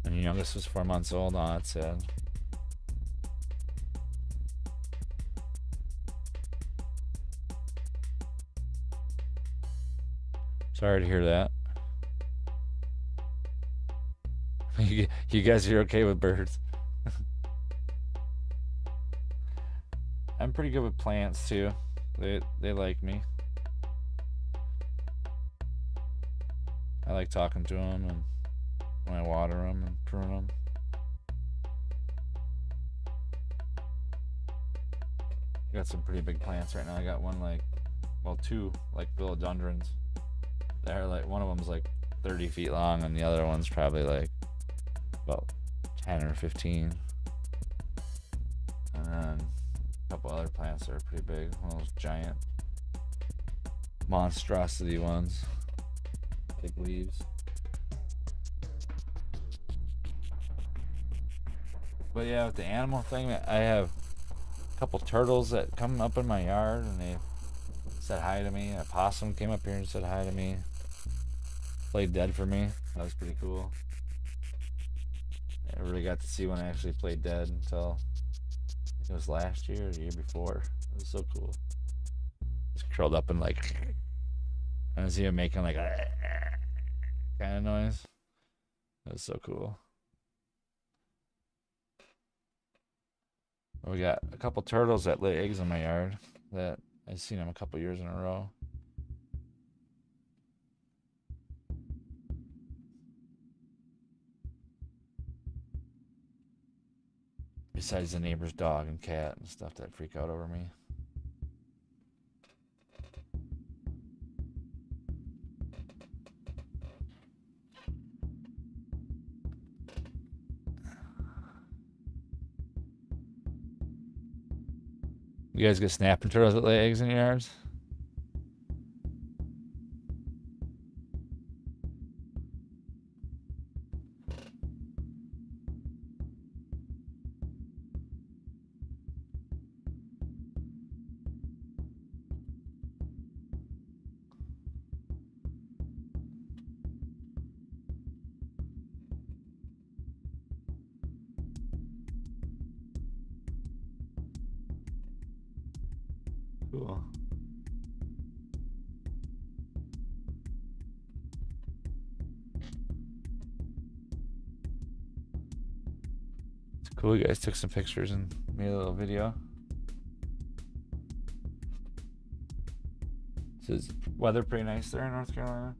And your youngest was 4 months old. Oh, that's sad. Sorry to hear that. You guys are okay with birds? I'm pretty good with plants too. They like me. I like talking to them and when I water them and prune them. I got some pretty big plants right now. I got one like, well, two like philodendrons. They're like, one of them's like 30 feet long and the other one's probably like about 10 or 15. And then a couple other plants that are pretty big. One of those giant monstrosity ones. Big leaves. But yeah, with the animal thing, I have a couple turtles that come up in my yard and they said hi to me. A possum came up here and said hi to me. Played dead for me. That was pretty cool. I really got to see one actually play dead until it was last year or the year before. It was so cool. Just curled up and like, I see him making like a kind of noise. That was so cool. We got a couple turtles that lay eggs in my yard that I've seen them a couple years in a row. Besides the neighbor's dog and cat and stuff that freak out over me. You guys get snapping turtles that lay eggs in your yards? Cool. It's cool you guys took some pictures and made a little video. So is weather pretty nice there in North Carolina?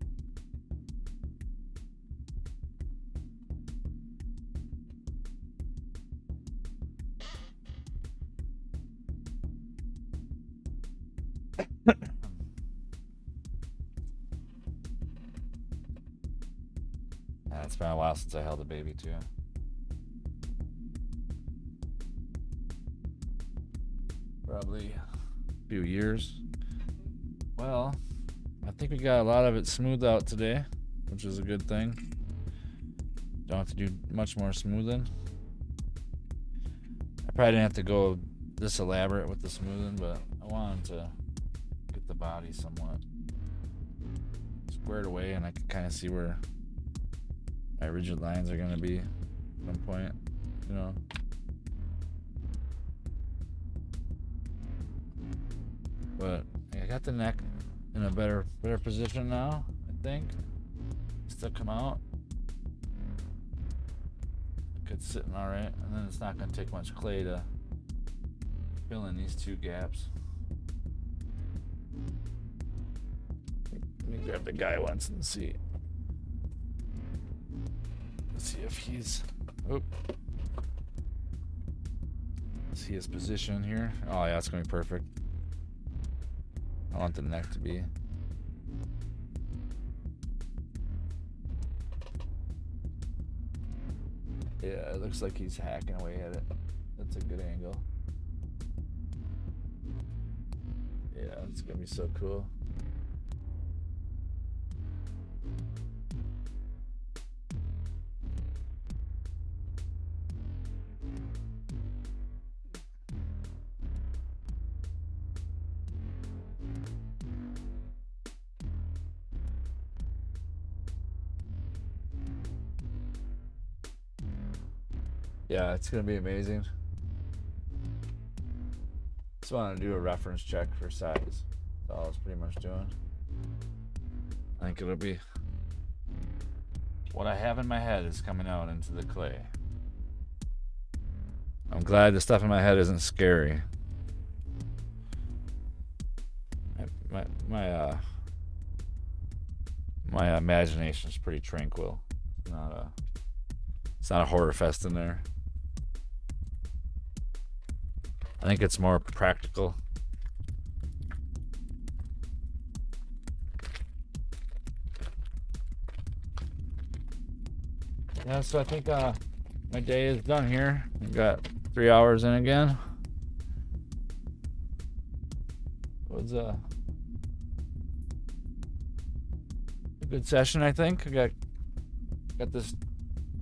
It's been a while since I held a baby too. Probably a few years. Well, I think we got a lot of it smoothed out today, which is a good thing. Don't have to do much more smoothing. I probably didn't have to go this elaborate with the smoothing, but I wanted to get the body somewhat squared away and I can kind of see where my rigid lines are going to be at some point, you know. But I got the neck in a better position now, I think. Still come out. It's sitting all right, and then it's not going to take much clay to fill in these two gaps. Let me grab the guy once and see. Let's see if he's. Oh. See his position here. Oh yeah, it's gonna be perfect. I want the neck to be. Yeah, it looks like he's hacking away at it. That's a good angle. Yeah, it's gonna be so cool. Yeah, it's gonna be amazing. Just want to do a reference check for size. That's all I was pretty much doing. I think it'll be what I have in my head is coming out into the clay. I'm glad the stuff in my head isn't scary. my imagination is pretty tranquil. It's not a horror fest in there. I think it's more practical. Yeah, so I think my day is done here. I've got 3 hours in again. It was a good session, I think. I got this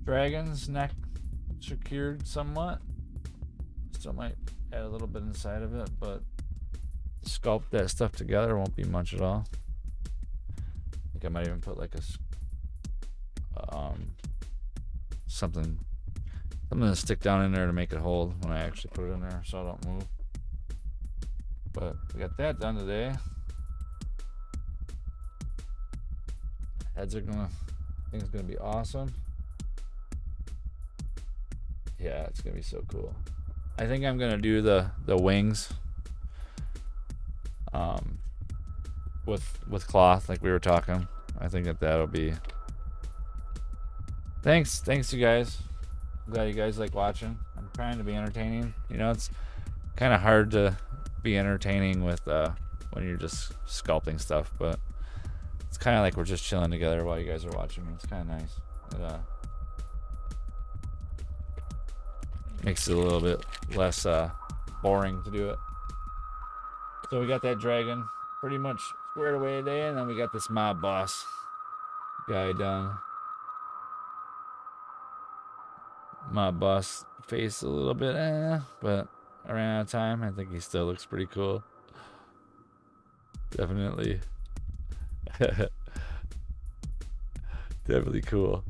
dragon's neck secured somewhat. Still might add a little bit inside of it, but to sculpt that stuff together won't be much at all. I think I might even put like a something to stick down in there to make it hold when I actually put it in there so I don't move. But we got that done today. I think it's gonna be awesome. Yeah, it's gonna be so cool. I think I'm gonna do the wings with cloth like we were talking. I think that'll be. Thanks you guys. I'm glad you guys like watching. I'm trying to be entertaining. You know, it's kind of hard to be entertaining with when you're just sculpting stuff, but it's kind of like we're just chilling together while you guys are watching. It's kind of nice. It makes it a little bit less boring to do it. So we got that dragon pretty much squared away today, and then we got this mob boss guy done. Mob boss face a little bit, but I ran out of time. I think he still looks pretty cool. Definitely. Definitely cool.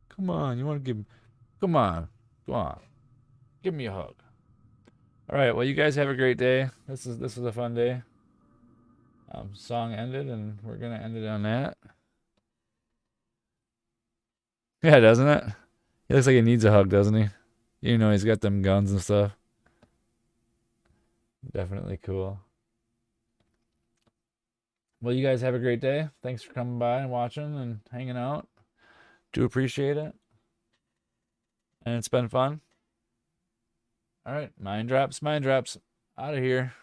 Come on, you want to give? Come on, give me a hug. All right, well, you guys have a great day. This is a fun day. Song ended, and we're gonna end it on that. Yeah, doesn't it? He looks like he needs a hug, doesn't he? You know, he's got them guns and stuff. Definitely cool. Well, you guys have a great day. Thanks for coming by and watching and hanging out. Do appreciate it. And it's been fun. All right, mind drops. Out of here.